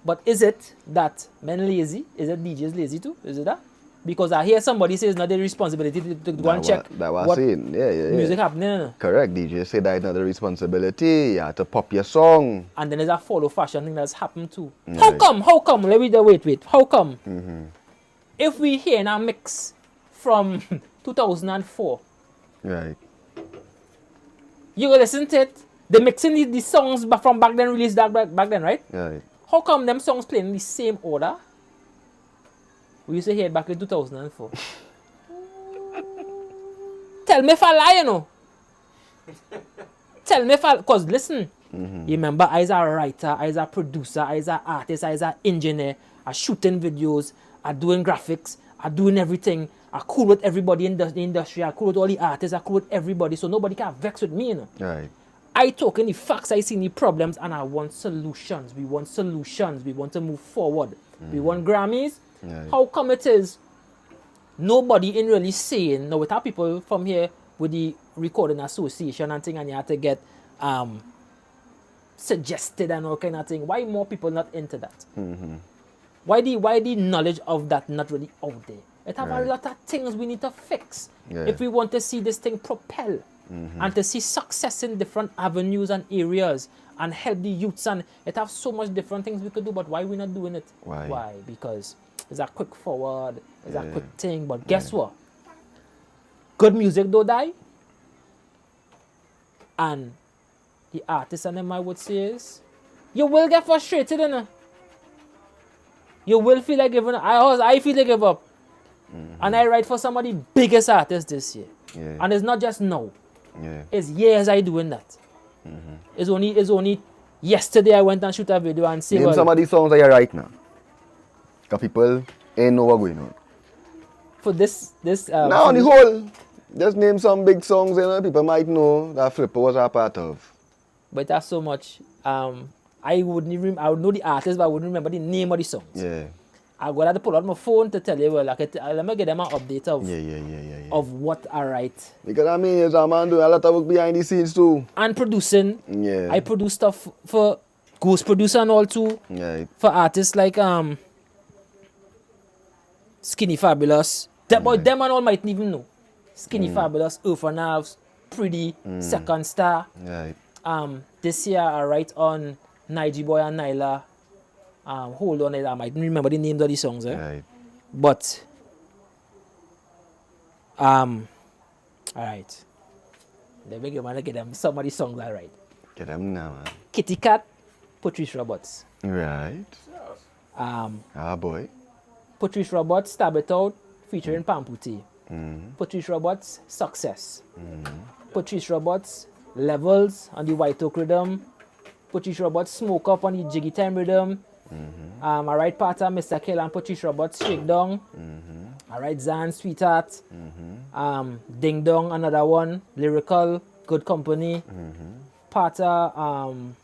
But is it that men lazy? Is it DJs lazy too? Is it that? Because I hear somebody say it's not their responsibility to go and check That was what saying. Yeah. music happening. You know? Correct, DJ. Say that it's not the responsibility. You have to pop your song. And then there's a follow fashion thing that's happened too. Right. How come? Let me wait. How come? If we hear in a mix from 2004, Right. you go listen to it, they mixing the songs from back then, released back then, right? Right. How come them songs playing in the same order? We used to hear it back in 2004. Tell me if I lie, you know. Tell me if I... Because listen, you remember I was a writer, I was a producer, I was an artist, I was an engineer, I shooting videos, I doing graphics, I doing everything. I cool with everybody in the industry, I cool with all the artists, I cool with everybody, so nobody can vex with me, you know. Right. I talk in the facts, I see the problems, and I want solutions. We want solutions. We want to move forward. We want Grammys. Right. How come it is nobody in really saying, now without people from here with the recording association and thing, and you have to get suggested and all kind of thing. Why more people not into that? Why the knowledge of that not really out there? It have a lot of things we need to fix if we want to see this thing propel. And to see success in different avenues and areas and help the youths, and it have so much different things we could do, but why we not doing it? Why? Because it's a quick forward, it's a quick thing, but guess what? Good music don't die. And the artists and them I would say is, you will get frustrated, you know. You will feel like giving up. I feel like give up. And I write for some of the biggest artists this year. Yeah. And it's not just now. Yeah. It's years I doing that. It's only yesterday I went and shoot a video and say, Name well, some of these songs that you write now. Because people ain't know what's going on. for this Now on the whole, just name some big songs, you know, people might know that Flipo was a part of. but that's so much. I would know the artist, but I wouldn't remember the name of the songs. Yeah. I would have to pull out my phone to tell you, well, let me get them an update of Yeah. of what I write. Because I mean, it's a man doing a lot of work behind the scenes too. And producing. Yeah. I produce stuff for Ghost Producer and all too. Yeah. For artists like Skinny Fabulous. Them and all might even know. Skinny Fabulous, Urfanavs, Pretty, Second Star. Right. This year I write on Nige Boy and Nyla. Hold on, I might remember the names of the songs, Right. But alright. Let me get them some of the songs I write. Get them now, man. Kitty Cat, Patrice Roberts. Right. Ah, boy. Patrice Roberts, Stab It Out, featuring Pamputi. Patrice Roberts, Success. Patrice Roberts, Levels on the White Oak rhythm. Patrice Roberts, Smoke Up on the Jiggy Time rhythm. I write part of Mr. Kill and Patrice Roberts, Shakedown. I write Zan, Sweetheart. Ding Dong, another one. Lyrical, Good Company. Part of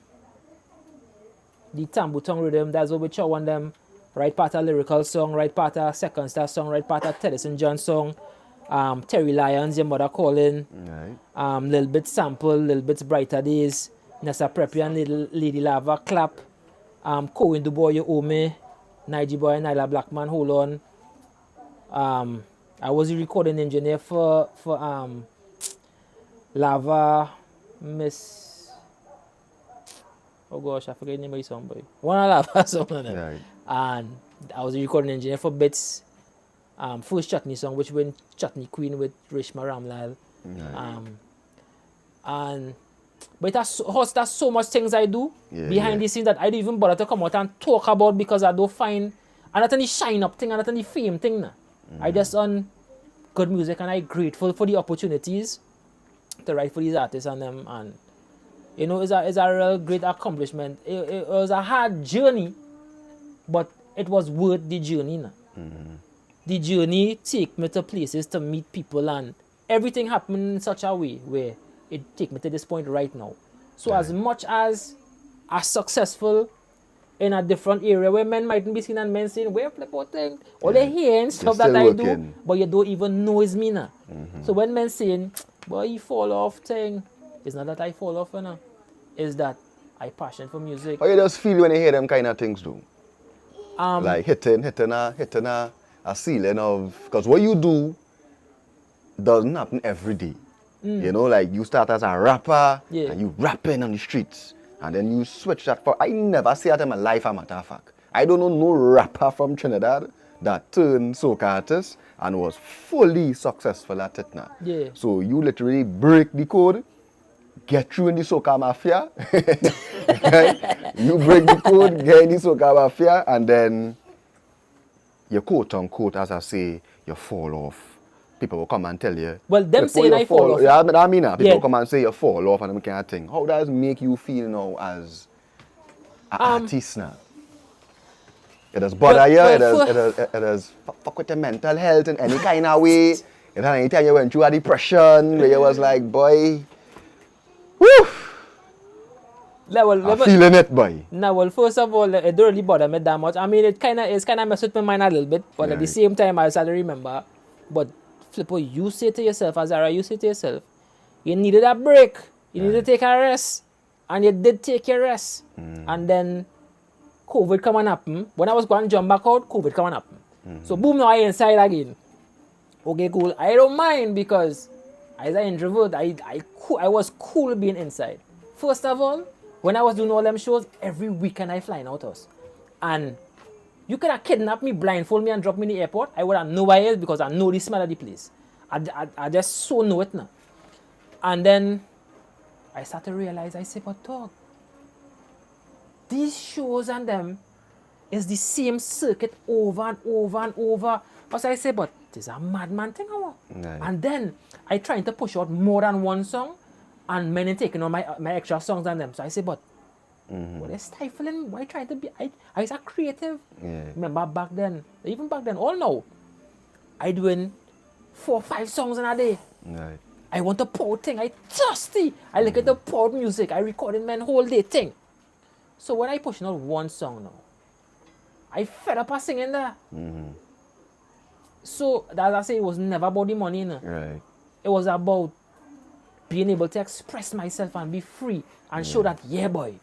the Tambutong rhythm, that's what we chow on them. Write part of Lyrical song, write part of Second Star song, write part of Teddyson John song. Terry Lyons, Your Mother Calling. Right. Little bit Sample, Little bits Brighter Days. Nessa Preppy and Little Lady Lava, Clap. Cohen Du Boy, You Owe Me. Nige Boy, Nyla Blackman, Hold On. I was the recording engineer for Lava, Miss... Oh gosh, I forget the name of the song, boy. One of Lava song on it. Right. And I was the recording engineer for Bits first Chutney song, which went Chutney Queen with Rishma Ramlal. Right. And but that's so much things I do Yeah, behind yeah. the scenes that I don't even bother to come out and talk about because I don't find, and not any shine up thing and not any fame thing. Nah. I just on good music and I'm grateful for the opportunities to write for these artists and them, and you know, it's a real great accomplishment. It was a hard journey, but it was worth the journey. Nah. The journey take me to places to meet people, and everything happened in such a way where it take me to this point right now. So as much as I'm successful in a different area where men mightn't be seen and men saying, where Flipo thing, or they hearing stuff that still I do, working. but you don't even know it's me now. So when men saying, boy, you fall off thing, it's not that I fall off, you know. It's that I passion for music. How you just feel when you hear them kind of things, though? Um, Like hitting a ceiling of, because what you do doesn't happen every day. You know, like you start as a rapper Yeah. and you rapping on the streets, and then you switch that for. I never see that in my life, a matter of fact. I don't know no rapper from Trinidad that turned soca artist and was fully successful at it now. Yeah. So you literally break the code, get through in the soca mafia. Right? You break the code, get in the soca mafia, and then you quote unquote, as I say, you fall off. People will come and tell you. Well, them before saying you I fall off. Yeah, I mean, people Yeah. come and say you fall off and them kind of thing. How does it make you feel now as an artist now? It does bother you. It does fuck with your mental health in any kind of way. It had any time you went through a depression where you was like, boy, woo, I'm feeling it, boy. Now, well, first of all, it don't really bother me that much. I mean, it's kind of messed with my mind a little bit, but at the Right. same time, I started to remember. But Flipo, you say to yourself, Azaryah, you say to yourself, you needed a break. You needed to take a rest, and you did take your rest. And then COVID come and happen. When I was going to jump back out, COVID come and happen. So boom, now I inside again. Okay, cool. I don't mind because as an introvert, I was cool being inside. First of all, when I was doing all them shows, every weekend I flying out us. And you could have kidnapped me, blindfold me, and dropped me in the airport. I would have know where it is because I know the smell of the place. I just so know it now. And then I started to realize, I say, but dog, these shows and them is the same circuit over and over and over. Because I say, but this is a madman thing. Right. And then I trying to push out more than one song, and many taking on my extra songs and them. So I say, but what is stifling? Why trying to be? I was a creative. Yeah. Remember back then, even back then, all now, I doing 4 or 5 songs in a day. Right. I want to pour thing. I thirsty. I look at the pour music. I recording man whole day thing. So when I pushing out one song now, I fed up a singing there. So as I say, it was never about the money. No. Right. It was about being able to express myself and be free and show that, yeah, boy,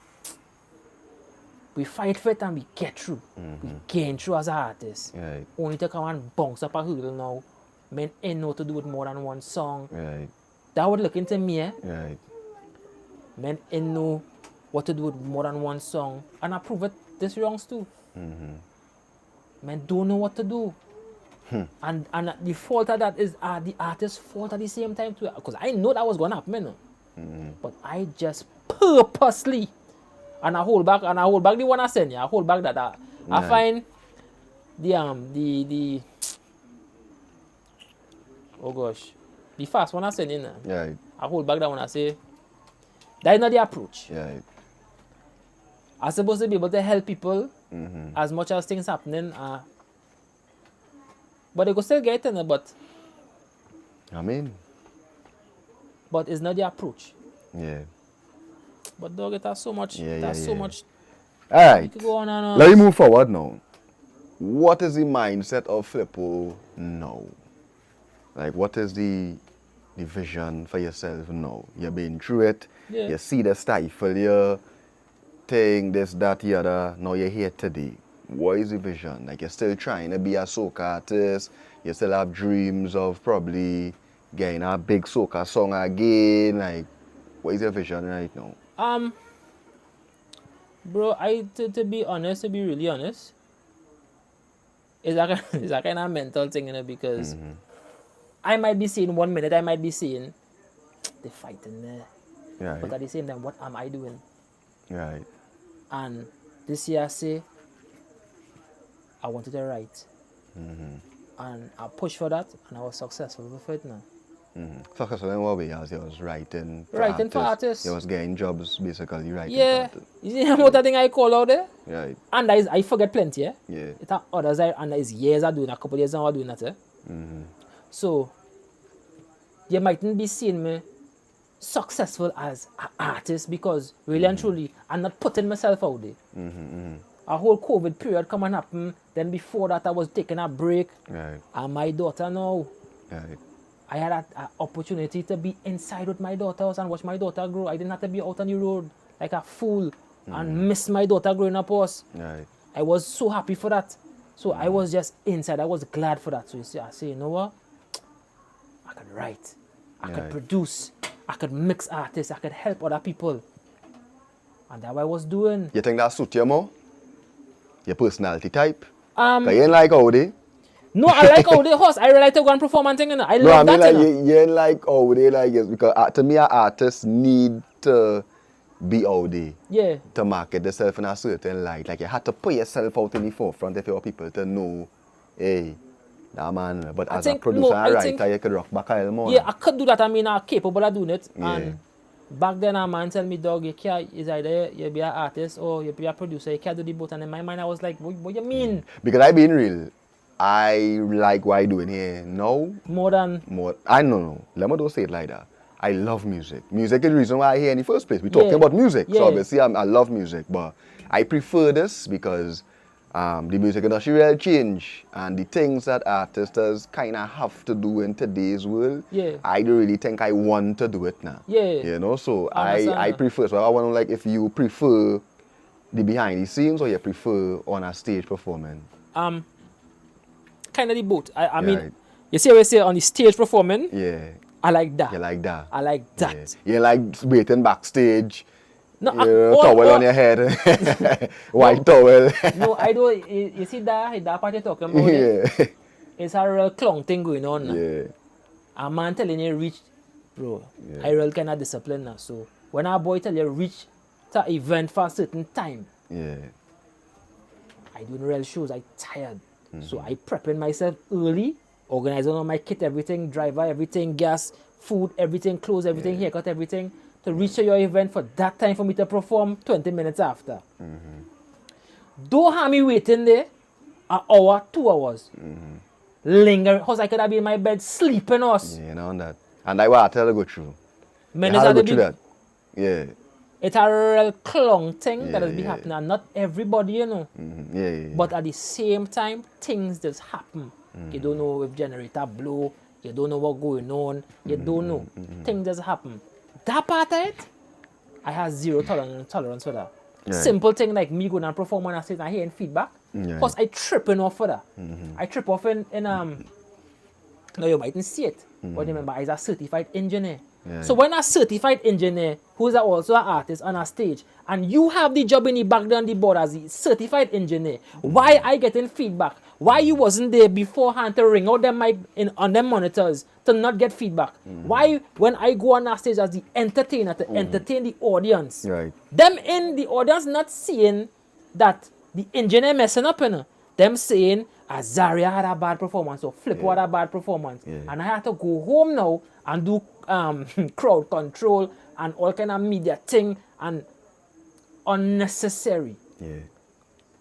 we fight for it and we get through. We gain through as an artist. Right. Only to come and bounce up a hurdle now. Men ain't know to do with more than one song. Right. That would look into me, eh? Right. Men ain't know what to do with more than one song. And I prove it this wrongs too. Men don't know what to do. And the fault of that is the artist's fault at the same time too. Because I know that was going to happen, you know. But I just purposely, and I hold back the one I send you. I hold back that I find the oh gosh, the fast one I send in. Right. I hold back that one. I say that is not the approach. Right. I'm supposed to be able to help people as much as things happening. But they go still get it, but I mean, it's not the approach. yeah. But dog, it has so much. Yeah, it has yeah, so yeah. much. All You right. could go on and on. Let me move forward now. What is the mindset of Flipo now? Like, what is the vision for yourself now? You've been through it. Yeah. You see the stifle you, thing, this, that, the other. Now you're here today. What is the vision? Like, you're still trying to be a soca artist. You still have dreams of probably getting a big soca song again. Like, what is your vision right now? Bro, to be honest, to be really honest, it's a kind of mental thing, you know, because I might be saying 1 minute, I might be saying they're fighting there. Right. But at the same time, what am I doing? Right. And this year I say I wanted to write. And I pushed for that and I was successful with it now. Successful in what way? As you was writing For artists. You was getting jobs basically writing Yeah. for artists. You see what I think I call out there? Right. And I forget plenty, yeah? Yeah. It are others and it's years I doing, a couple years now I doing that, eh? So you mightn't be seeing me successful as an artist because really and truly I'm not putting myself out there. A whole COVID period come and happen. Then before that I was taking a break. Right. And my daughter now, Right. I had an opportunity to be inside with my daughters and watch my daughter grow. I didn't have to be out on the road like a fool and miss my daughter growing up. Right. I was so happy for that. So I was just inside. I was glad for that. So you see, I say, you know what? I could write. I could produce. I could mix artists. I could help other people. And that's what I was doing. You think that suit you more? Your personality type? Um, 'Cause you ain't like how they. No, I like how they host. I really like to go and perform and thing. You know. I No, love I mean that. like You know. you ain't like how they like it because to me, an artist need to be out there Yeah. to market yourself in a certain light. Like you had to put yourself out in the forefront if you want people to know, hey, that man. But I as a think- producer no, and I think- writer, you could rock back a little more. Yeah, I could do that. I mean, I'm capable of doing it. Yeah. And back then, a man tell me, dog, you can't, it's either you be an artist or you be a producer. You can't do the both. And in my mind, I was like, what you mean? Because I being real, I like what I doing here now More than, more. I don't know. Let me don't say it like that. I love music. Music is the reason why I'm here in the first place. We're talking Yeah. about music. Yeah. So obviously I love music, but I prefer this because the music industry will change and the things that artists kind of have to do in today's world, Yeah. I don't really think I want to do it now. Yeah. You know, so I understand I that. prefer, so I want to like if you prefer the behind the scenes or you prefer on a stage performing. kind of the both. I mean, Right. you see what I say on the stage performing? Yeah. I like that. You like that. I like that. Yeah. You like waiting backstage. No, Towel on your head. White towel. no, I don't. You see that part you're talking about? Yeah. It's a real clown thing going on now. Yeah. A man telling you reach, bro, Yeah. I real kind of discipline now. So when a boy tell you reach to event for a certain time, Yeah. I doing real shows, I tired. So I prepping myself early, organizing all my kit, everything, driver, everything, gas, food, everything, clothes, everything, haircut, everything, to reach to your event for that time for me to perform 20 minutes after. Don't have me waiting there an hour, 2 hours. Lingering, because I could have been in my bed sleeping us. Yeah, you know that. And I want to tell you go through. Man, You it's have a to go through big- that. Yeah. It's a real clown thing that has been Yeah. happening. And not everybody, you know. Yeah, yeah. But at the same time, things just happen. You don't know if generator blow. You don't know what going on. You don't know. Things just happen. That part of it, I have zero tolerance for that. Yeah. Simple thing like me going and perform on a stage and hearing feedback. Yeah. Because I tripping off for that. I trip off in now you mightn't see it. But remember, I'm a certified engineer. Yeah. So when a certified engineer, who's also an artist on a stage, and you have the job in the background, the board as a certified engineer, why I getting feedback? Why you wasn't there beforehand to ring out them mic on them monitors to not get feedback? Why when I go on a stage as the entertainer to entertain the audience, Right. them in the audience not seeing that the engineer messing up, you know? Them saying Azaryah had a bad performance or Flipo had a bad performance, Yeah. and I had to go home now and do crowd control and all kind of media thing and unnecessary. Yeah.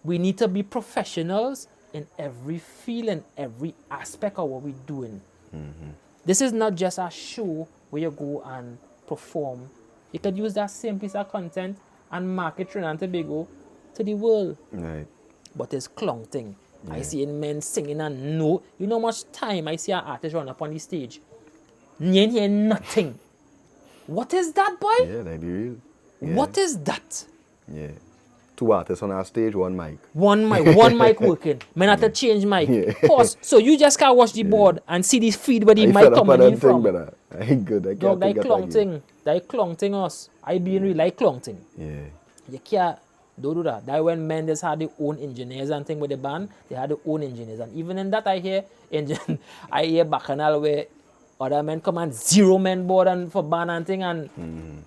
We need to be professionals in every field and every aspect of what we're doing. This is not just a show where you go and perform. You could use that same piece of content and market Trinidad and Tobago to the world. Right. But it's clown thing. I see men singing and no. You know how much time I see an artist run up on the stage. You ain't hear nothing. What is that, boy? Yeah, that be real. Yeah. What is that? Yeah. 2 artists on our stage, 1 mic. One mic working. Man have to change mic. Yeah. Pause. So you just can't watch the board and see the feed where the I mic fed up on coming them in thing, from. brother. I ain't good. I can't Dog, that think of clown again. thing. That clown thing us. I being real like clown thing. Yeah. You can't Don't do that. That when men just had their own engineers and thing with the band, they had their own engineers. And even in that I hear I hear bacchanal where other men come and 0 men board and for band and thing and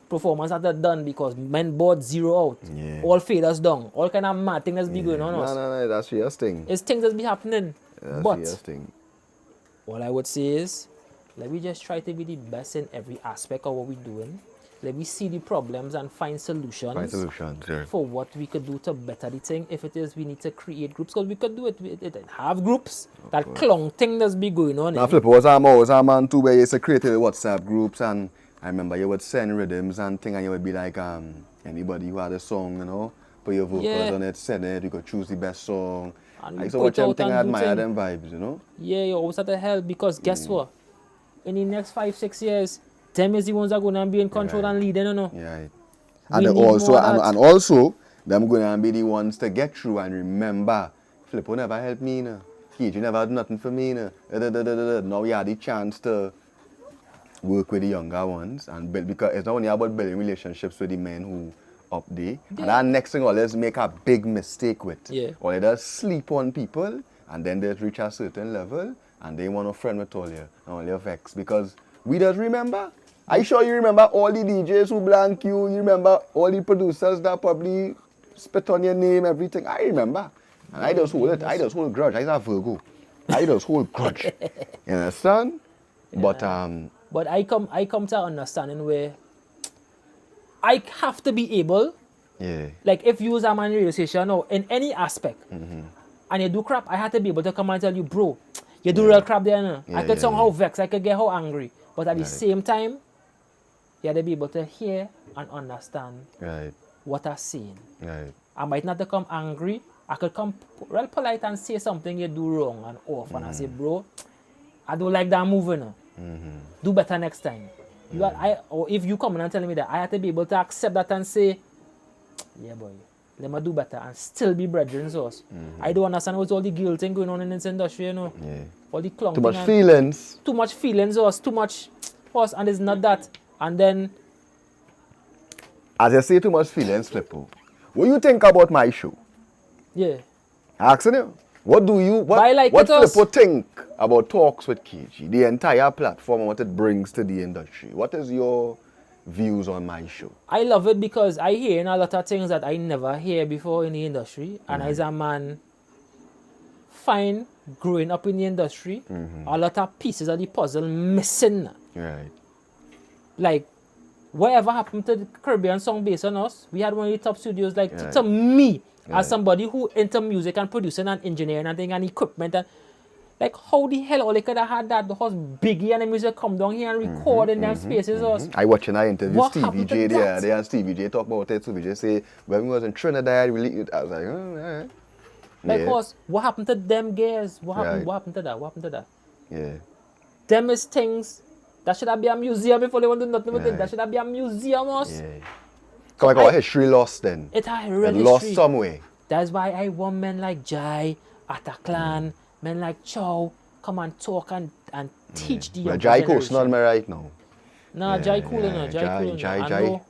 performance after done because men board 0 out. Yeah. All faders down. All kind of mad things that's be going on. No, that's your thing. It's things that be happening. That's But your thing. all I would say is, let me just try to be the best in every aspect of what we're doing. Let me see the problems and find solutions. Yeah. For what we could do to better the thing. If it is we need to create groups, because we could do it. We have groups. That clone thing that's be going on. Now, Flipo was a man too where you used to create WhatsApp groups, and I remember you would send rhythms and thing, and you would be like, anybody who had a song, you know, put your vocals on it, send it, you could choose the best song. And I used to watch them thing, I admire them vibes, you know. Yeah, you always have to help because guess what? In the next 5-6 years, them is the ones that are going to be in control and leading, you know. Yeah. We And need also, more of that. and also, them going to be the ones to get through and remember, Flipo never helped me, no. You never did nothing for me, no. Now we had the chance to work with the younger ones and build, because it's not only about building relationships with the men who up there. And that next thing always make a big mistake with. Yeah. Or they just sleep on people and then they reach a certain level and they want to friend with all you, all your vex. Because we just remember. I sure you remember all the DJs who blank you, you remember all the producers that probably spit on your name, everything. I remember. And I just hold it. I just hold grudge. I a Virgo. I just hold grudge. You understand? Yeah. But I come to understanding where I have to be able, like if you use a man radio station or in any aspect, and you do crap, I have to be able to come and tell you, bro, you do real crap there, no? I could somehow vex, I could get how angry. But at the same time, you have to be able to hear and understand what I'm saying. I might not come angry. I could come real polite and say something you do wrong and off. And I say, bro, I don't like that moving. No. Do better next time. Or if you come in and tell me that, I have to be able to accept that and say, yeah, boy, let me do better and still be brethren source. I don't understand what's all the guilt thing going on in this industry, you know. All the clunking. Too much feelings. Too much feelings or too much force, and it's not that. And then, as I say, too much feelings, Flipo. What you think about my show? yeah. Asking you, what Flipo think about Talks with KG, the entire platform and what it brings to the industry? What is your views on my show? I love it because I hear a lot of things that I never hear before in the industry. And as a man, find growing up in the industry, a lot of pieces of the puzzle missing. Right. Like, whatever happened to the Caribbean song based on us, we had one of the top studios. Like, to me, as somebody who into music and producing and engineering and thing and equipment, and like, how the hell all they could have had that because Biggie and the music come down here and record in them spaces? Us. I watching an interview What Stevie happened to J that? there and Stevie J talk about it. Stevie J say, when we was in Trinidad, I was like, oh, yeah. Because what happened to them guys? What happened? Right. What happened to that? What happened to that? Yeah. Them is things that should have been a museum before they want to do nothing with it. Right. That should have been a museum. Us. Yeah. Come like our history lost then. It had It really lost some way. That's why I want men like Jai, Ataclan, men like Chow come and talk and teach the But younger Jai generation. coasting on me right now. Nah, Jai cool enough. Jai cool enough.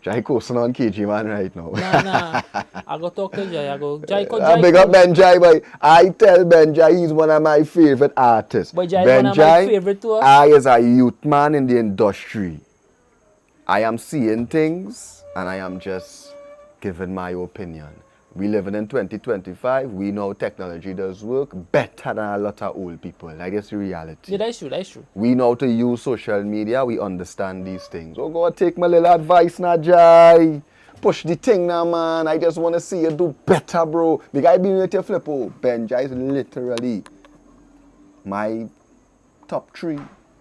Jai coasting on KG man right now. Nah. I go talk to Jai. I big up Ben Jai, boy. I tell Ben Jai he's one of my favorite artists. But Jai is Ben one of Jai, my favorite too. I as a youth man in the industry, I am seeing things and I am just giving my opinion. We living in 2025. We know technology does work better than a lot of old people. Like, it's the reality. Yeah, that's true. We know to use social media. We understand these things. Oh, God, take my little advice now, Jai. Push the thing now, man. I just want to see you do better, bro. Because I been with your Flipo. Ben Jai is literally my top 3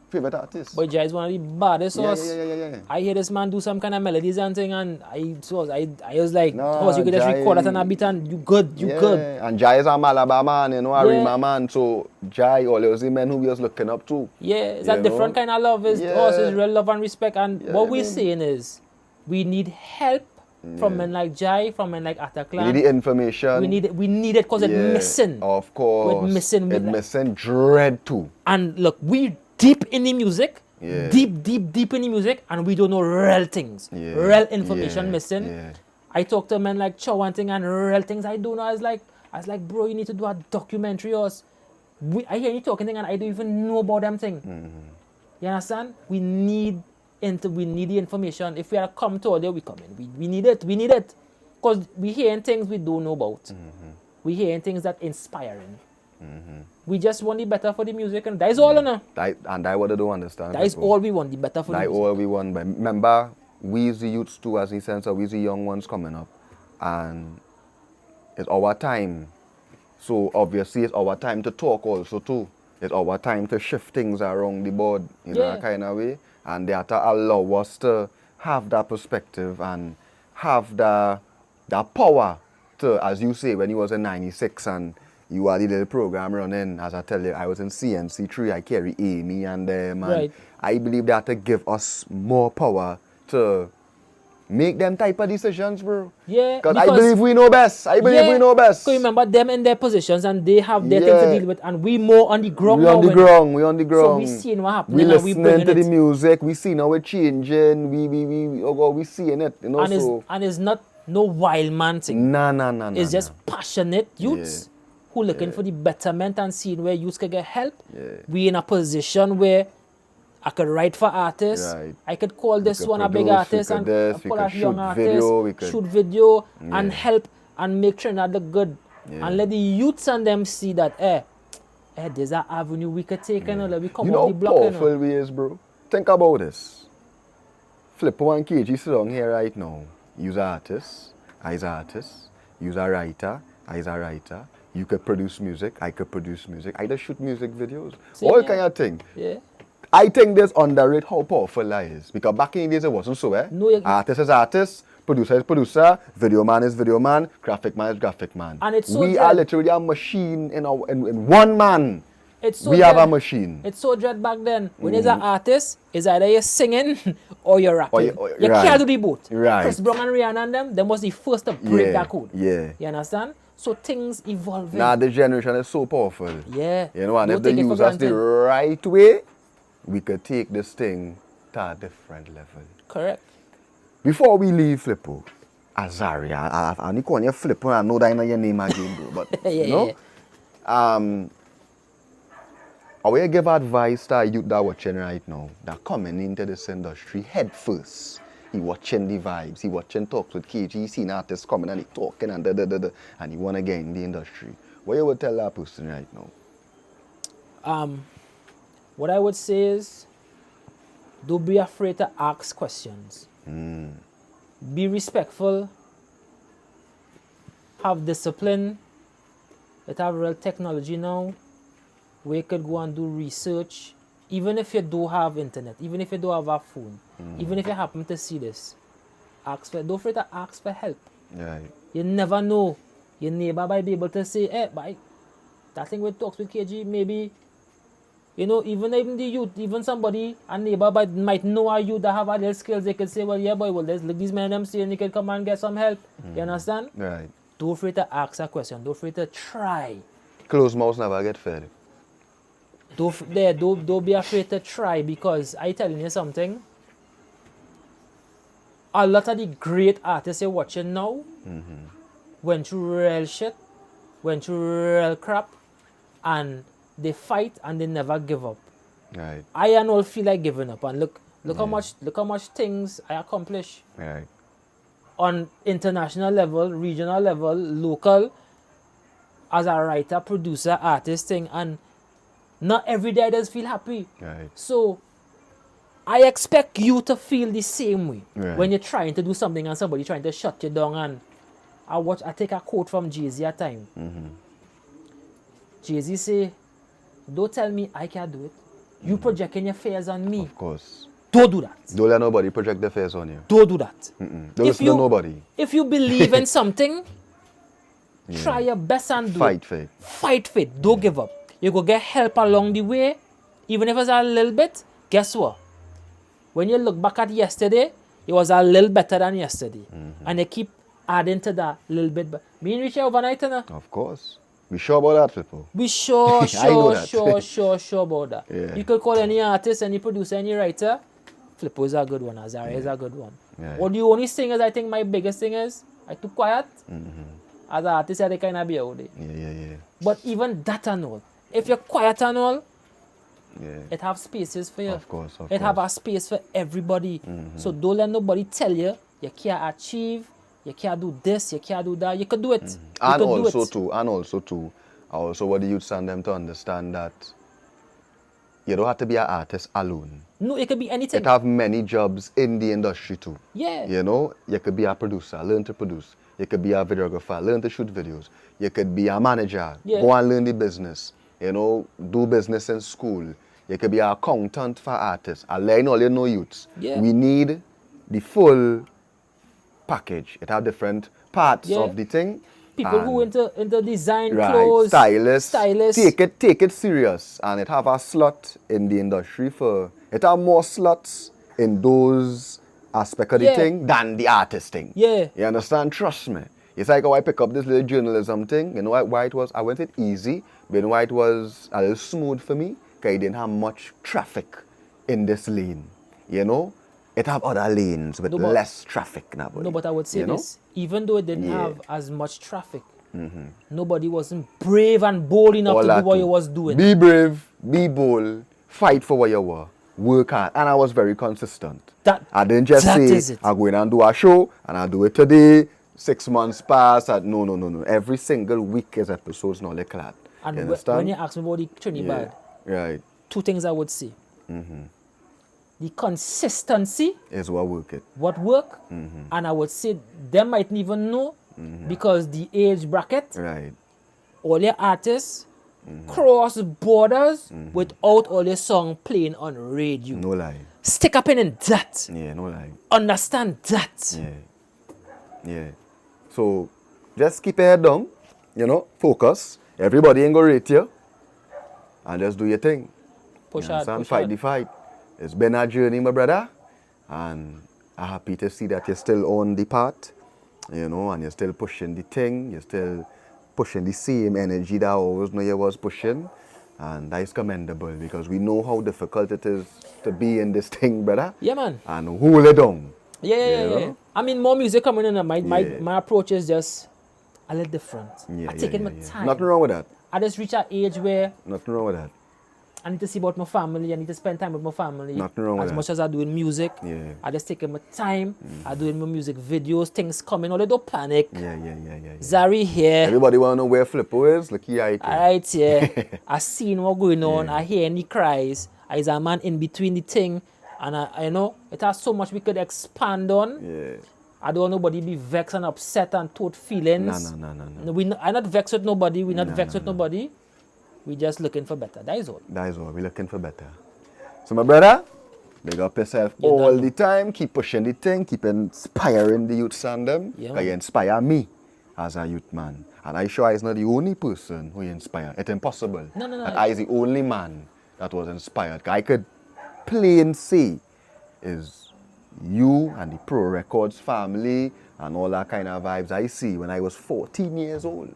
favorite artists. But Jai is one of the baddest. Yeah. I hear this man do some kind of melodies and thing, and I was like, No, you could just Jai- record that and a beat, and you good. And Jai is a Malabar man, you know, a Yeah. Rima man. So Jai, always the men who we was looking up to. Yeah, it's a You different know? kind of love. It's Yeah. us is real love and respect. And Yeah, what we're man. saying is, we need help from men like Jai, from men like We Ataclan. need the information. We need it because it's missing. Of course. We're missing. It's missing dread too. And look, we deep in the music. Yeah. Deep in the music, and we don't know real things. Yeah. Real information Yeah. missing. Yeah. I talk to men like Chow and thing and real things I do know. I was like, bro, you need to do a documentary or I hear you talking thing and I don't even know about them thing. You understand? We need the information. If we are come to audio, we come in. We need it. Because we hearing things we don't know about. We hearing things that inspiring. We just want the better for the music, and that is all, no? And that what I don't understand. That is all we want, the better for the music. That all we want. But remember, we as the youths too, as in sense of we as the young ones coming up, and it's our time. So obviously it's our time to talk also too. It's our time to shift things around the board in a kind of way, and they have to allow us to have that perspective and have that power to, as you say, when you was in 96 and you had the little program running, as I tell you, I was in CNC3, I carry Amy and them, and Right. I believe that to give us more power to make them type of decisions, bro. Yeah, because I believe we know best. We know best. Because remember them in their positions and they have their things to deal with, and we more on the ground. We on the ground. So we seeing what happening. We and we listening to the it. music. We see how it's changing. We seeing it. You know, and it's not no wild man thing. No. It's just passionate youths who looking for the betterment and seeing where youths can get help. We in a position where I could write for artists. Right. I could call this could one a big produce, artist and call a young artist, shoot video and help and make sure that look good. And let the youths and them see that, there's an avenue we could take and we come off the block. You know how powerful we is, bro? Think about this. Flipo and KG sit down here right now. You're an artist, I's an artist. You're a writer, I's a writer. You could produce music, I could produce music. I just shoot music videos. All kind of thing. Yeah. I think this underrate how powerful that is. Because back in the days it wasn't so, No, artist is artist, producer is producer, video man is video man, graphic man is graphic man. And it's so we are literally a machine in one man. We have a machine. It's so dread back then. When you're an artist, it's either you're singing or you're rapping. You can't do the both. Right. Chris Brown and Rihanna and them was the first to break that code. Yeah. You understand? So things evolving. Now this generation is so powerful. Yeah. You know, and Don't if they take it for use us the granted. right way, we could take this thing to a different level. Correct. Before we leave Flipo, Azaryah, I need to call you Flipo, I know that is not your name again, bro. But you know, I will give advice to youth that are watching right now, that coming into this industry head first. He watching the vibes, he watching talks with KG, he seen artists coming and he talking and and he want to get in the industry. What you would tell that person right now? What I would say is, don't be afraid to ask questions. Be respectful. Have discipline. Let's have real technology now. We could go and do research. Even if you do have internet, even if you do have a phone, even if you happen to see this, don't afraid to ask for help. Right. You never know. Your neighbor might be able to say, that thing with talks with KG, maybe, you know, even the youth, even somebody, a neighbor might know a youth that have a little skills, they could say, well, yeah, boy, well, let's look these men them say, and you can come and get some help. You understand? Right. Don't afraid to ask a question. Don't afraid to try. Closed mouths never get fed. Don't be afraid to try, because I telling you something. A lot of the great artists you're watching now went through real shit, went through real crap, and they fight and they never give up. Right. I and all feel like giving up, and look how much things I accomplish Right. on international level, regional level, local, as a writer, producer, artist thing, and not every day I just feel happy. Right. So I expect you to feel the same way Right. when you're trying to do something and somebody trying to shut you down. And I take a quote from Jay-Z at time. Jay-Z say, don't tell me I can't do it. You projecting your fears on me. Of course. Don't do that. Don't let nobody project their face on you. Don't do that. Don't listen to nobody. If you believe in something, try your best and do Fight it. for it. Fight for it. Don't give up. You go get help along the way, even if it's a little bit. Guess what? When you look back at yesterday, it was a little better than yesterday. And you keep adding to that little bit. Me and Richie overnight, you know? Of course. Be sure about that, people. We sure about that. Yeah. You could call any artist, any producer, any writer. Flipo is a good one. Azaryah is a good one. Yeah. What the only thing is, I think my biggest thing is, I too quiet. As an artist, I kind of be out there. Yeah. But even that and all, if you're quiet and all, Yeah. it have spaces for you. Of course. It have a space for everybody. So don't let nobody tell you can't achieve, you can't do this, you can't do that. You could do it. You And could do also it. I also want the youths and them to understand that you don't have to be an artist alone. No, it could be anything. It have many jobs in the industry too. Yeah. You know, you could be a producer, learn to produce. You could be a videographer, learn to shoot videos. You could be a manager, Yeah. go and learn the business. You know, do business in school. You could be an accountant for artists. I learn all you know youths. Yeah. We need the full package. It have different parts Yeah. of the thing. People and- who into design Right, clothes, stylists. stylists. Take it serious, and it have a slot in the industry for. It have more slots in those aspect of the Yeah. thing than the artist thing. Yeah. You understand? Trust me. It's like how I pick up this little journalism thing. You know why it was? I went it easy, but why it was a little smooth for me, because I didn't have much traffic in this lane. You know, it have other lanes with No, but- less traffic now. No, but I would say you know? this. Even though it didn't Yeah. have as much traffic, nobody wasn't brave and bold enough All to that do what too. you was doing. Be brave, be bold, fight for what you were, work hard, and I was very consistent. I didn't just that say is it. I'm going and do a show and I do it today. 6 months pass. No. Every single week is episodes now like that. And You when understand? you ask me about the Trinidad, Right. two things I would say. The consistency, Is what work it. what work, and I would say them mightn't even know because the age bracket, Right. all your artists cross borders without all your song playing on radio. No lie. Stick up in that. Yeah, no lie. Understand that. Yeah. So just keep your head down, you know, focus. Everybody ain't gonna rate you. And just do your thing. Push You hard, understand? push Fight hard. the fight. It's been a journey, my brother. And I'm happy to see that you're still on the path, you know, and you're still pushing the thing. You're still pushing the same energy that I always know you was pushing. And that is commendable because we know how difficult it is to be in this thing, brother. Yeah, man. And hold it down. Yeah. know? I mean, more music coming in. And Yeah. my approach is just a little different. I take it my time. Nothing wrong with that. I just reach an age where Nothing wrong with that. I need to see about my family. I need to spend time with my family. Nothing wrong with as that. much as I do in music. Yeah. I just take my time. I do in my music videos. Things coming. All don't panic. Yeah. Zari here. Everybody want to know where Flipo is? Look here. Alright, yeah. I seen what going on. I hear any cries. Is a man in between the thing. And I know it has so much we could expand on. Yeah. I don't want nobody be vexed and upset and told feelings. No. I'm not vexed with nobody. We're not vexed with nobody. We just looking for better. That is all. That is all. We're looking for better. So, my brother, big up yourself You all done. the time. Keep pushing the thing. Keep inspiring the youths and them. Yeah, 'Cause man. you inspire me as a youth man. And I sure I'm not the only person who you inspire. It's impossible. No. That I is the only man that was inspired. 'Cause I could plain say is you and the Pro Records family and all that kind of vibes I see when I was 14 years old.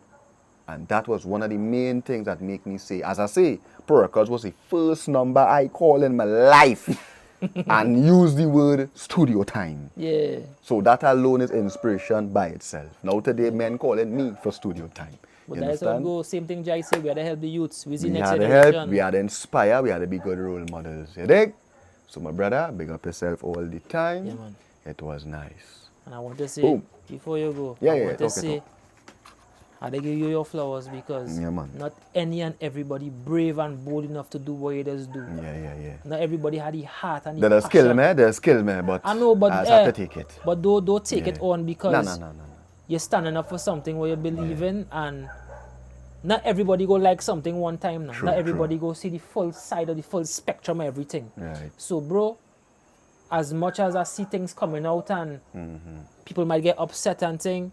And that was one of the main things that make me say, as I say, Pro Records was the first number I call in my life and use the word studio time. Yeah. So that alone is inspiration by itself. Now today men calling me for studio time. But You that's how it understand? go. Same thing Jai said. We had to help the youths. We the We next had to generation. help, we had to inspire, we had to be good role models. You dig? So my brother, big up yourself all the time. Yeah, man. It was nice. And I want to say, Boom. before you go, Yeah, I yeah, want to talk it say, up. I give you your flowers because Yeah, man. not any and everybody brave and bold enough to do what you just do. Yeah. Not everybody had the heart and the There's skill, passion. man. There's skill, man. But I know, but I just have to take it. But don't take it Yeah. on because No. you're standing up for something where you believe in, and not everybody go like something one time now. True, Not true. everybody go see the full side of the full spectrum of everything. Right. So, bro, as much as I see things coming out and Mm-hmm. people might get upset and thing,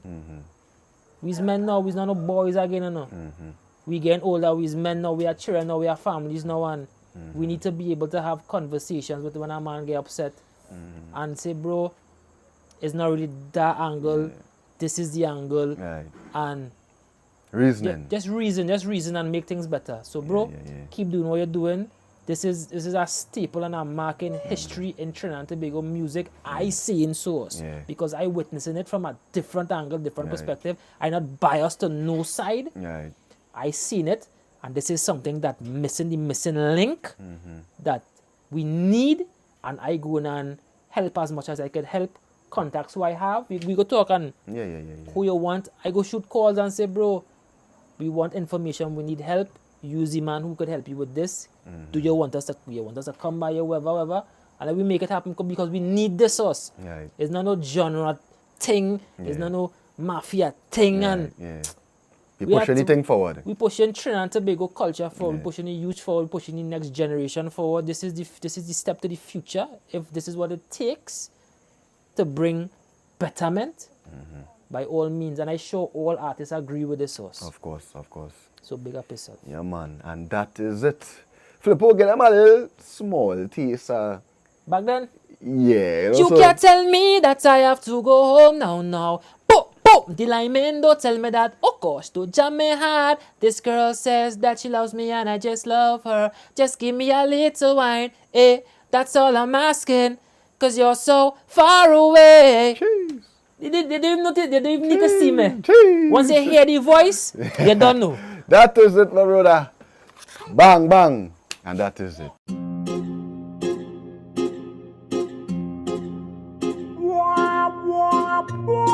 we's men now, we's not no boys again, you know. Mm-hmm. We getting older, we's men now, we are children now, we are families now, and we need to be able to have conversations with when a man get upset and say, bro, it's not really that angle, this is the angle, Right. and Reasoning. just reason and make things better. So, bro, Yeah. keep doing what you're doing. This is a staple and a mark in history in Trinidad and Tobago music. I see in source because I witnessing it from a different angle, different perspective. I'm not biased to no side. Right. I seen it, and this is something that the missing link that we need, and I go in and help as much as I can help. Contacts who I have, we go talk and who you want. I go shoot calls and say, bro, we want information, we need help. Use the man who could help you with this. Do you want us to come by you, whatever, and then we make it happen because we need the source. Right. It's not no genre thing. It's not no mafia thing, and we push anything forward. We pushing Trinidad and Tobago culture forward. We pushing the youth forward. We pushing the next generation forward. This is the step to the future. If this is what it takes to bring betterment, by all means, and I sure all artists agree with the source. Of course. So big up yourself. Yeah, man, and that is it. Flipo, get them a little small taste. Back then, Yeah. you can't tell me that I have to go home now. The lineman don't tell me that. Oh gosh, don't jam me hard. This girl says that she loves me and I just love her. Just give me a little wine, that's all I'm asking. Cause you're so far away. Jeez. They didn't even need to see me. Jeez. Once you hear the voice, you don't know. That is it, my brother. Bang, bang. And that is it. Wah, wah, wah.